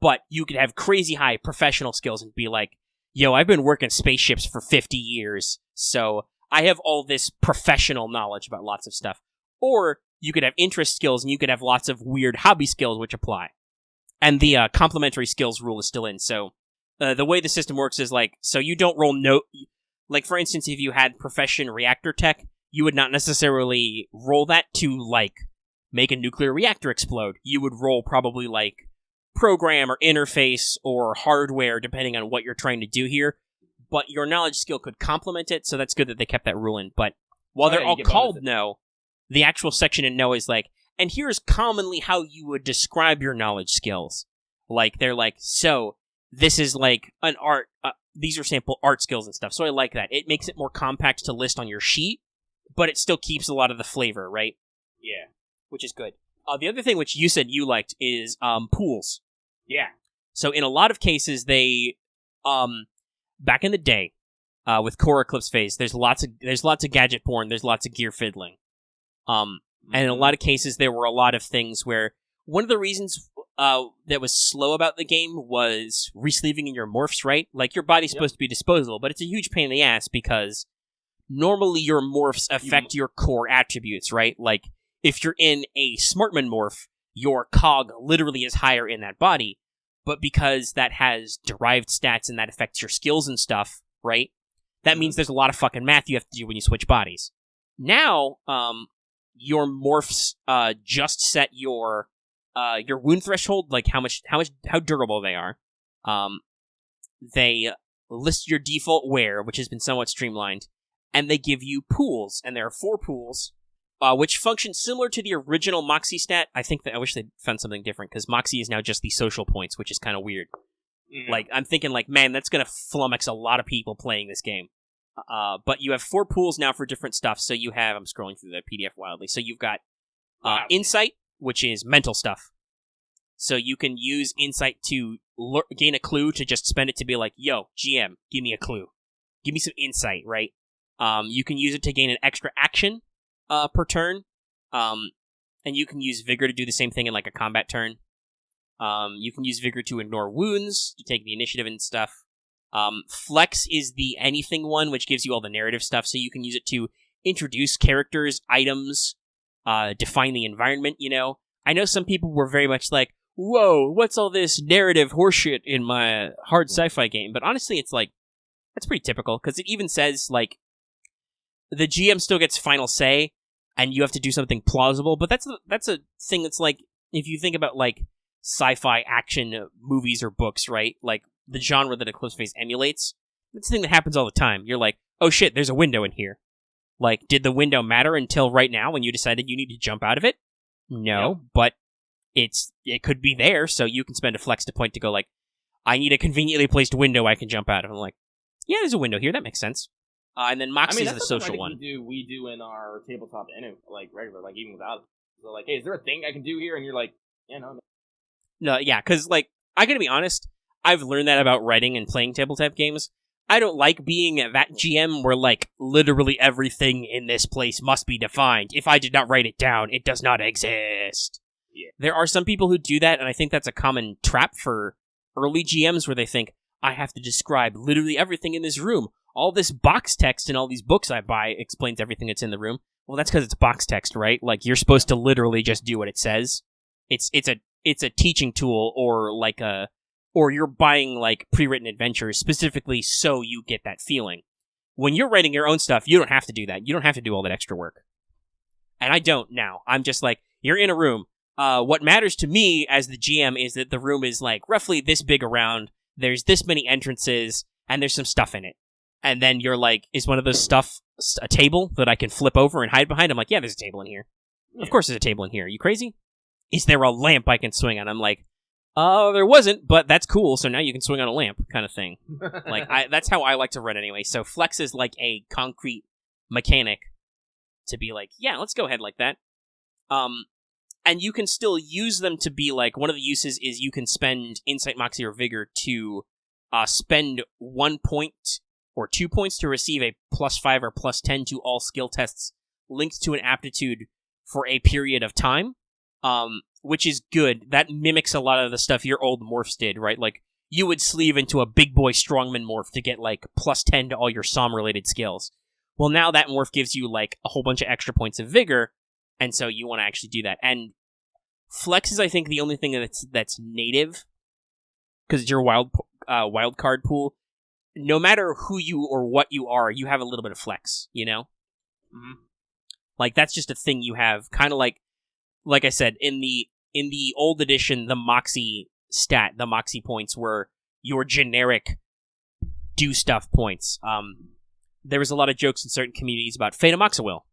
but you could have crazy high professional skills and be like, yo, I've been working spaceships for 50 years, so I have all this professional knowledge about lots of stuff. Or you could have interest skills and you could have lots of weird hobby skills which apply. And the complementary skills rule is still in, so the way the system works is like, so you don't roll like for instance, if you had profession reactor tech, you would not necessarily roll that to like make a nuclear reactor explode. You would roll probably like program or interface or hardware, depending on what you're trying to do here. But your knowledge skill could complement it, so that's good that they kept that rule in. But while they're all called no, the actual section in no is like, and here's commonly how you would describe your knowledge skills. Like, they're like, so this is like an art, these are sample art skills and stuff. So I like that. It makes it more compact to list on your sheet, but it still keeps a lot of the flavor, right? Yeah. Which is good. The other thing which you said you liked is pools. Yeah. So in a lot of cases, they, back in the day, with core Eclipse Phase, there's lots of gadget porn, there's lots of gear fiddling. And in a lot of cases, there were a lot of things where one of the reasons that was slow about the game was resleeving in your morphs, right? Like, your body's supposed to be disposable, but it's a huge pain in the ass because normally your morphs affect your core attributes, right? Like, if you're in a Smartman morph, your cog literally is higher in that body, but because that has derived stats and that affects your skills and stuff, right? That means there's a lot of fucking math you have to do when you switch bodies. Now, your morphs just set your wound threshold, like how durable they are. They list your default wear, which has been somewhat streamlined, and they give you pools, and there are 4 pools, which function similar to the original Moxie stat. I wish they'd found something different, because Moxie is now just the social points, which is kind of weird. Like, I'm thinking, like, man, that's gonna flummox a lot of people playing this game. But you have 4 pools now for different stuff. So you have, I'm scrolling through the PDF wildly. So you've got Insight, which is mental stuff. So you can use Insight to gain a clue, to just spend it to be like, yo, GM, give me a clue. Give me some insight, right? You can use it to gain an extra action per turn. And you can use Vigor to do the same thing in like a combat turn. You can use Vigor to ignore wounds, to take the initiative and stuff. Flex is the anything one, which gives you all the narrative stuff, so you can use it to introduce characters, items, define the environment, you know? I know some people were very much like, whoa, what's all this narrative horseshit in my hard sci-fi game? But honestly, it's like, that's pretty typical, because it even says, like, the GM still gets final say, and you have to do something plausible, but that's a thing that's like, if you think about, like, sci-fi action movies or books, right? Like, the genre that Eclipse Phase emulates, it's a thing that happens all the time. You're like, oh shit, there's a window in here. Like, did the window matter until right now when you decided you need to jump out of it? No, but it could be there, so you can spend a flex to point to go like, I need a conveniently placed window I can jump out of. I'm like, yeah, there's a window here, that makes sense. And then Moxie is the social one. We do in our tabletop, like regular, like even without. So like, hey, is there a thing I can do here? And you're like, yeah, no. No, yeah, because like, I gotta be honest, I've learned that about writing and playing tabletop games. I don't like being that GM where, like, literally everything in this place must be defined. If I did not write it down, it does not exist. Yeah. There are some people who do that, and I think that's a common trap for early GMs where they think, I have to describe literally everything in this room. All this box text in all these books I buy explains everything that's in the room. Well, that's because it's box text, right? Like, you're supposed to literally just do what it says. It's a teaching tool, or you're buying, like, pre-written adventures specifically so you get that feeling. When you're writing your own stuff, you don't have to do that. You don't have to do all that extra work. And I don't now. I'm just like, you're in a room. What matters to me as the GM is that the room is, like, roughly this big around, there's this many entrances, and there's some stuff in it. And then you're like, is one of those stuff a table that I can flip over and hide behind? I'm like, yeah, there's a table in here. Yeah. Of course there's a table in here. Are you crazy? Is there a lamp I can swing on? I'm like, there wasn't, but that's cool, so now you can swing on a lamp, kind of thing. Like, that's how I like to run anyway. So Flex is like a concrete mechanic to be like, yeah, let's go ahead like that. And you can still use them to be like, one of the uses is you can spend Insight, Moxie, or Vigor to spend 1 point or 2 points to receive a +5 or +10 to all skill tests linked to an aptitude for a period of time. Which is good. That mimics a lot of the stuff your old morphs did, right? Like, you would sleeve into a big boy strongman morph to get, like, +10 to all your SOM-related skills. Well, now that morph gives you, like, a whole bunch of extra points of vigor, and so you want to actually do that. And Flex is, I think, the only thing that's native, because it's your wild card pool. No matter who you or what you are, you have a little bit of Flex, you know? Mm-hmm. Like, that's just a thing you have, kind of like I said, in the old edition, the Moxie stat, the Moxie points were your generic do stuff points. There was a lot of jokes in certain communities about Fate of Moxie-Will,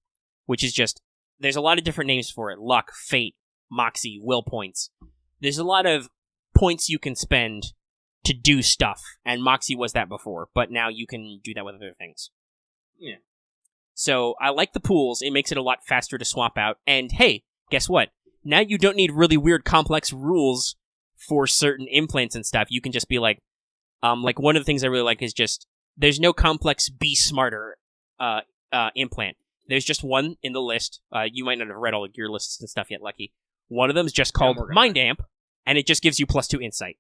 which is just, there's a lot of different names for it. Luck, Fate, Moxie, Will points. There's a lot of points you can spend to do stuff, and Moxie was that before, but now you can do that with other things. Yeah. So I like the pools. It makes it a lot faster to swap out, and hey, guess what? Now you don't need really weird, complex rules for certain implants and stuff. You can just be like one of the things I really like is just, there's no complex be smarter implant. There's just one in the list. You might not have read all of your lists and stuff yet, Lucky. One of them is just called Mind Amp, and it just gives you +2 insight.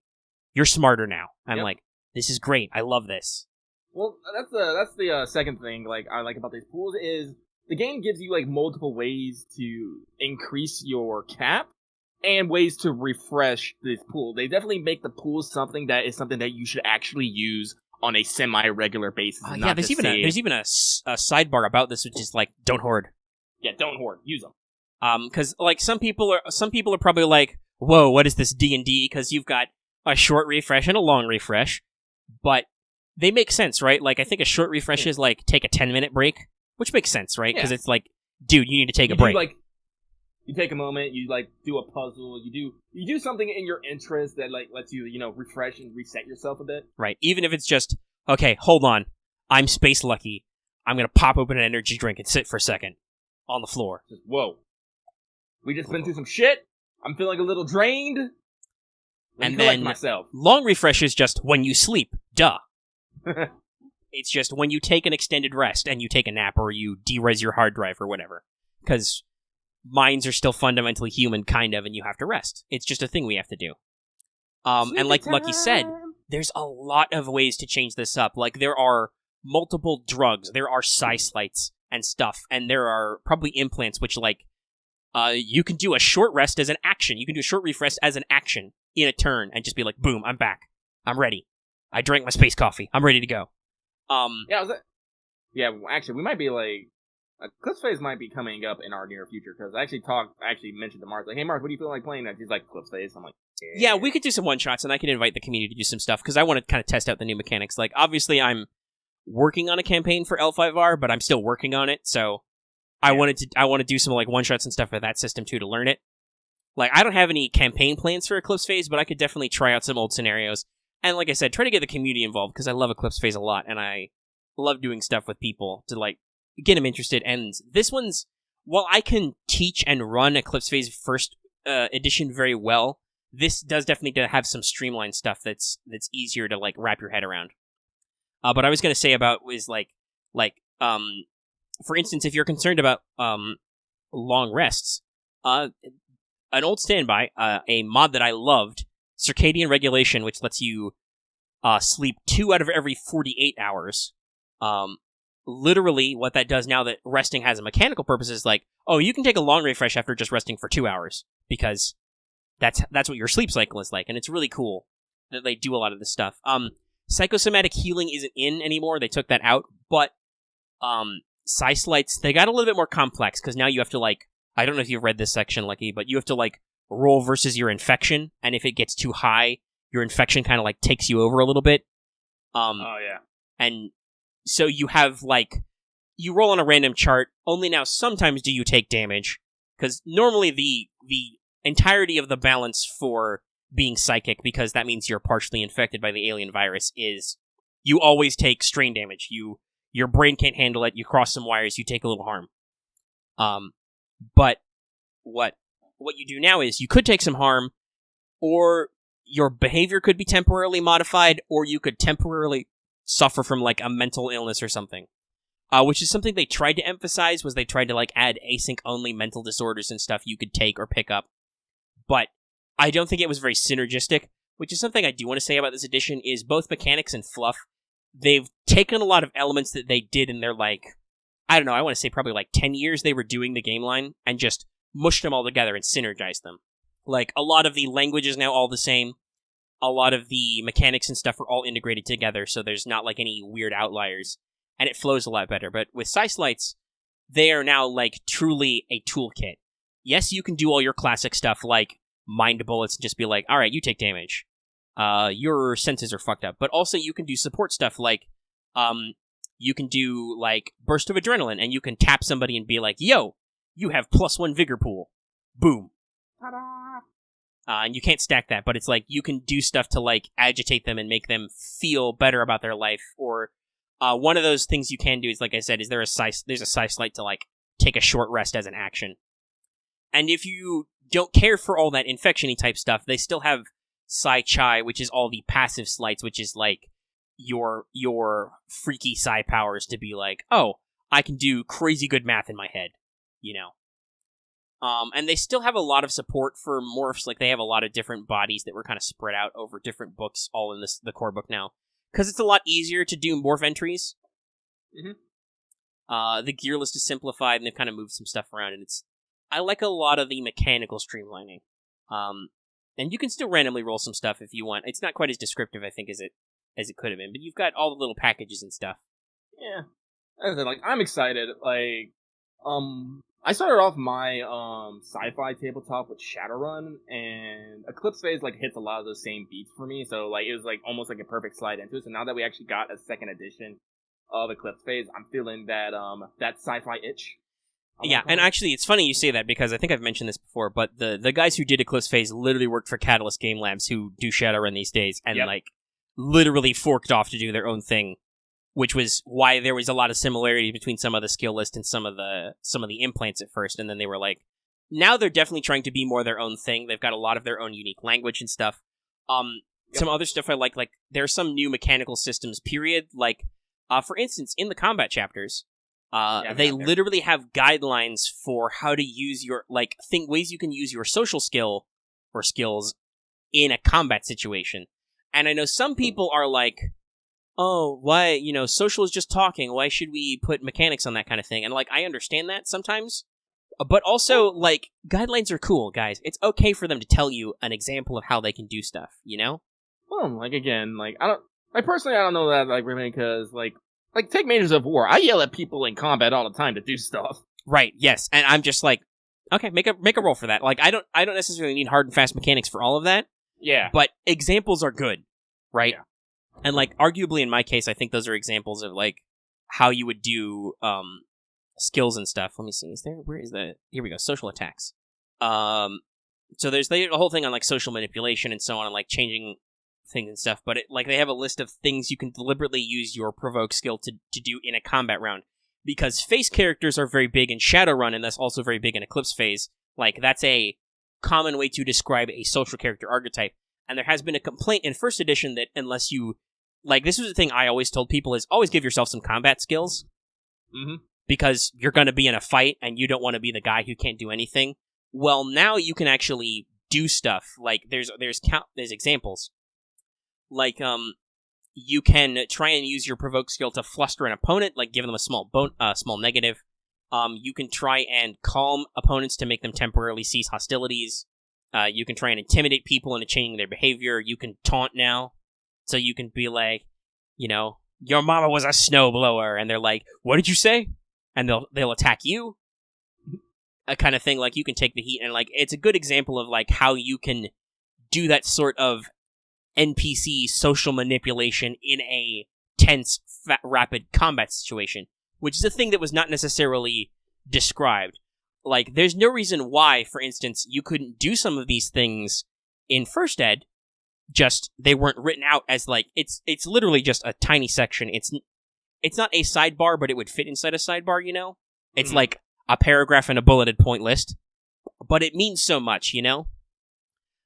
You're smarter now. I'm like, this is great. I love this. Well, that's the second thing like I like about these pools is the game gives you, like, multiple ways to increase your cap and ways to refresh this pool. They definitely make the pool something that you should actually use on a semi-regular basis. Yeah, there's even a sidebar about this, which is, like, don't hoard. Yeah, don't hoard. Use them. Because, like, some people are probably like, whoa, what is this D&D? Because you've got a short refresh and a long refresh. But they make sense, right? Like, I think a short refresh is, like, take a 10-minute break. Which makes sense, right? Because it's like, dude, you need to take a break. You take a moment, you, like, do a puzzle, you do something in your interest that, like, lets you, refresh and reset yourself a bit. Right. Even if it's just, okay, hold on, I'm space lucky. I'm gonna pop open an energy drink and sit for a second on the floor. Just, whoa. We just been through some shit. I'm feeling a little drained. And then myself. Long refresh is just when you sleep. Duh. It's just when you take an extended rest and you take a nap or you de-res your hard drive or whatever. Because minds are still fundamentally human, kind of, and you have to rest. It's just a thing we have to do. And like Lucky said, there's a lot of ways to change this up. Like, there are multiple drugs, there are psi-slights and stuff, and there are probably implants which, like, you can do a short rest as an action. You can do a short refresh as an action in a turn and just be like, boom, I'm back. I'm ready. I drank my space coffee. I'm ready to go. Actually, we might be like, Eclipse Phase might be coming up in our near future, because I actually mentioned to Mars, like, hey Mars, what do you feel like playing that? He's like, Eclipse Phase. I'm like, yeah, we could do some one-shots, and I can invite the community to do some stuff, because I want to kind of test out the new mechanics. Like, obviously, I'm working on a campaign for L5R, but I'm still working on it, so I want to do some, like, one-shots and stuff for that system, too, to learn it. Like, I don't have any campaign plans for Eclipse Phase, but I could definitely try out some old scenarios. And like I said, try to get the community involved, because I love Eclipse Phase a lot, and I love doing stuff with people to, like, get them interested. And this one's, while I can teach and run Eclipse Phase first edition very well, this does definitely have some streamlined stuff that's easier to, like, wrap your head around. But I was going to say about was for instance, if you're concerned about long rests, an old standby, a mod that I loved, Circadian Regulation, which lets you sleep 2 out of every 48 hours. Literally, what that does now that resting has a mechanical purpose is like, oh, you can take a long refresh after just resting for 2 hours, because that's what your sleep cycle is like, and it's really cool that they do a lot of this stuff. Psychosomatic healing isn't in anymore, they took that out, but Psi-Slights, they got a little bit more complex, because now you have to, like, I don't know if you've read this section, Lucky, but you have to, like, roll versus your infection, and if it gets too high, your infection kind of, like, takes you over a little bit. And so you have, like, you roll on a random chart, only now sometimes do you take damage, because normally the entirety of the balance for being psychic, because that means you're partially infected by the alien virus, is you always take strain damage. Your brain can't handle it, you cross some wires, you take a little harm. But what you do now is you could take some harm, or your behavior could be temporarily modified, or you could temporarily suffer from, like, a mental illness or something. Which is something they tried to emphasize, was they tried to, like, add async-only mental disorders and stuff you could take or pick up. But I don't think it was very synergistic, which is something I do want to say about this edition, is both mechanics and fluff. They've taken a lot of elements that they did in their, like, I don't know, I want to say probably, like, 10 years they were doing the game line, and just mushed them all together and synergized them. Like, a lot of the language is now all the same. A lot of the mechanics and stuff are all integrated together, so there's not, like, any weird outliers. And it flows a lot better. But with Psi-Slights, they are now, like, truly a toolkit. Yes, you can do all your classic stuff, like mind bullets, and just be like, alright, you take damage. Your senses are fucked up. But also you can do support stuff, like, you can do, like, burst of adrenaline, and you can tap somebody and be like, yo, you have +1 vigor pool. Boom. Ta-da! And you can't stack that, but it's like, you can do stuff to, like, agitate them and make them feel better about their life, or one of those things you can do is, like I said, is there's a Psi-Slight to, like, take a short rest as an action. And if you don't care for all that infection-y type stuff, they still have Psi-Chai, which is all the passive slights, which is, like, your freaky psi powers to be like, oh, I can do crazy good math in my head, you know. And they still have a lot of support for morphs. Like, they have a lot of different bodies that were kind of spread out over different books, all in the core book now. Because it's a lot easier to do morph entries. Mm-hmm. The gear list is simplified, and they've kind of moved some stuff around, and I like a lot of the mechanical streamlining. And you can still randomly roll some stuff if you want. It's not quite as descriptive, I think, as it could have been, but you've got all the little packages and stuff. Yeah. Like, I'm excited. Like, I started off my sci-fi tabletop with Shadowrun, and Eclipse Phase, like, hits a lot of those same beats for me, so, like, it was, like, almost like a perfect slide into it. So now that we actually got a second edition of Eclipse Phase, I'm feeling that sci-fi itch. Yeah, and actually, it's funny you say that, because I think I've mentioned this before, but the guys who did Eclipse Phase literally worked for Catalyst Game Labs, who do Shadowrun these days, and, like, literally forked off to do their own thing, which was why there was a lot of similarity between some of the skill list and some of the implants at first, and then they were like, now they're definitely trying to be more their own thing. They've got a lot of their own unique language and stuff. Some other stuff I like there are some new mechanical systems, period, like, for instance, in the combat chapters, They literally have guidelines for how to use your, like, ways you can use your social skill or skills in a combat situation. And I know some people are like, oh, why, social is just talking. Why should we put mechanics on that kind of thing? And, like, I understand that sometimes. But also, like, guidelines are cool, guys. It's okay for them to tell you an example of how they can do stuff, Well, like, again, like, I don't know that, like, really, because, like, take Mages of War. I yell at people in combat all the time to do stuff. Right, yes. And I'm just like, okay, make a roll for that. Like, I don't necessarily need hard and fast mechanics for all of that. Yeah. But examples are good, right? Yeah. And, like, arguably in my case, I think those are examples of, like, how you would do, skills and stuff. Let me see. Here we go. Social attacks. So there's the whole thing on, like, social manipulation and so on, and, like, changing things and stuff, but they have a list of things you can deliberately use your provoke skill to do in a combat round, because face characters are very big in Shadowrun, and that's also very big in Eclipse Phase. Like, that's a common way to describe a social character archetype, and there has been a complaint in first edition that unless you, like, this was the thing I always told people, is always give yourself some combat skills, because you're going to be in a fight, and you don't want to be the guy who can't do anything. Well, now you can actually do stuff. Like, there's examples. Like, you can try and use your provoke skill to fluster an opponent, like give them a small negative. You can try and calm opponents to make them temporarily cease hostilities. You can try and intimidate people into changing their behavior. You can taunt now, so you can be like, your mama was a snowblower, and they're like, what did you say? And they'll attack you. A kind of thing, like, you can take the heat, and, like, it's a good example of, like, how you can do that sort of NPC social manipulation in a tense, rapid combat situation, which is a thing that was not necessarily described. Like, there's no reason why, for instance, you couldn't do some of these things in First Ed, just they weren't written out as, like, it's literally just a tiny section. It's not a sidebar, but it would fit inside a sidebar, It's like a paragraph and a bulleted point list, but it means so much,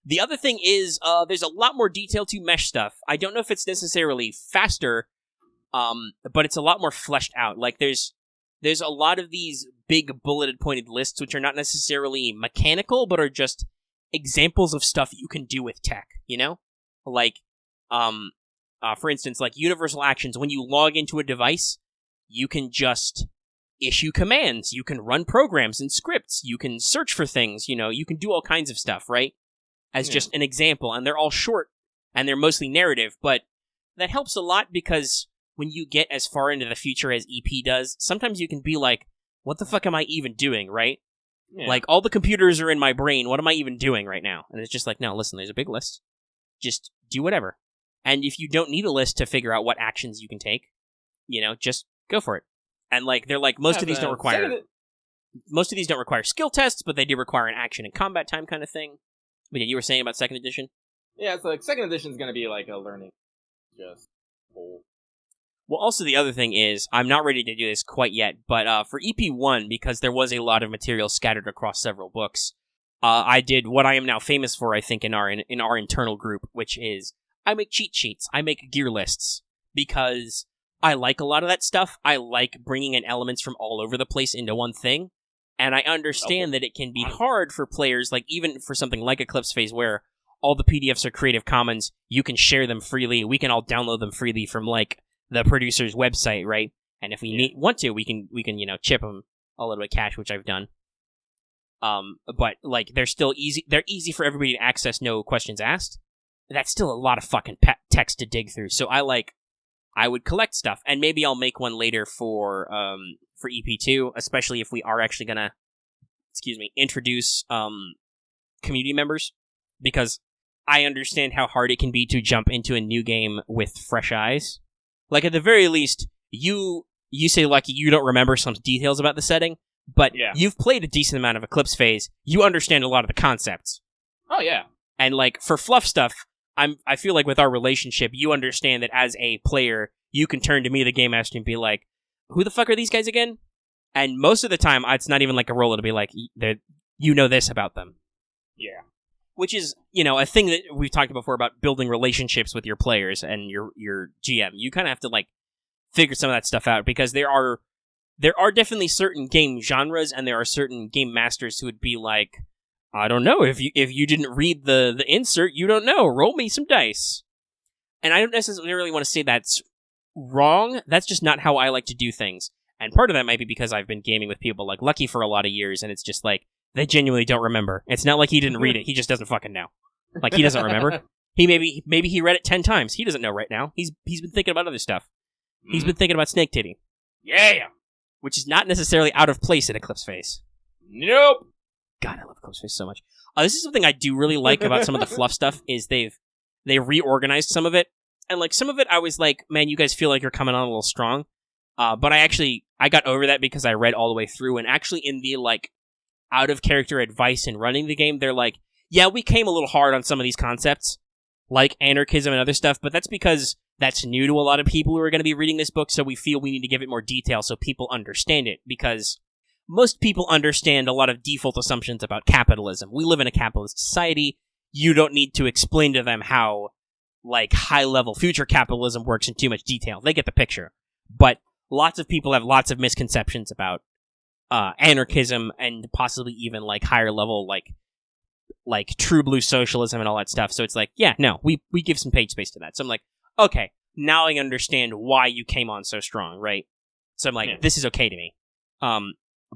The other thing is, there's a lot more detail to mesh stuff. I don't know if it's necessarily faster, but it's a lot more fleshed out. Like, there's a lot of these big bulleted pointed lists, which are not necessarily mechanical, but are just examples of stuff you can do with tech, Like, for instance, like universal actions. When you log into a device, you can just issue commands. You can run programs and scripts. You can search for things, you can do all kinds of stuff, right? As just an example, and they're all short, and they're mostly narrative, but that helps a lot because when you get as far into the future as EP does, sometimes you can be like, what the fuck am I even doing, right? Yeah. Like, all the computers are in my brain, what am I even doing right now? And it's just like, no, listen, there's a big list. Just do whatever. And if you don't need a list to figure out what actions you can take, just go for it. And, like, they're like, most of these don't require skill tests, but they do require an action and combat time kind of thing. But yeah, you were saying about second edition? Yeah, it's like second edition is going to be like a learning. Just whole. Well, also the other thing is, I'm not ready to do this quite yet, but for EP1, because there was a lot of material scattered across several books, I did what I am now famous for, I think, in our internal group, which is I make cheat sheets. I make gear lists because I like a lot of that stuff. I like bringing in elements from all over the place into one thing. And I understand that it can be hard for players, like even for something like Eclipse Phase, where all the PDFs are Creative Commons, you can share them freely, we can all download them freely from, like, the producer's website, right? And if we want to, we can chip them a little bit of cash, which I've done. But, like, they're easy for everybody to access, no questions asked. That's still a lot of fucking text to dig through, so I would collect stuff, and maybe I'll make one later for EP2, especially if we are actually gonna, introduce community members, because I understand how hard it can be to jump into a new game with fresh eyes. Like, at the very least, you say, Lucky, you don't remember some details about the setting, but you've played a decent amount of Eclipse Phase, you understand a lot of the concepts. Oh, yeah. And, like, for fluff stuff, I feel like with our relationship, you understand that as a player, you can turn to me, the game master, and be like, who the fuck are these guys again? And most of the time, it's not even like a roll to be like, you know this about them. Yeah. Which is, a thing that we've talked before about building relationships with your players and your GM. You kind of have to, like, figure some of that stuff out, because there are there are definitely certain game genres, and there are certain game masters who would be like, I don't know, if you didn't read the insert, you don't know. Roll me some dice. And I don't necessarily want to say that's wrong. That's just not how I like to do things. And part of that might be because I've been gaming with people like Lucky for a lot of years, and it's just like, they genuinely don't remember. It's not like he didn't read it, he just doesn't fucking know. Like, he doesn't remember. He maybe he read it 10 times. He doesn't know right now. He's been thinking about other stuff. He's been thinking about Snake Titty. Yeah! Which is not necessarily out of place at Eclipse Phase. Nope! God, I love Eclipse Phase so much. This is something I do really like about some of the fluff stuff, is they reorganized some of it. And, like, some of it I was like, man, you guys feel like you're coming on a little strong. But I got over that because I read all the way through, and actually in the, like, out-of-character advice in running the game, they're like, yeah, we came a little hard on some of these concepts, like anarchism and other stuff, but that's because that's new to a lot of people who are going to be reading this book, so we feel we need to give it more detail so people understand it, because most people understand a lot of default assumptions about capitalism. We live in a capitalist society. You don't need to explain to them how, like, high-level future capitalism works in too much detail. They get the picture. But lots of people have lots of misconceptions about anarchism and possibly even, like, higher-level, like true blue socialism and all that stuff. So it's like, yeah, no, we give some page space to that. So I'm like, okay, now I understand why you came on so strong, right? So I'm like, This is okay to me.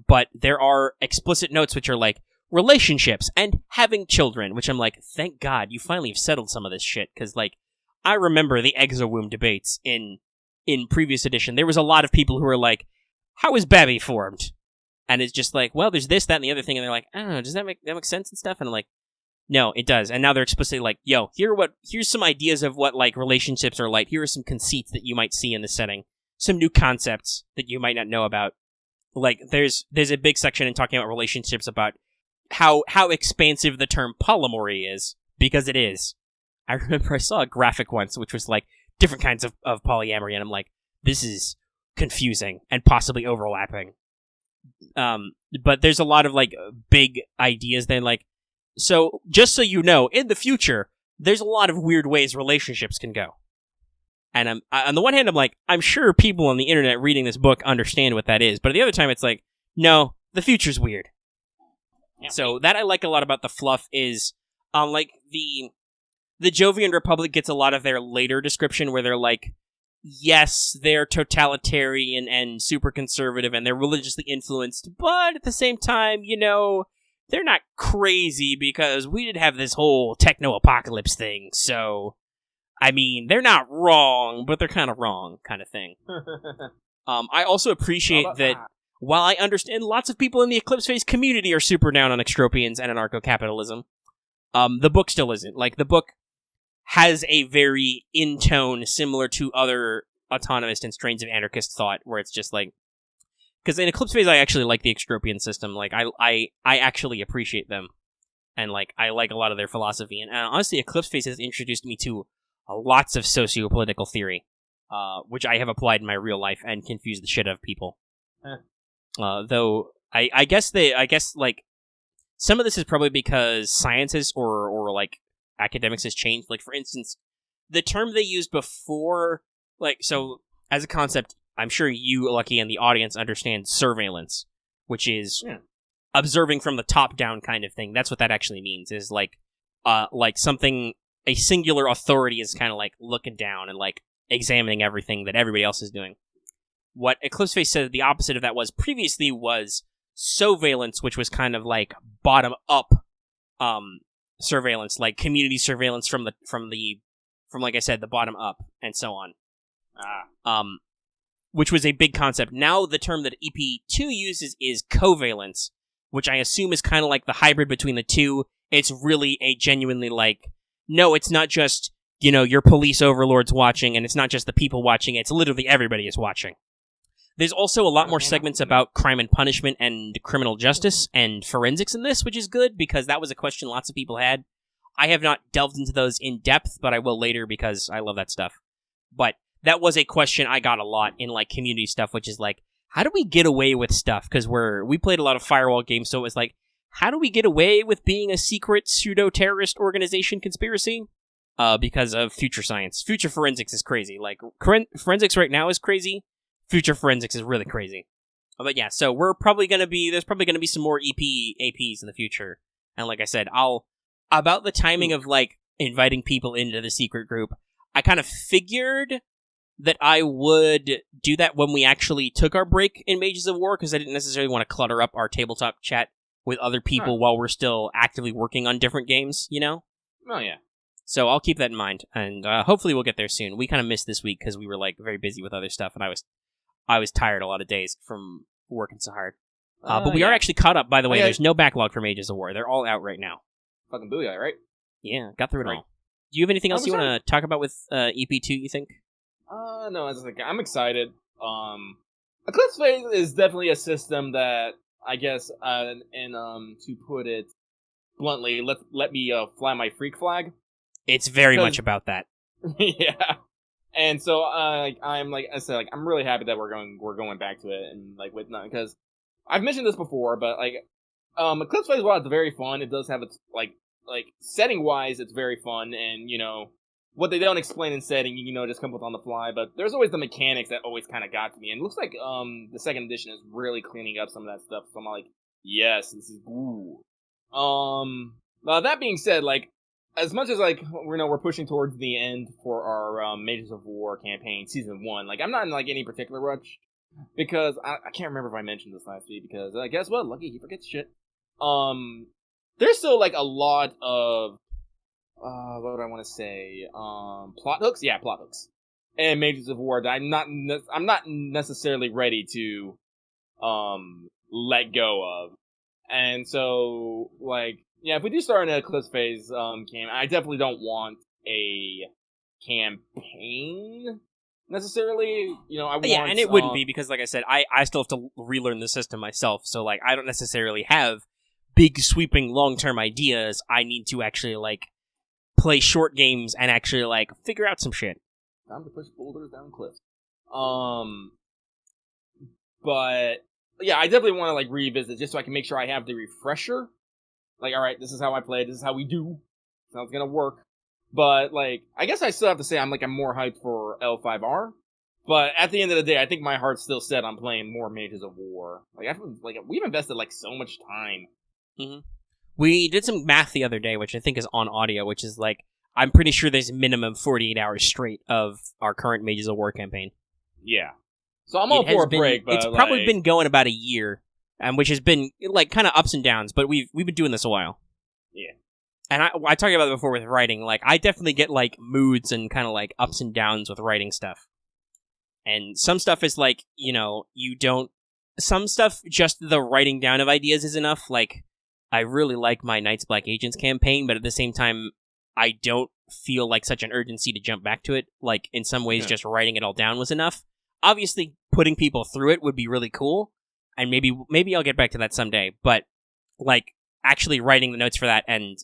But there are explicit notes which are like relationships and having children, which I'm like, thank God you finally have settled some of this shit, because, like, I remember the exo-womb debates in previous edition. There was a lot of people who were like, how is Babby formed? And it's just like, well, there's this, that, and the other thing, and they're like, I don't know, does that make sense and stuff? And I'm like, no, it does. And now they're explicitly like, yo, here's some ideas of what, like, relationships are like. Here are some conceits that you might see in the setting. Some new concepts that you might not know about. Like, there's a big section in talking about relationships about how expansive the term polyamory is, because it is. I remember I saw a graphic once which was like different kinds of polyamory, and I'm like, this is confusing and possibly overlapping. But there's a lot of, like, big ideas then, like, so just so you know, in the future, there's a lot of weird ways relationships can go. And on the one hand, I'm like, I'm sure people on the internet reading this book understand what that is, but at the other time, it's like, no, the future's weird. Yeah. So that I like a lot about the fluff is, like, the Jovian Republic gets a lot of their later description where they're like, yes, they're totalitarian and super conservative and they're religiously influenced, but at the same time, you know, they're not crazy because we did have this whole techno-apocalypse thing, so, I mean, they're not wrong, but they're kind of wrong, kind of thing. I also appreciate that while I understand lots of people in the Eclipse Phase community are super down on extropians and anarcho-capitalism, the book still isn't. Like, the book has a very in-tone similar to other autonomist and strains of anarchist thought, where it's just like, because in Eclipse Phase I actually like the extropian system. Like, I actually appreciate them, and, like, I like a lot of their philosophy, and honestly Eclipse Phase has introduced me to lots of socio-political theory, which I have applied in my real life and confused the shit out of people. Though I guess like some of this is probably because sciences or like academics has changed. Like, for instance, the term they used before, like, so as a concept, I'm sure you, Lucky, and the audience understand surveillance, which is observing from the top down kind of thing. That's what that actually means, is like something, a singular authority is kind of like looking down and, like, examining everything that everybody else is doing. What Eclipse Phase said the opposite of that was previously was soveillance, which was kind of like bottom up surveillance, like community surveillance from like I said, the bottom up and so on. Which was a big concept. Now the term that EP2 uses is covalence, which I assume is kind of like the hybrid between the two. It's really a genuinely, like, no, it's not just, you know, your police overlords watching, and it's not just the people watching, it's literally everybody is watching. There's also a lot more segments about crime and punishment and criminal justice and forensics in this, which is good, because that was a question lots of people had. I have not delved into those in depth, but I will later because I love that stuff. But that was a question I got a lot in, like, community stuff, which is like, how do we get away with stuff? Because we played a lot of Firewall games, so it was like, how do we get away with being a secret pseudo-terrorist organization conspiracy? Because of future science. Future forensics is crazy. Like, forensics right now is crazy. Future forensics is really crazy. But yeah, so there's probably gonna be some more APs in the future. And like I said, about the timing of like inviting people into the secret group, I kind of figured that I would do that when we actually took our break in Mages of War, because I didn't necessarily want to clutter up our tabletop chat with other people while we're still actively working on different games, you know? Oh, yeah. So I'll keep that in mind, and hopefully we'll get there soon. We kind of missed this week because we were like very busy with other stuff, and I was tired a lot of days from working so hard. But we are actually caught up, by the way. There's no backlog for Mages of War. They're all out right now. Fucking booyah, right? Yeah, got through it all. Do you have anything else you want to talk about with EP2, you think? No, I'm excited. Eclipse Phase is definitely a system that, I guess, to put it bluntly, let me fly my freak flag. It's very much about that. Yeah. And so I'm like I said, like I'm really happy that we're going back to it, and like with because I've mentioned this before, but like Eclipse Phase, while it's very fun, it does have its like setting wise, it's very fun, and you know what they don't explain in setting, you know, just come up on the fly. But there's always the mechanics that always kind of got to me, and it looks like the second edition is really cleaning up some of that stuff. So I'm like, yes, this is ooh. That being said, like, as much as, like, we're pushing towards the end for our Mages of War campaign, Season 1, like, I'm not in, like, any particular rush, because I can't remember if I mentioned this last week, because, guess what? Lucky, he forgets shit. There's still, like, a lot of, what would I want to say? Plot hooks? Yeah, plot hooks. And Mages of War that I'm not necessarily ready to, let go of. And so, like, yeah, if we do start an Eclipse Phase I definitely don't want a campaign necessarily. You know, and it wouldn't be, because like I said, I still have to relearn the system myself. So like I don't necessarily have big sweeping long-term ideas. I need to actually like play short games and actually like figure out some shit. Time to push boulders down cliffs. But yeah, I definitely want to like revisit just so I can make sure I have the refresher. Like, all right, this is how I play. This is how we do. This is how it's gonna work. But like, I guess I still have to say I'm more hyped for L5R. But at the end of the day, I think my heart's still set on playing more Mages of War. We've invested like so much time. Mm-hmm. We did some math the other day, which I think is on audio, which is like, I'm pretty sure there's a minimum 48 hours straight of our current Mages of War campaign. Yeah. So I'm all for a break, but it's probably been going about a year. And which has been like kind of ups and downs, but we've been doing this a while. Yeah. And I talked about it before with writing. Like I definitely get like moods and kind of like ups and downs with writing stuff. And some stuff is like, you know, some stuff just the writing down of ideas is enough. Like I really like my Knights Black Agents campaign, but at the same time I don't feel like such an urgency to jump back to it. Like in some ways just writing it all down was enough. Obviously putting people through it would be really cool. And maybe I'll get back to that someday, but like actually writing the notes for that and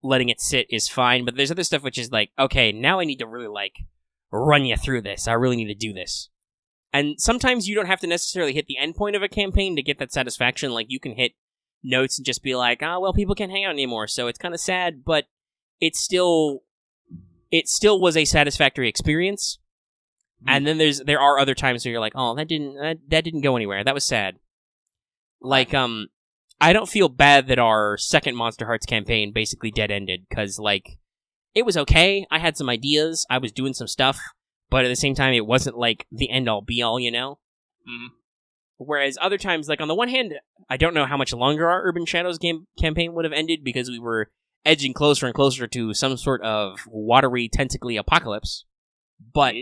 letting it sit is fine. But there's other stuff which is like, okay, now I need to really like run you through this. I really need to do this. And sometimes you don't have to necessarily hit the end point of a campaign to get that satisfaction. Like you can hit notes and just be like, well, people can't hang out anymore, so it's kind of sad, but it still was a satisfactory experience. And then there are other times where you're like, oh, that didn't go anywhere. That was sad. Like, I don't feel bad that our second Monster Hearts campaign basically dead-ended, because, like, it was okay. I had some ideas. I was doing some stuff. But at the same time, it wasn't, like, the end-all, be-all, you know? Mm. Whereas other times, like, on the one hand, I don't know how much longer our Urban Shadows campaign would have ended, because we were edging closer and closer to some sort of watery, tentacly apocalypse. But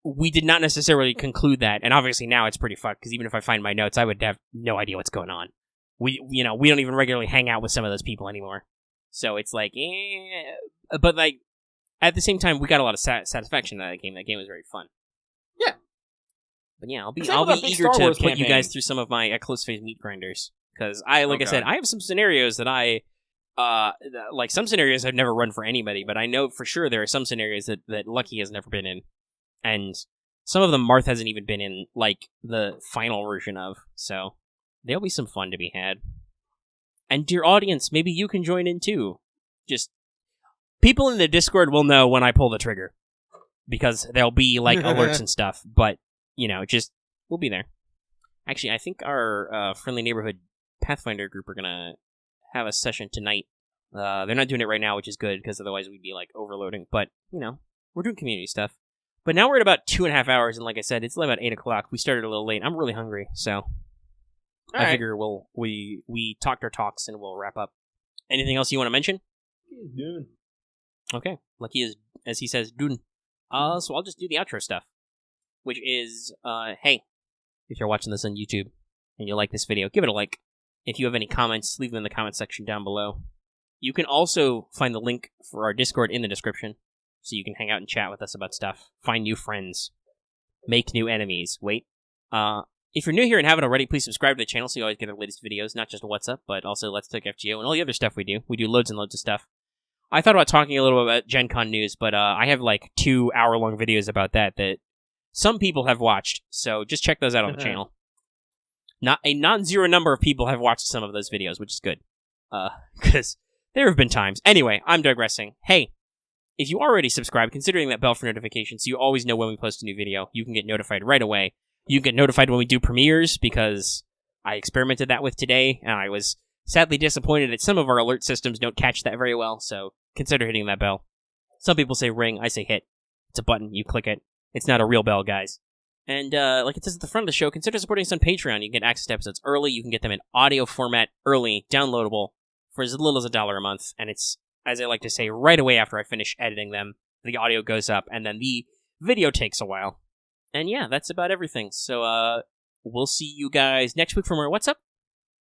we did not necessarily conclude that, and obviously now it's pretty fucked, because even if I find my notes, I would have no idea what's going on. We don't even regularly hang out with some of those people anymore. So it's like, but like, at the same time, we got a lot of satisfaction out of that game. That game was very fun. Yeah. But yeah, I'll be eager to put you guys through some of my Eclipse Phase meat grinders, because I said, I have some scenarios that like some scenarios I've never run for anybody, but I know for sure there are some scenarios that Lucky has never been in. And some of them Marth hasn't even been in, like, the final version of. So, there'll be some fun to be had. And dear audience, maybe you can join in too. Just, people in the Discord will know when I pull the trigger. Because there'll be, like, alerts and stuff. But, you know, just, we'll be there. Actually, I think our friendly neighborhood Pathfinder group are gonna have a session tonight. They're not doing it right now, which is good, because otherwise we'd be, like, overloading. But, we're doing community stuff. But now we're at about 2.5 hours, and like I said, it's about 8 o'clock. We started a little late. I'm really hungry, so I figure we talked our talks, and we'll wrap up. Anything else you want to mention? He's doing. Okay. Lucky is, as he says, dune. So I'll just do the outro stuff, which is, hey, if you're watching this on YouTube and you like this video, give it a like. If you have any comments, leave them in the comment section down below. You can also find the link for our Discord in the description, so you can hang out and chat with us about stuff, find new friends, make new enemies. Wait. If you're new here and haven't already, please subscribe to the channel so you always get our latest videos, not just What's Up, but also Let's Talk FGO and all the other stuff we do. We do loads and loads of stuff. I thought about talking a little bit about Gen Con news, but I have like 2 hour-long videos about that some people have watched, so just check those out on the channel. Not a non-zero number of people have watched some of those videos, which is good. Because there have been times. Anyway, I'm digressing. Hey, if you already subscribe, considering that bell for notifications so you always know when we post a new video, you can get notified right away. You can get notified when we do premieres, because I experimented that with today, and I was sadly disappointed that some of our alert systems don't catch that very well, so consider hitting that bell. Some people say ring, I say hit. It's a button, you click it. It's not a real bell, guys. And like it says at the front of the show, consider supporting us on Patreon. You can get access to episodes early, you can get them in audio format early, downloadable, for as little as $1 a month, and it's, as I like to say, right away after I finish editing them, the audio goes up, and then the video takes a while. And yeah, that's about everything. So, we'll see you guys next week for more What's Up,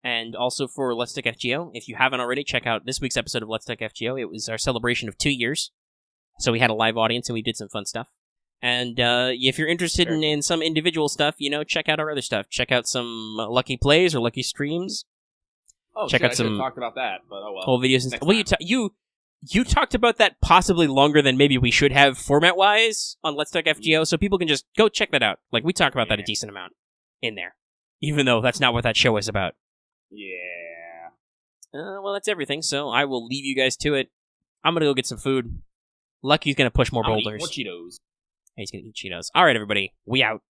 and also for Let's Talk FGO. If you haven't already, check out this week's episode of Let's Talk FGO. It was our celebration of 2 years, so we had a live audience, and we did some fun stuff. And if you're interested in some individual stuff, check out our other stuff. Check out some Lucky Plays or Lucky Streams. Oh, check out some talked about that, but oh well. Whole videos and stuff. Well, you talked about that possibly longer than maybe we should have format-wise on Let's Talk FGO, so people can just go check that out. Like, we talk about that a decent amount in there, even though that's not what that show is about. Yeah. Well, that's everything, so I will leave you guys to it. I'm gonna go get some food. Lucky's gonna push more boulders. Eat more Cheetos. He's gonna eat Cheetos. All right, everybody, we out.